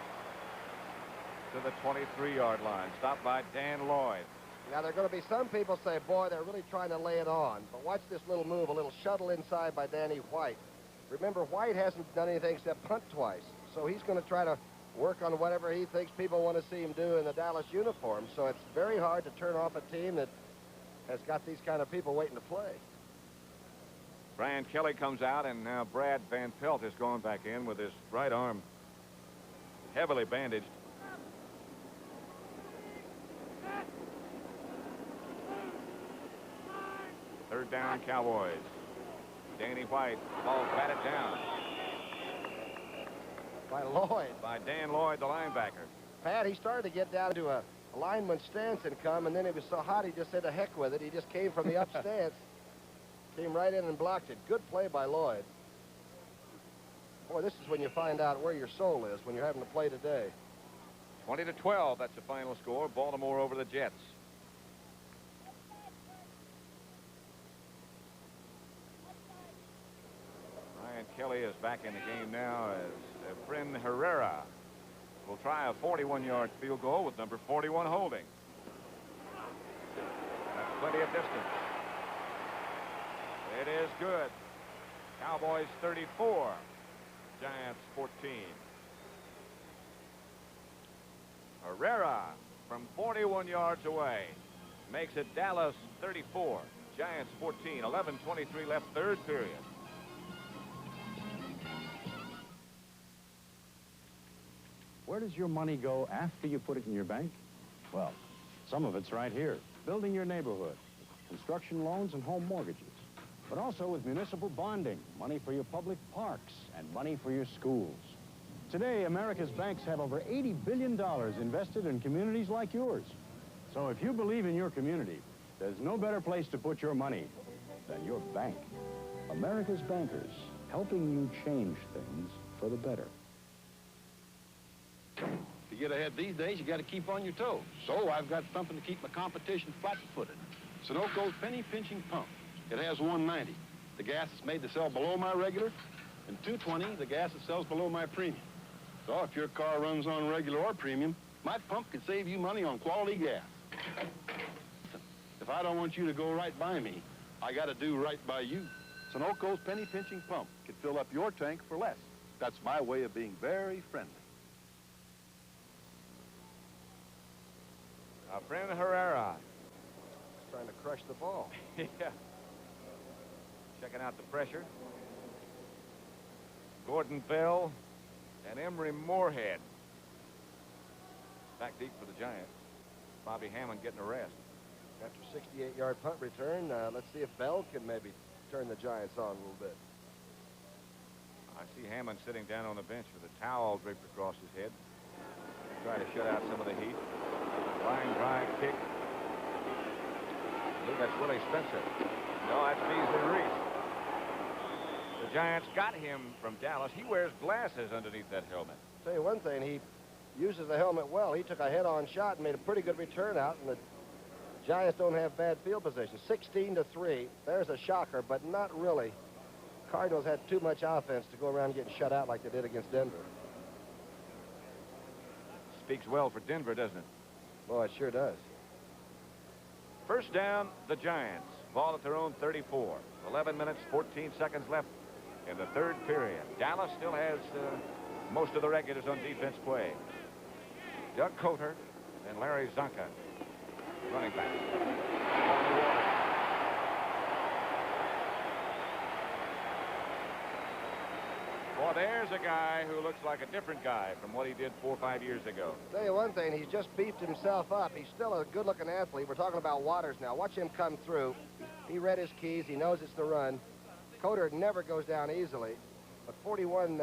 Speaker 1: to the 23-yard line. Stopped by Dan Lloyd.
Speaker 2: Now, there are going to be some people say, boy, they're really trying to lay it on. But watch this little move, a little shuttle inside by Danny White. Remember, White hasn't done anything except punt twice. So he's going to try to work on whatever he thinks people want to see him do in the Dallas uniform. So it's very hard to turn off a team that has got these kind of people waiting to play.
Speaker 1: Brian Kelly comes out, and now Brad Van Pelt is going back in with his right arm heavily bandaged. Third down, Cowboys. Danny White, ball batted down.
Speaker 2: By Lloyd.
Speaker 1: By Dan Lloyd, the linebacker.
Speaker 2: Pat, he started to get down to a lineman stance and come, and then it was so hot he just said to heck with it. He just came from the up stance. Came right in and blocked it. Good play by Lloyd. Boy, this is when you find out where your soul is, when you're having to play today.
Speaker 1: 20-12, that's the final score. Baltimore over the Jets. Brian Kelly is back in the game now as Efren Herrera will try a 41-yard field goal with number 41 holding. That's plenty of distance. It is good. Cowboys 34, Giants 14. Herrera from 41 yards away makes it Dallas 34, Giants 14. 11:23 left, third period.
Speaker 10: Where does your money go after you put it in your bank? Well, some of it's right here. Building your neighborhood, construction loans and home mortgages. But also with municipal bonding, money for your public parks, and money for your schools. Today, America's banks have over $80 billion invested in communities like yours. So if you believe in your community, there's no better place to put your money than your bank. America's bankers, helping you change things for the better.
Speaker 7: To get ahead these days, you got to keep on your toes. So I've got something to keep my competition flat-footed. Sunoco's penny pinching pump. It has 190. The gas is made to sell below my regular, and 220, the gas that sells below my premium. So if your car runs on regular or premium, my pump can save you money on quality gas. If I don't want you to go right by me, I got to do right by you. Sunoco's penny pinching pump can fill up your tank for less. That's my way of being very friendly.
Speaker 1: Efren Herrera.
Speaker 2: He's trying to crush the ball.
Speaker 1: Yeah. Checking out the pressure. Gordon Bell and Emery Moorhead. Back deep for the Giants. Bobby Hammond getting a rest.
Speaker 2: After 68-yard punt return, let's see if Bell can maybe turn the Giants on a little bit.
Speaker 1: I see Hammond sitting down on the bench with a towel draped across his head. Try to shut out some of the heat. Fine drive kick. I believe that's Willie Spencer. No, that's Beasley Reese. The Giants got him from Dallas. He wears glasses underneath that helmet.
Speaker 2: Tell you one thing, he uses the helmet well. He took a head-on shot and made a pretty good return out, and the Giants don't have bad field position. 16-3. There's a shocker, but not really. Cardinals had too much offense to go around getting shut out like they did against Denver.
Speaker 1: Speaks well for Denver, doesn't it?
Speaker 2: Boy, it sure does.
Speaker 1: First down, the Giants. Ball at their own 34. 11 minutes, 14 seconds left in the third period. Dallas still has most of the regulars on defense play. Doug Coter and Larry Zonka, running back. Well, there's a guy who looks like a different guy from what he did 4 or 5 years ago.
Speaker 2: Tell you one thing, he's just beefed himself up. He's still a good-looking athlete. We're talking about Waters now. Watch him come through. He read his keys. He knows it's the run. Coter never goes down easily. But 41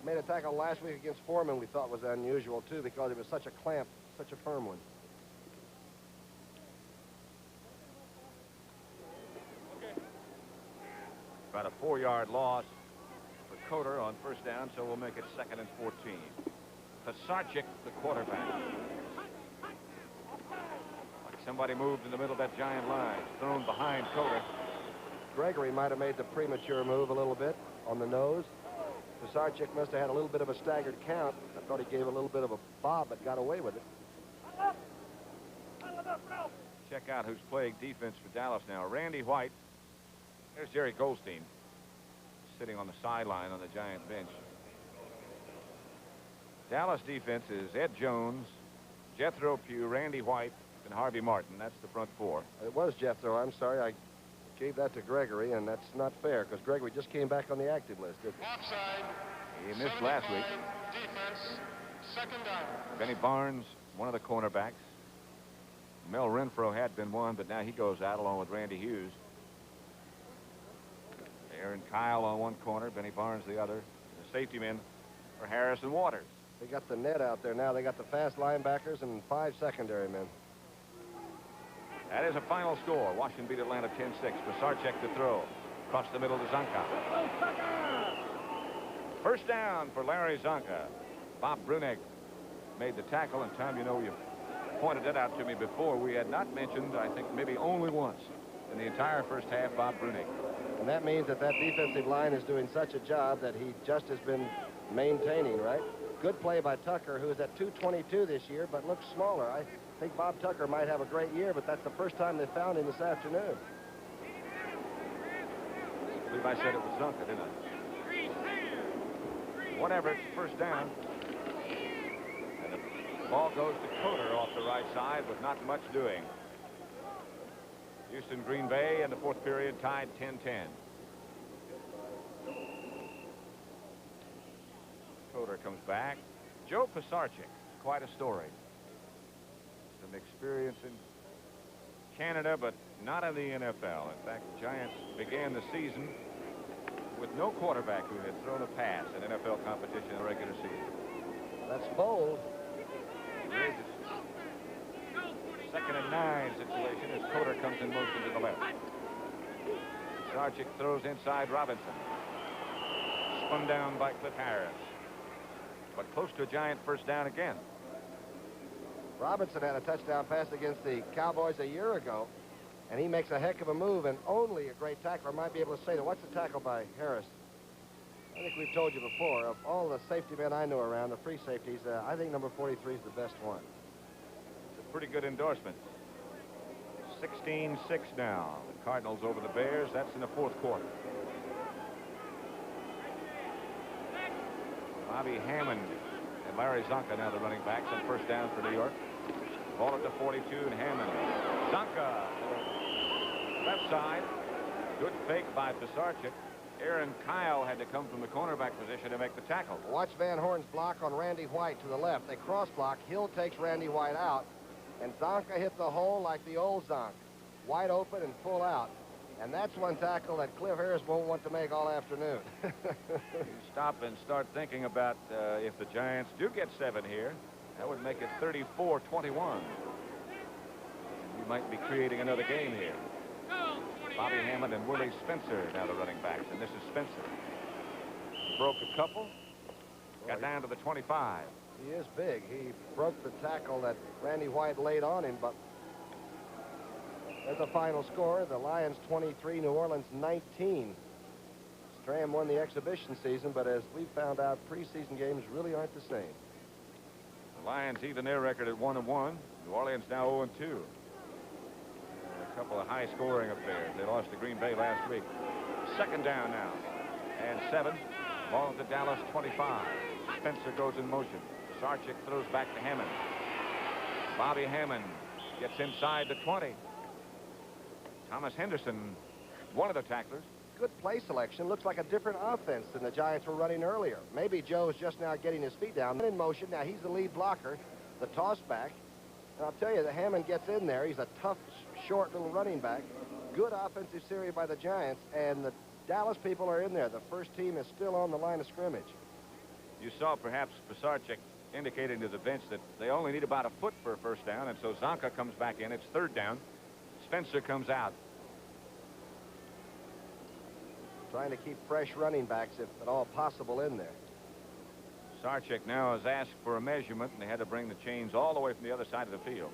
Speaker 2: made a tackle last week against Foreman we thought was unusual, too, because it was such a clamp, such a firm one.
Speaker 1: About a 4-yard loss for Coter on first down, so we'll make it 2nd and 14. Pisarcik, the quarterback. Like somebody moved in the middle of that giant line. Thrown behind Coter.
Speaker 2: Gregory might have made the premature move a little bit on the nose. Pisarcik must have had a little bit of a staggered count. I thought he gave a little bit of a bob, but got away with it.
Speaker 1: Check out who's playing defense for Dallas now. Randy White. There's Jerry Goldstein sitting on the sideline on the Giant bench. Dallas defense is Ed Jones, Jethro Pugh, Randy White, and Harvey Martin. That's the front four.
Speaker 2: It was Jethro. I'm sorry. I gave that to Gregory, and that's not fair because Gregory just came back on the active list, didn't he?
Speaker 3: Offside.
Speaker 1: He missed last week.
Speaker 3: Defense. 2nd down.
Speaker 1: Benny Barnes, one of the cornerbacks. Mel Renfro had been one, but now he goes out along with Randy Hughes. Aaron Kyle on one corner, Benny Barnes the other. The safety men are Harris and Waters.
Speaker 2: They got the net out there now. They got the fast linebackers and 5 secondary men.
Speaker 1: That is a final score. Washington beat Atlanta 10-6. Pisarcik to throw. Across the middle to Zonka. First down for Larry Zonka. Bob Brunig made the tackle. And Tom, you know, you pointed that out to me before. We had not mentioned, I think, maybe only once in the entire first half, Bob Brunig.
Speaker 2: And that means that that defensive line is doing such a job that he just has been maintaining, right? Good play by Tucker, who is at 222 this year, but looks smaller. I think Bob Tucker might have a great year, but that's the first time they found him this afternoon.
Speaker 1: I believe I said it was Zonka, didn't I? Whatever, it's first down. And the ball goes to Coter off the right side with not much doing. Houston, Green Bay in the fourth period tied 10-10. Coter comes back. Joe Pisarcik, quite a story. Some experience in Canada, but not in the NFL. In fact, the Giants began the season with no quarterback who had thrown a pass in NFL competition in the regular season.
Speaker 2: That's bold.
Speaker 1: Second and 9 situation as Coter comes in motion to the left. Pisarcik throws inside Robinson. Spun down by Cliff Harris. But close to a Giant first down again.
Speaker 2: Robinson had a touchdown pass against the Cowboys a year ago, and he makes a heck of a move, and only a great tackler might be able to say that. What's the tackle by Harris? I think we've told you before, of all the safety men I know around, the free safeties, I think number 43 is the best one.
Speaker 1: It's a pretty good endorsement. 16-6 now. The Cardinals over the Bears. That's in the fourth quarter. Bobby Hammond and Larry Zonka now the running backs on first down for New York. Ball at the 42 and Hammond. Zonka left side. Good fake by Pisarcik. Aaron Kyle had to come from the cornerback position to make the tackle.
Speaker 2: Watch Van Horn's block on Randy White to the left. They cross block. Hill takes Randy White out, and Zonka hit the hole like the old Zonk. Wide open and full out. And that's one tackle that Cliff Harris won't want to make all afternoon.
Speaker 1: You stop and start thinking about if the Giants do get 7 here, that would make it 34-21. You might be creating another game here. Bobby Hammond and Willie Spencer now the running backs, and this is Spencer. Broke a couple, got down to the 25.
Speaker 2: He is big. He broke the tackle that Randy White laid on him, but there's a final score. The Lions 23, New Orleans 19. Stram won the exhibition season, but as we found out, preseason games really aren't the same.
Speaker 1: The Lions even their record at 1-1. New Orleans now 0-2. A couple of high-scoring affairs. They lost to Green Bay last week. Second down now. And 7. Ball to Dallas 25. Spencer goes in motion. Sarchik throws back to Hammond. Bobby Hammond gets inside the 20. Thomas Henderson, one of the tacklers.
Speaker 2: Good play selection. Looks like a different offense than the Giants were running earlier. Maybe Joe's just now getting his feet down. In motion. Now he's the lead blocker, the toss back. And I'll tell you, the Hammond gets in there. He's a tough, short little running back. Good offensive series by the Giants, and the Dallas people are in there. The first team is still on the line of scrimmage.
Speaker 1: You saw perhaps Pisarcik indicating to the bench that they only need about a foot for a first down, and so Zonka comes back in. It's third down. Spencer comes out.
Speaker 2: Trying to keep fresh running backs, if at all possible, in there.
Speaker 1: Sarchik now has asked for a measurement, and they had to bring the chains all the way from the other side of the field.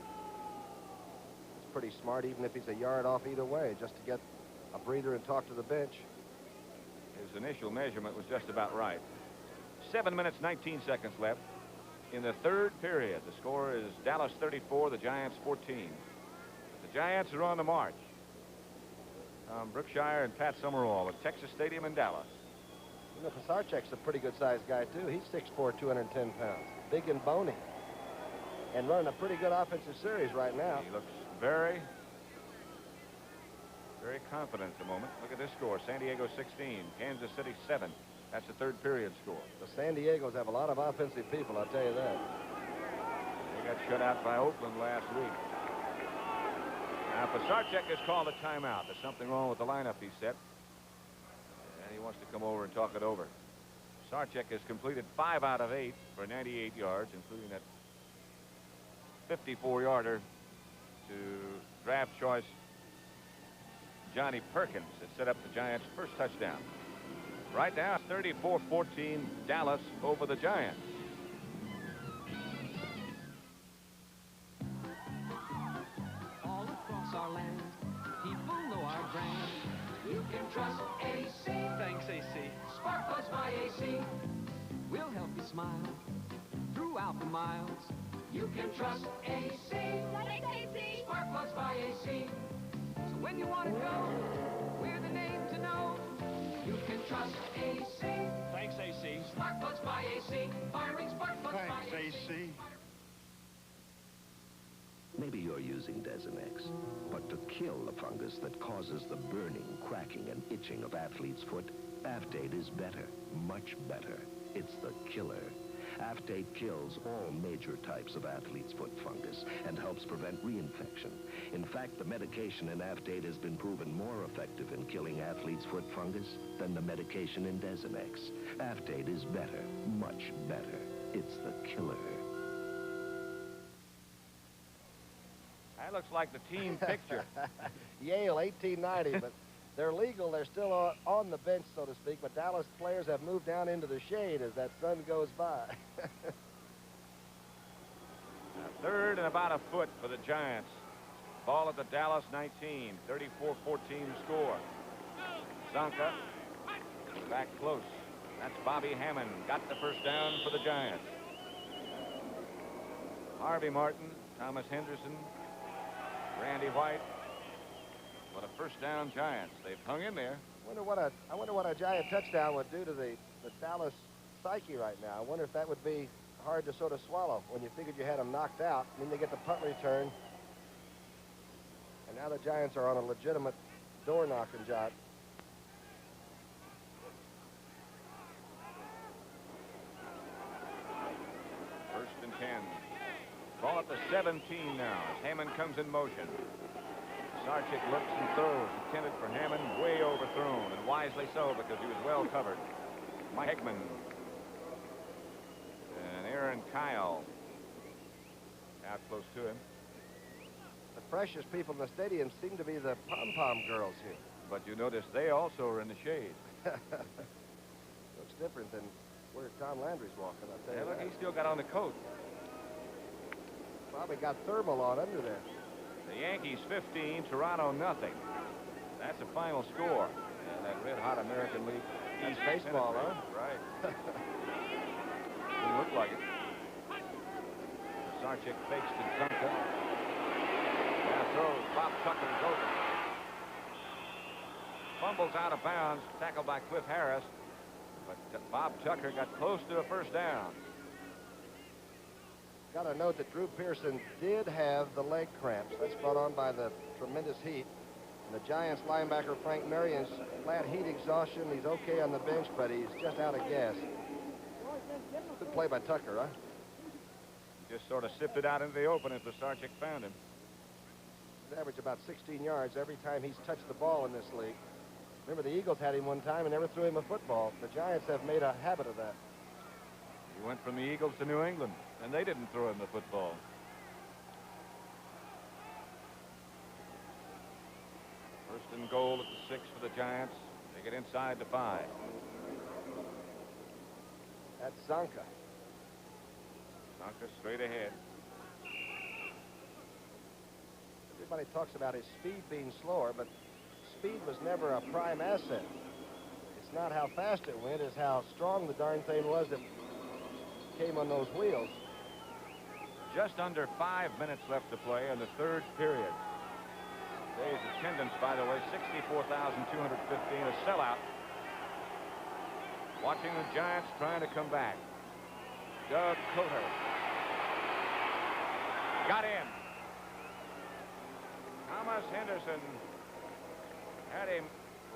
Speaker 2: It's pretty smart, even if he's a yard off either way, just to get a breather and talk to the bench.
Speaker 1: His initial measurement was just about right. 7 minutes, 19 seconds left in the third period. The score is Dallas 34, the Giants 14. The Giants are on the march. Brookshire and Pat Summerall at Texas Stadium in Dallas.
Speaker 2: You know, Pisarcik's a pretty good-sized guy, too. He's 6'4", 210 pounds. Big and bony. And running a pretty good offensive series right now.
Speaker 1: He looks very, very confident at the moment. Look at this score. San Diego 16, Kansas City 7. That's the third period score.
Speaker 2: The San Diegos have a lot of offensive people, I'll tell you that.
Speaker 1: They got shut out by Oakland last week. Now, Pisarcik has called a timeout. There's something wrong with the lineup, he said. And he wants to come over and talk it over. Sarchik has completed 5 out of 8 for 98 yards, including that 54-yarder to draft choice Johnny Perkins that set up the Giants' first touchdown. Right now, 34-14 Dallas over the Giants.
Speaker 6: All across our land, people know our brand. You can trust AC. Thanks, AC. Spark Plugs by AC. We'll help you smile throughout the miles. You can trust AC. Thanks, AC. Spark Plugs by AC. So when you want to go, we're the name to know. You can trust AC. Thanks, AC. Spark Plugs by AC. Firing spark plugs by AC.
Speaker 18: Maybe you're using Desenex, but to kill the fungus that causes the burning, cracking, and itching of athlete's foot, Aftate is better, much better. It's the killer. Aftate kills all major types of athlete's foot fungus and helps prevent reinfection. In fact, the medication in Aftate has been proven more effective in killing athlete's foot fungus than the medication in Desenex. Aftate is better, much better. It's the killer.
Speaker 1: That looks like the team picture.
Speaker 2: Yale, 1890, but they're legal. They're still on the bench, so to speak, but Dallas players have moved down into the shade as that sun goes by.
Speaker 1: Third and about a foot for the Giants. Ball at the Dallas 19, 34-14 score. Zonka back close. That's Bobby Hammond. Got the first down for the Giants. Harvey Martin, Thomas Henderson, Randy White. What a first down, Giants. They've hung in there.
Speaker 2: I wonder what a Giant touchdown would do to the Dallas psyche right now. I wonder if that would be hard to sort of swallow when you figured you had them knocked out. Then they get the punt return. And now the Giants are on a legitimate door-knocking job.
Speaker 1: First and 10. Ball at the 17 now as Hammond comes in motion. Sarchik looks and throws, intended for Hammond, way overthrown, and wisely so because he was well covered. Mike Hickman and Aaron Kyle out close to him.
Speaker 2: The freshest people in the stadium seem to be the pom-pom girls here.
Speaker 1: But you notice they also are in the shade.
Speaker 2: Looks different than where Tom Landry's walking, I'll tell
Speaker 1: Yeah,
Speaker 2: you
Speaker 1: look,
Speaker 2: that.
Speaker 1: he still got on the coat.
Speaker 2: Probably got thermal on under there.
Speaker 1: The Yankees 15, Toronto nothing. That's the final score. And that red-hot American League.
Speaker 2: That's
Speaker 1: East
Speaker 2: baseball, huh?
Speaker 1: Right. Didn't look like it. Sarchik fakes to Zonka. Now throws. Bob Tucker is over. Fumbles out of bounds. Tackled by Cliff Harris. But Bob Tucker got close to a first down.
Speaker 2: Got to note that Drew Pearson did have the leg cramps. That's brought on by the tremendous heat. And the Giants linebacker Frank Marion's flat heat exhaustion. He's okay on the bench, but he's just out of gas. Good play by Tucker, huh?
Speaker 1: Just sort of sipped it out into the open as the Sarchik found him.
Speaker 2: He's averaged about 16 yards every time he's touched the ball in this league. Remember, the Eagles had him one time and never threw him a football. The Giants have made a habit of that.
Speaker 1: He went from the Eagles to New England, and they didn't throw him the football. First and goal at the 6 for the Giants. They get inside the 5.
Speaker 2: That's Zonka.
Speaker 1: Zonka straight ahead.
Speaker 2: Everybody talks about his speed being slower, but speed was never a prime asset. It's not how fast it went, it's how strong the darn thing was that came on those wheels.
Speaker 1: Just under 5 minutes left to play in the third period. Today's attendance, by the way, 64,215, a sellout. Watching the Giants trying to come back. Doug Coter. Got in. Thomas Henderson had him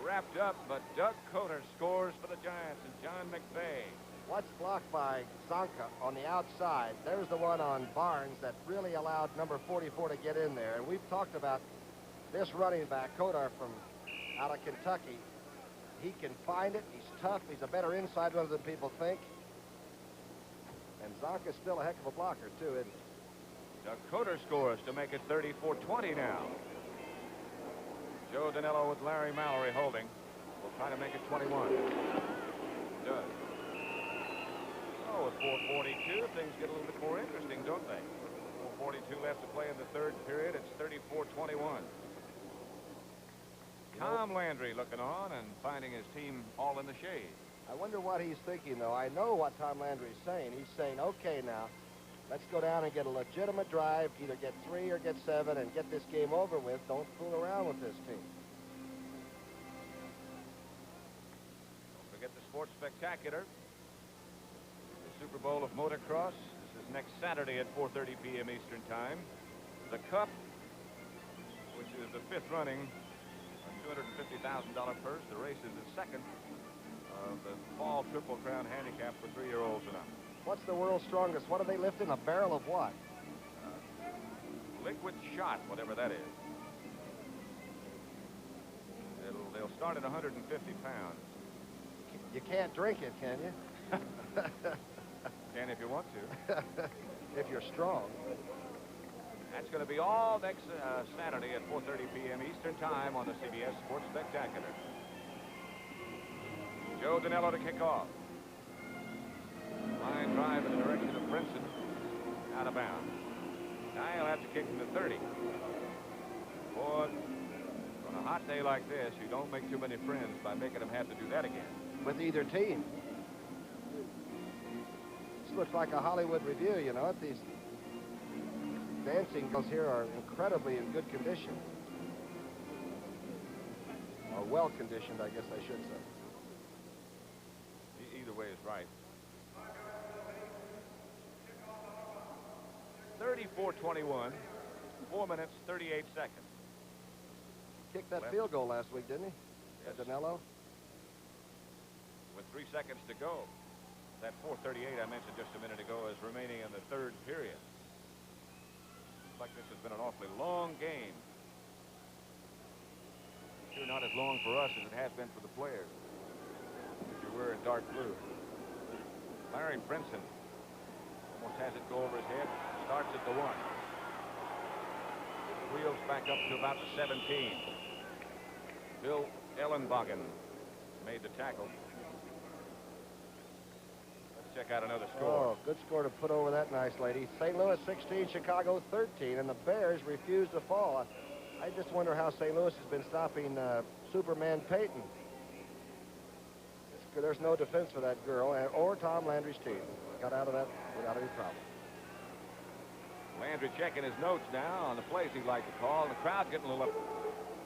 Speaker 1: wrapped up, but Doug Coter scores for the Giants, and John McVay.
Speaker 2: What's blocked by Zonka on the outside? There's the one on Barnes that really allowed number 44 to get in there. And we've talked about this running back, Coter, from out of Kentucky. He can find it. He's tough. He's a better inside runner than people think. And Zonka's still a heck of a blocker, too, isn't he?
Speaker 1: Doug Coter scores to make it 34-20 now. Joe Danello with Larry Mallory holding. Will try to make it 21. Does. Oh, with 4:42, things get a little bit more interesting, don't they? 4:42 left to play in the third period. It's 34-21. Tom Landry looking on and finding his team all in the shade.
Speaker 2: I wonder what he's thinking, though. I know what Tom Landry's saying. He's saying, okay, now, let's go down and get a legitimate drive, either get 3 or get 7 and get this game over with. Don't fool around with this team.
Speaker 1: Don't forget the Sports Spectacular. The Super Bowl of Motocross. This is next Saturday at 4:30 p.m. Eastern Time. The Cup, which is the 5th running, a $250,000 purse. The race is the 2nd of the Fall Triple Crown Handicap for 3-year-olds and up.
Speaker 2: What's the world's strongest? What are they lifting? A barrel of what?
Speaker 1: Liquid shot, whatever that is. They'll start at 150 pounds.
Speaker 2: You can't drink it, can you?
Speaker 1: Can if you want to.
Speaker 2: If you're strong.
Speaker 1: That's going to be all next Saturday at 4:30 p.m. Eastern Time on the CBS Sports Spectacular. Joe Danello to kick off. Line drive in the direction of Brinson. Out of bounds. Now he'll have to kick from the 30. Boy, on a hot day like this, you don't make too many friends by making them have to do that again.
Speaker 2: With either team. This looks like a Hollywood review, you know. These dancing girls here are incredibly in good condition. Or well-conditioned, I guess I should say.
Speaker 1: Either way is right. 34-21, 4 minutes, 38 seconds.
Speaker 2: Kicked that field goal last week, didn't he?
Speaker 1: Yes.
Speaker 2: Danello?
Speaker 1: With 3 seconds to go. That 4:38 I mentioned just a minute ago is remaining in the third period. Looks like this has been an awfully long game. Sure not as long for us as it has been for the players. If you're wearing dark blue. Larry Brinson almost has it go over his head. Starts at the 1. Wheels back up to about the 17. Bill Ellenbogen made the tackle. check out another score.
Speaker 2: Oh, good score to put over that nice lady. St. Louis 16, Chicago 13, and the Bears refuse to fall. I just wonder how St. Louis has been stopping Superman Peyton. There's no defense for that girl or Tom Landry's team. Got out of that without any problem.
Speaker 1: Landry checking his notes now on the plays he'd like to call. The crowd getting a little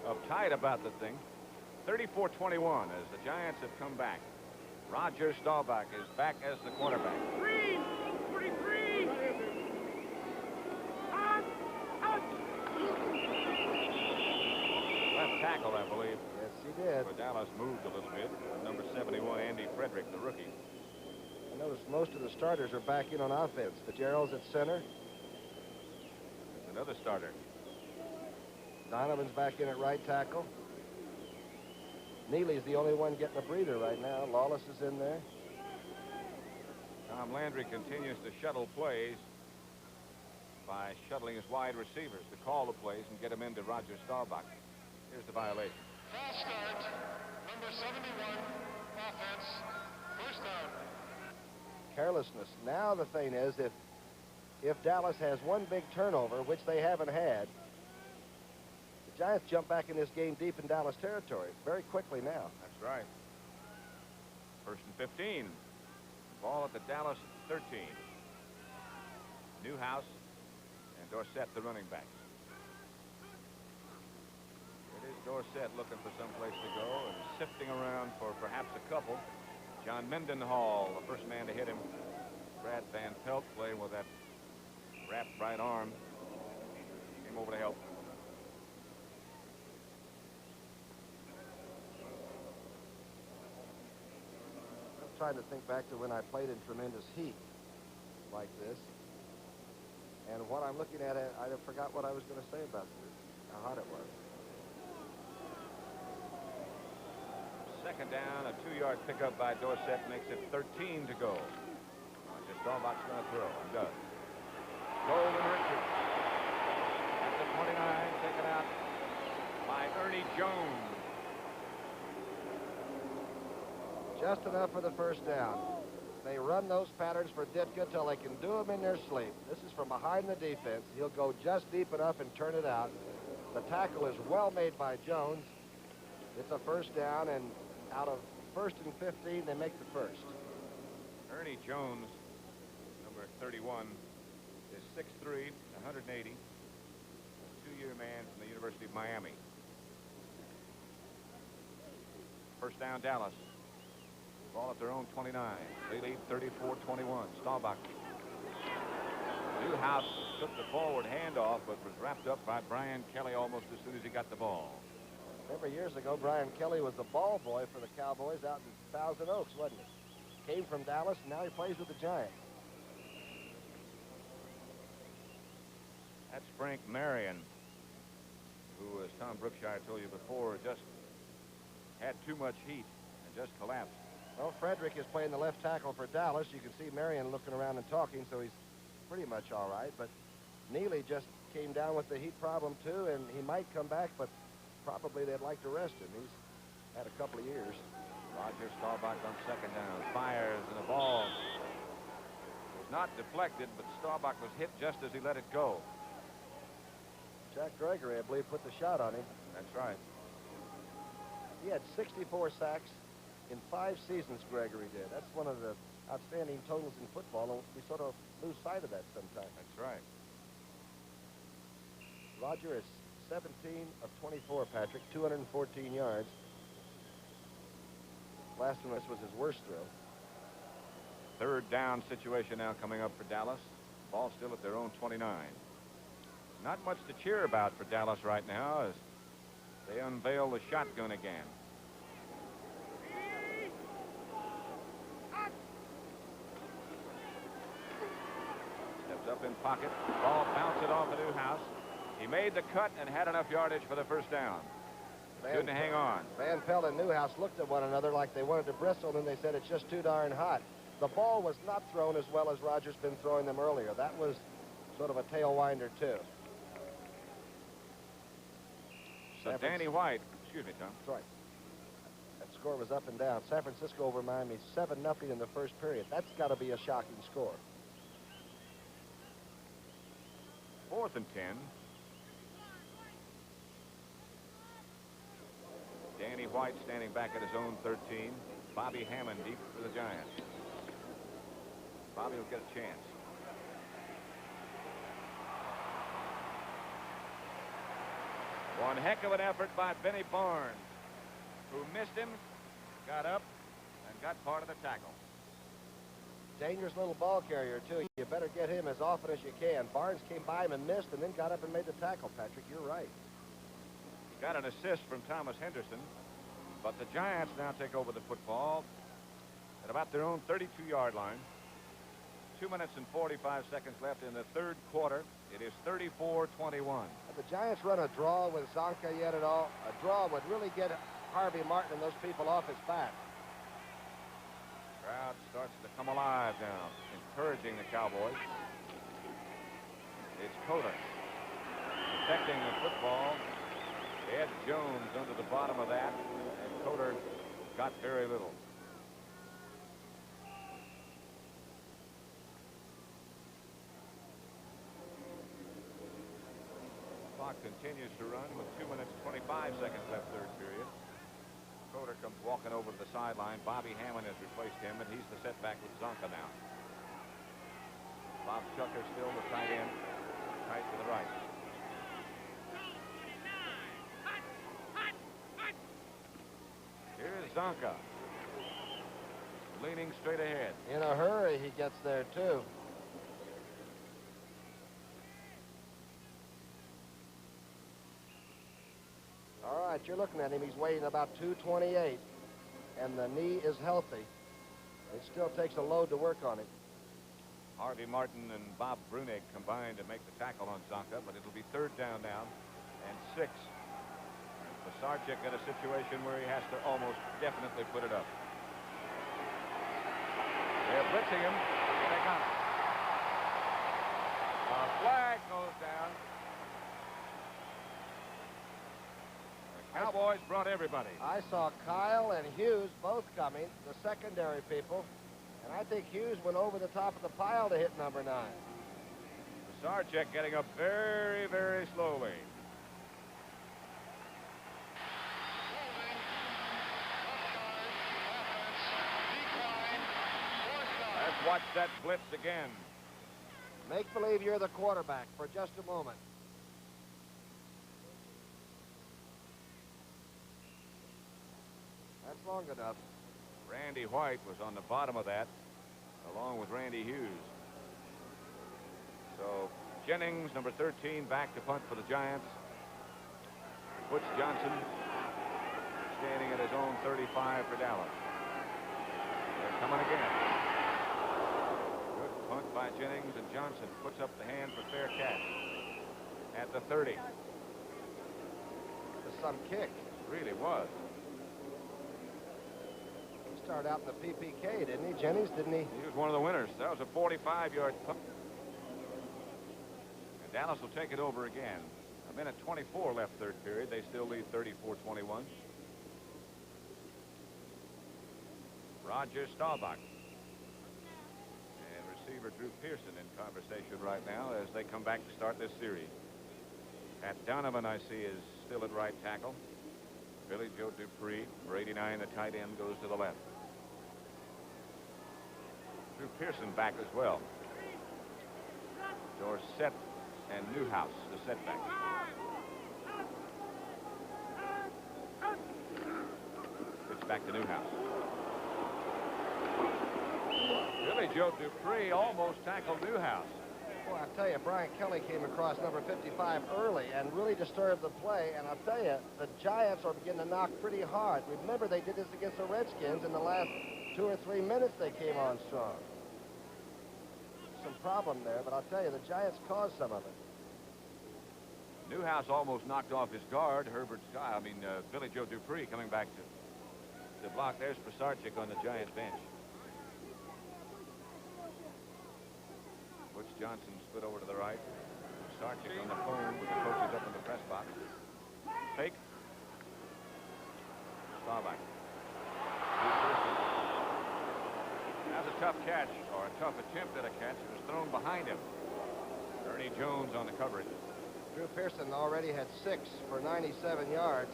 Speaker 1: uptight about the thing. 34-21 as the Giants have come back. Roger Staubach is back as the quarterback.
Speaker 5: 43.
Speaker 1: Left tackle, I believe.
Speaker 2: Yes, he did.
Speaker 1: But Dallas moved a little bit. Number 71, Andy Frederick, the rookie.
Speaker 2: I noticed most of the starters are back in on offense. Fitzgerald's at center.
Speaker 1: There's another starter.
Speaker 2: Donovan's back in at right tackle. Neely's the only one getting a breather right now. Lawless is in there.
Speaker 1: Tom Landry continues to shuttle plays by shuttling his wide receivers to call the plays and get them into Roger Staubach. Here's the violation.
Speaker 3: False start, number 71, offense, first down.
Speaker 2: Carelessness. Now the thing is, if Dallas has one big turnover, which they haven't had, the Giants jump back in this game deep in Dallas territory very quickly now.
Speaker 1: That's right. First and 15. Ball at the Dallas 13. Newhouse and Dorsett, the running backs. It is Dorsett looking for some place to go and sifting around for perhaps a couple. John Mendenhall, the first man to hit him. Brad Van Pelt playing with that wrapped right arm. Came over to help.
Speaker 2: I'm trying to think back to when I played in tremendous heat like this. And what I'm looking at, I forgot what I was going to say about this, how hot it was.
Speaker 1: Second down, a 2-yard pickup by Dorsett makes it 13 to go. Roger Staubach's going to throw and does. Golden Richards at the 29, taken out by Ernie Jones.
Speaker 2: Just enough for the first down. They run those patterns for Ditka till they can do them in their sleep. This is from behind the defense. He'll go just deep enough and turn it out. The tackle is well made by Jones. It's a first down, and out of first and 15, they make the first.
Speaker 1: Ernie Jones, number 31, is 6'3", 180, two-year man from the University of Miami. First down, Dallas. Ball at their own 29. They lead 34-21. Staubach. Newhouse took the forward handoff, but was wrapped up by Brian Kelly almost as soon as he got the ball.
Speaker 2: Remember years ago, Brian Kelly was the ball boy for the Cowboys out in Thousand Oaks, wasn't he? Came from Dallas, and now he plays with the Giants.
Speaker 1: That's Frank Marion, who, as Tom Brookshire told you before, just had too much heat and just collapsed.
Speaker 2: Well, Frederick is playing the left tackle for Dallas. You can see Marion looking around and talking, so he's pretty much all right. But Neely just came down with the heat problem, too, and he might come back, but probably they'd like to rest him. He's had a couple of years.
Speaker 1: Roger Staubach on second down. Fires, and the ball was not deflected, but Staubach was hit just as he let it go.
Speaker 2: Jack Gregory, I believe, put the shot on him.
Speaker 1: That's right.
Speaker 2: He had 64 sacks in 5 seasons, Gregory did. That's one of the outstanding totals in football, and we sort of lose sight of that sometimes.
Speaker 1: That's right.
Speaker 2: Roger is 17 of 24, Patrick, 214 yards. Last one was his worst throw.
Speaker 1: Third down situation now coming up for Dallas. Ball still at their own 29. Not much to cheer about for Dallas right now as they unveil the shotgun again. Steps up in pocket. Ball bounced off the Newhouse. He made the cut and had enough yardage for the first down. Couldn't hang on.
Speaker 2: Van Pelt and Newhouse looked at one another like they wanted to bristle, and they said it's just too darn hot. The ball was not thrown as well as Roger's been throwing them earlier. That was sort of a tail winder, too.
Speaker 1: So Danny White, excuse me, Tom.
Speaker 2: That's right. That's score was up and down. San Francisco over Miami 7-0 in the first period. That's got to be a shocking score.
Speaker 1: 4th and 10. Danny White standing back at his own 13. Bobby Hammond deep for the Giants. Bobby will get a chance. One heck of an effort by Benny Barnes, who missed him, got up, and got part of the tackle.
Speaker 2: Dangerous little ball carrier, too. You better get him as often as you can. Barnes came by him and missed, and then got up and made the tackle, Patrick. You're right.
Speaker 1: Got an assist from Thomas Henderson, but the Giants now take over the football at about their own 32-yard line. 2 minutes and 45 seconds left in the third quarter. It is 34-21.
Speaker 2: Have the Giants run a draw with Zonka yet at all? A draw would really get Harvey Martin and those people off his back.
Speaker 1: Crowd starts to come alive now, encouraging the Cowboys. It's Coder protecting the football. Ed Jones under the bottom of that, and Coder got very little. Clock continues to run with 2 minutes 25 seconds left third period. Coder comes walking over to the sideline. Bobby Hammond has replaced him, and he's the setback with Zonka now. Bob Chucker still the tight end, tight to the right. Here's Zonka, leaning straight ahead.
Speaker 2: In a hurry, he gets there, too. All right, you're looking at him. He's weighing about 228, and the knee is healthy. It still takes a load to work on him.
Speaker 1: Harvey Martin and Bob Brunig combined to make the tackle on Zonka, but it'll be third down now and 6. Sarchik in a situation where he has to almost definitely put it up. They're blitzing him. They got it. A flag goes down. The Cowboys brought everybody.
Speaker 2: I saw Kyle and Hughes both coming, the secondary people, and I think Hughes went over the top of the pile to hit number 9.
Speaker 1: Sarchik getting up very, very slowly. Let's watch that blitz again.
Speaker 2: Make believe you're the quarterback for just a moment. That's long enough.
Speaker 1: Randy White was on the bottom of that, along with Randy Hughes. So Jennings, number 13, back to punt for the Giants. Butch Johnson standing at his own 35 for Dallas. They're coming again. Good punt by Jennings, and Johnson puts up the hand for fair catch at the 30.
Speaker 2: It was some kick.
Speaker 1: It really was.
Speaker 2: He started out in the PPK, didn't he, Jennings? Didn't he?
Speaker 1: He was one of the winners. That was a 45-yard punt. And Dallas will take it over again. A minute 24 left third period. They still lead 34-21. Roger Staubach and receiver Drew Pearson in conversation right now as they come back to start this series. Pat Donovan, I see, is still at right tackle. Billy Joe Dupree, for 89, the tight end, goes to the left. Drew Pearson back as well. Dorsett and Newhouse, the setback. It's back to Newhouse. Billy Joe Dupree almost tackled Newhouse.
Speaker 2: Boy, I tell you, Brian Kelly came across number 55 early and really disturbed the play. And I'll tell you, the Giants are beginning to knock pretty hard. Remember, they did this against the Redskins. In the last 2 or 3 minutes, they came on strong. Some problem there, but I'll tell you, the Giants caused some of it.
Speaker 1: Newhouse almost knocked off his guard. Billy Joe Dupree coming back to block. There's Pisarcik on the Giants bench. Butch Johnson split over to the right. Sarchik on the phone with the coaches up in the press box. Fake. Staubach. tough catch, or a tough attempt at a catch. It was thrown behind him. Ernie Jones on the coverage.
Speaker 2: Drew Pearson already had 6 for 97 yards.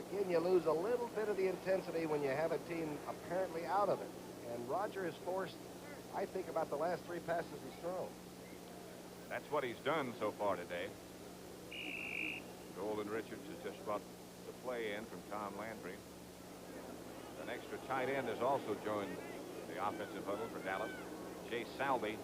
Speaker 2: Again, you lose a little bit of the intensity when you have a team apparently out of it. And Roger has forced, I think, about the last 3 passes he's thrown.
Speaker 1: That's what he's done so far today. Golden Richards has just brought the play in from Tom Landry. An extra tight end has also joined the offensive huddle for Dallas. Jay Salby.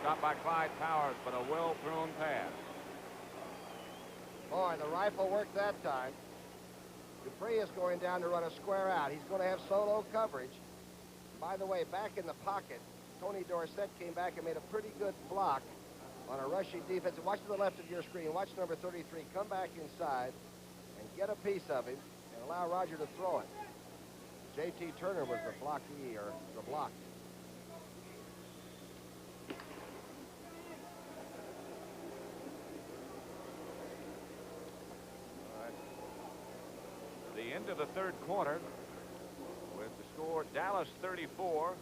Speaker 1: Stopped by Clyde Powers, but a well-thrown pass.
Speaker 2: Boy, the rifle worked that time. Dupree is going down to run a square out. He's going to have solo coverage. By the way, back in the pocket, Tony Dorsett came back and made a pretty good block on a rushing defense. Watch to the left of your screen. Watch number 33 come back inside and get a piece of him and allow Roger to throw it. J.T. Turner was the blockee, or the block.
Speaker 1: The end of the third quarter with the score Dallas 34,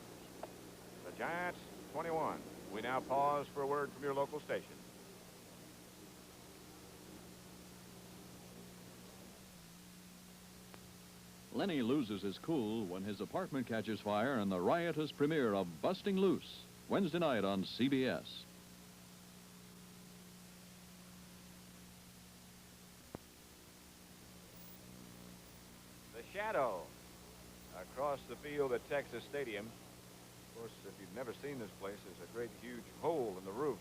Speaker 1: the Giants 21. We now pause for a word from your local station.
Speaker 13: Lenny loses his cool when his apartment catches fire in the riotous premiere of Busting Loose, Wednesday night on CBS.
Speaker 1: Shadow across the field at Texas Stadium. Of course, if you've never seen this place, there's a great huge hole in the roof.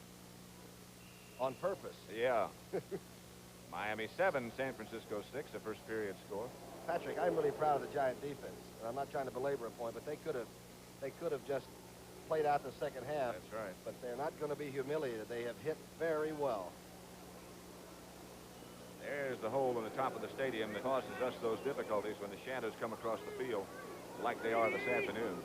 Speaker 2: On purpose.
Speaker 1: Yeah. Miami 7, San Francisco 6, the first period score.
Speaker 2: Patrick, I'm really proud of the Giant defense. And I'm not trying to belabor a point, but they could have just played out the second half.
Speaker 1: That's right.
Speaker 2: But they're not going to be humiliated. They have hit very well.
Speaker 1: There's the hole in the top of the stadium that causes us those difficulties when the shadows come across the field like they are this afternoon.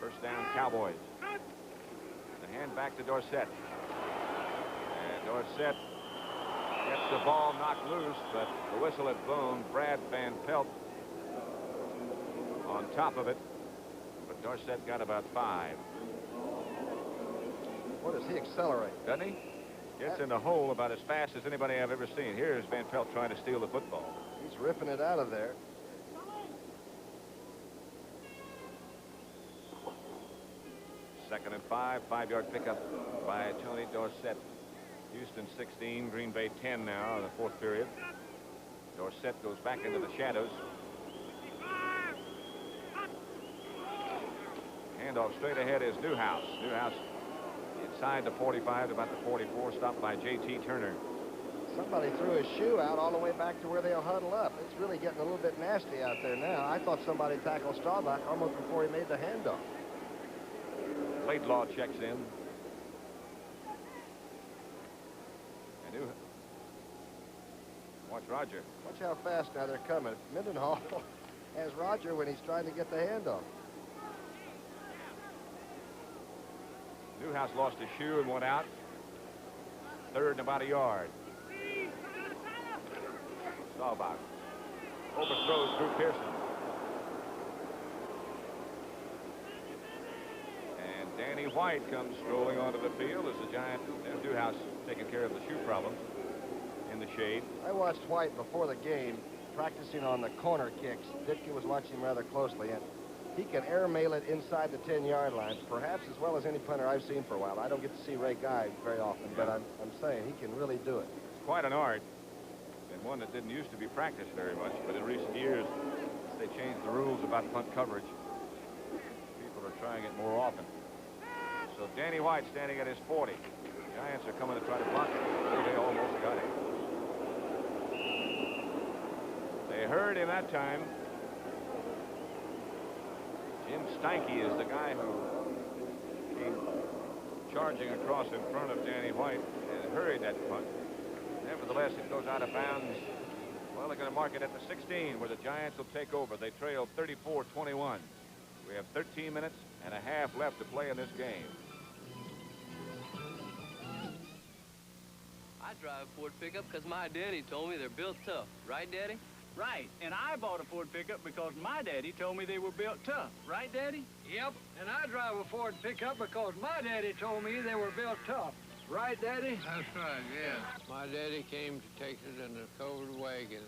Speaker 1: First down, Cowboys. The hand back to Dorsett. And Dorsett gets the ball knocked loose, but the whistle had blown. Brad Van Pelt on top of it, but Dorsett got about 5.
Speaker 2: What does he accelerate?
Speaker 1: Doesn't he? Gets in the hole about as fast as anybody I've ever seen. Here's Van Pelt trying to steal the football.
Speaker 2: He's ripping it out of there.
Speaker 1: Second and 5, 5-yard pickup by Tony Dorsett. Houston 16, Green Bay 10 now in the fourth period. Dorsett goes back into the shadows. Handoff straight ahead is Newhouse. Newhouse inside the 45 to about the 44, stopped by J.T. Turner.
Speaker 2: Somebody threw his shoe out all the way back to where they'll huddle up. It's really getting a little bit nasty out there now. I thought somebody tackled Staubach almost before he made the handoff.
Speaker 1: Laidlaw checks in. And watch Roger.
Speaker 2: Watch how fast now they're coming. Mendenhall has Roger when he's trying to get the handoff.
Speaker 1: Newhouse lost his shoe and went out. Third and about a yard. Staubach overthrows Drew Pearson. And Danny White comes strolling onto the field as the Giant Newhouse taking care of the shoe problem in the shade.
Speaker 2: I watched White before the game practicing on the corner kicks. Ditka was watching him rather closely, and he can air mail it inside the 10-yard line, perhaps as well as any punter I've seen for a while. I don't get to see Ray Guy very often, but I'm saying he can really do it.
Speaker 1: It's quite an art, and one that didn't used to be practiced very much, but in recent years, they changed the rules about punt coverage. People are trying it more often. So Danny White standing at his 40. The Giants are coming to try to block it. Oh, they almost got it. They heard him that time. Jim Steinke is the guy who came charging across in front of Danny White and hurried that punt. Nevertheless, it goes out of bounds. Well, they're going to mark it at the 16, where the Giants will take over. They trail 34-21. We have 13 minutes and a half left to play in this game.
Speaker 19: I drive a Ford pickup because my daddy told me they're built tough. Right, Daddy?
Speaker 11: Right, and I bought a Ford pickup because my daddy told me they were built tough. Right, Daddy?
Speaker 20: Yep, and I drive a Ford pickup because my daddy told me they were built tough. Right, Daddy?
Speaker 21: That's right, yes. My daddy came to Texas in a covered wagon.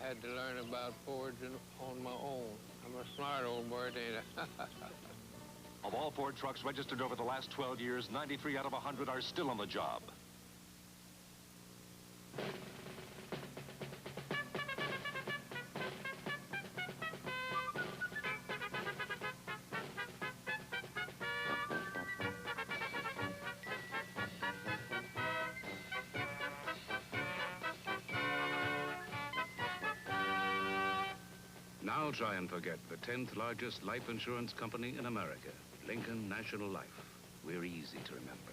Speaker 21: I had to learn about Fords on my own. I'm a smart old bird, ain't I?
Speaker 22: Of all Ford trucks registered over the last 12 years, 93 out of 100 are still on the job. Now try and forget the 10th largest life insurance company in America, Lincoln National Life. We're easy to remember.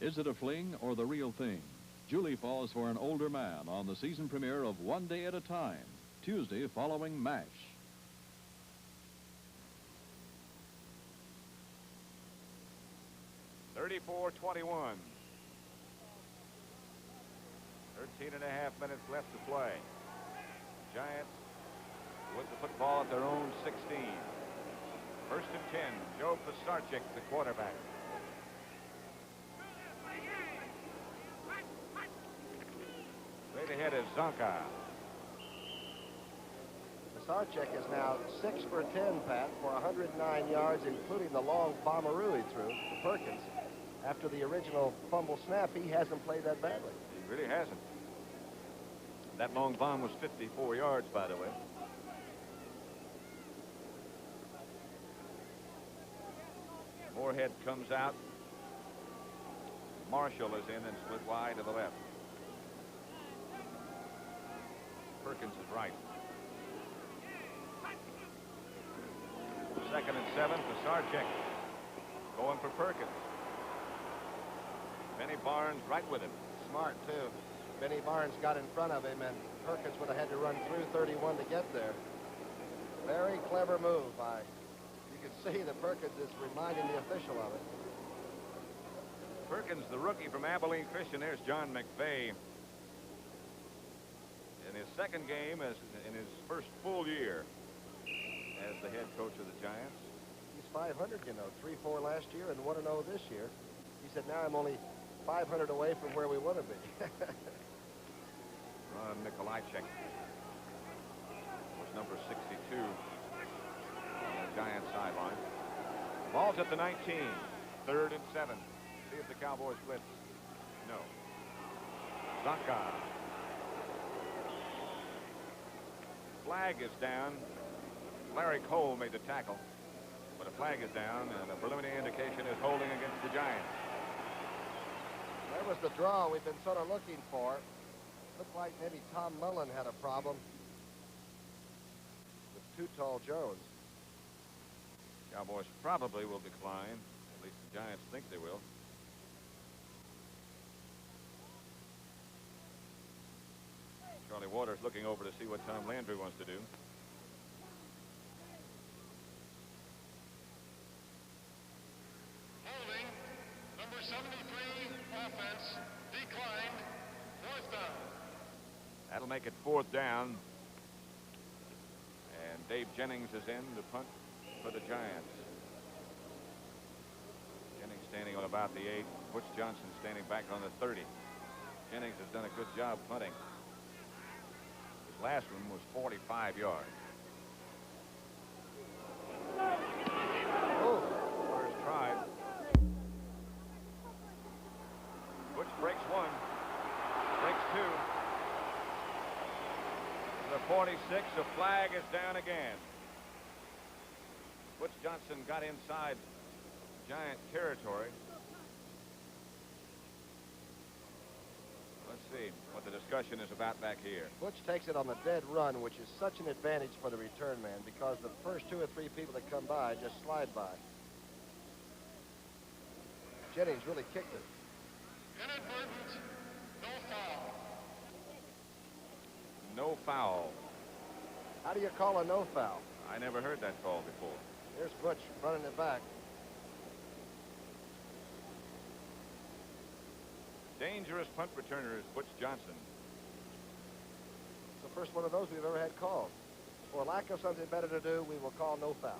Speaker 13: Is it a fling or the real thing? Julie falls for an older man on the season premiere of One Day at a Time, Tuesday following MASH.
Speaker 1: (34-21). 13 and a half minutes left to play. Giants with the football at their own 16. First and 10. Joe Pisarcik, the quarterback. Straight ahead is Zonka.
Speaker 2: Pisarcik is now 6 for 10, Pat, for 109 yards, including the long bomberoo he threw to Perkins. After the original fumble snap, he hasn't played that badly.
Speaker 1: He really hasn't. That long bomb was 54 yards, by the way. Moorhead comes out. Marshall is in and split wide to the left. Perkins is right. 2nd and 7. Pisarcik going for Perkins. Benny Barnes right with him.
Speaker 2: Smart, too. Benny Barnes got in front of him, and Perkins would have had to run through 31 to get there. Very clever move by, you can see that Perkins is reminding the official of it.
Speaker 1: Perkins, the rookie from Abilene Christian. There's John McVay. In his second game, as in his first full year as the head coach of the Giants.
Speaker 2: He's 500, you know, 3-4 last year and 1-0 this year. He said, now I'm only 500 away from where we want to be.
Speaker 1: Ron Nikolajczyk was number 62 on the Giants sideline. Ball's at the 19. 3rd and 7. See if the Cowboys blitz. No. Zonka. Flag is down. Larry Cole made the tackle, but a flag is down, and a preliminary indication is holding against the Giants.
Speaker 2: There was the draw we've been sort of looking for. Looked like maybe Tom Mullen had a problem with Too Tall Jones.
Speaker 1: Cowboys probably will decline. At least the Giants think they will. Charlie Waters looking over to see what Tom Landry wants to do.
Speaker 3: Holding, number 73, offense, declined, 4th down.
Speaker 1: That'll make it 4th down. And Dave Jennings is in to punt for the Giants. Jennings standing on about the 8. Butch Johnson standing back on the 30. Jennings has done a good job punting. His last one was 45 yards. Oh, first try. Butch breaks 1. Breaks 2. The 46, the flag is down again. Butch Johnson got inside Giant territory. Let's see what the discussion is about back here.
Speaker 2: Butch takes it on the dead run, which is such an advantage for the return man because the first 2 or 3 people that come by just slide by. Jennings really kicked it.
Speaker 3: Inadvertent, no foul.
Speaker 1: No foul.
Speaker 2: How do you call a no foul?
Speaker 1: I never heard that call before.
Speaker 2: Here's Butch running it back.
Speaker 1: Dangerous punt returner is Butch Johnson.
Speaker 2: It's the first one of those we've ever had called. For lack of something better to do, we will call no foul.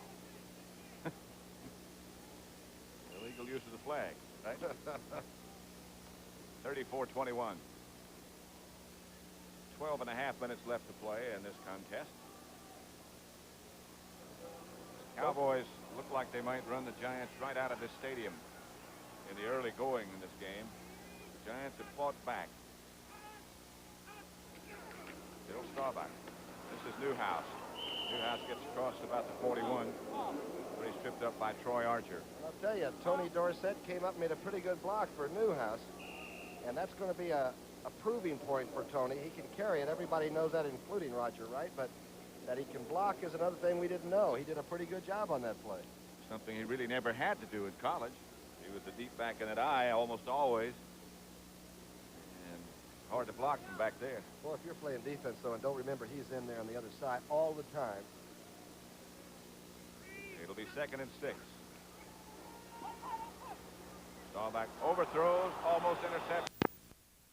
Speaker 1: Illegal use of the flag, right? 34-21. 12.5 minutes left to play in this contest. Cowboys look like they might run the Giants right out of this stadium in the early going in this game. The Giants have fought back. Bill Staubach. This is Newhouse. Newhouse gets across about the 41, but he's tripped up by Troy Archer.
Speaker 2: I'll tell you, Tony Dorsett came up and made a pretty good block for Newhouse, and that's going to be a proving point for Tony. He can carry it. Everybody knows that, including Roger Wright, but that he can block is another thing we didn't know. He did a pretty good job on that play.
Speaker 1: Something he really never had to do in college. He was the deep back in that eye almost always. And hard to block from back there.
Speaker 2: Well, if you're playing defense, though, and don't remember he's in there on the other side all the time.
Speaker 1: It'll be 2nd and 6. Staubach overthrows, almost intercepted.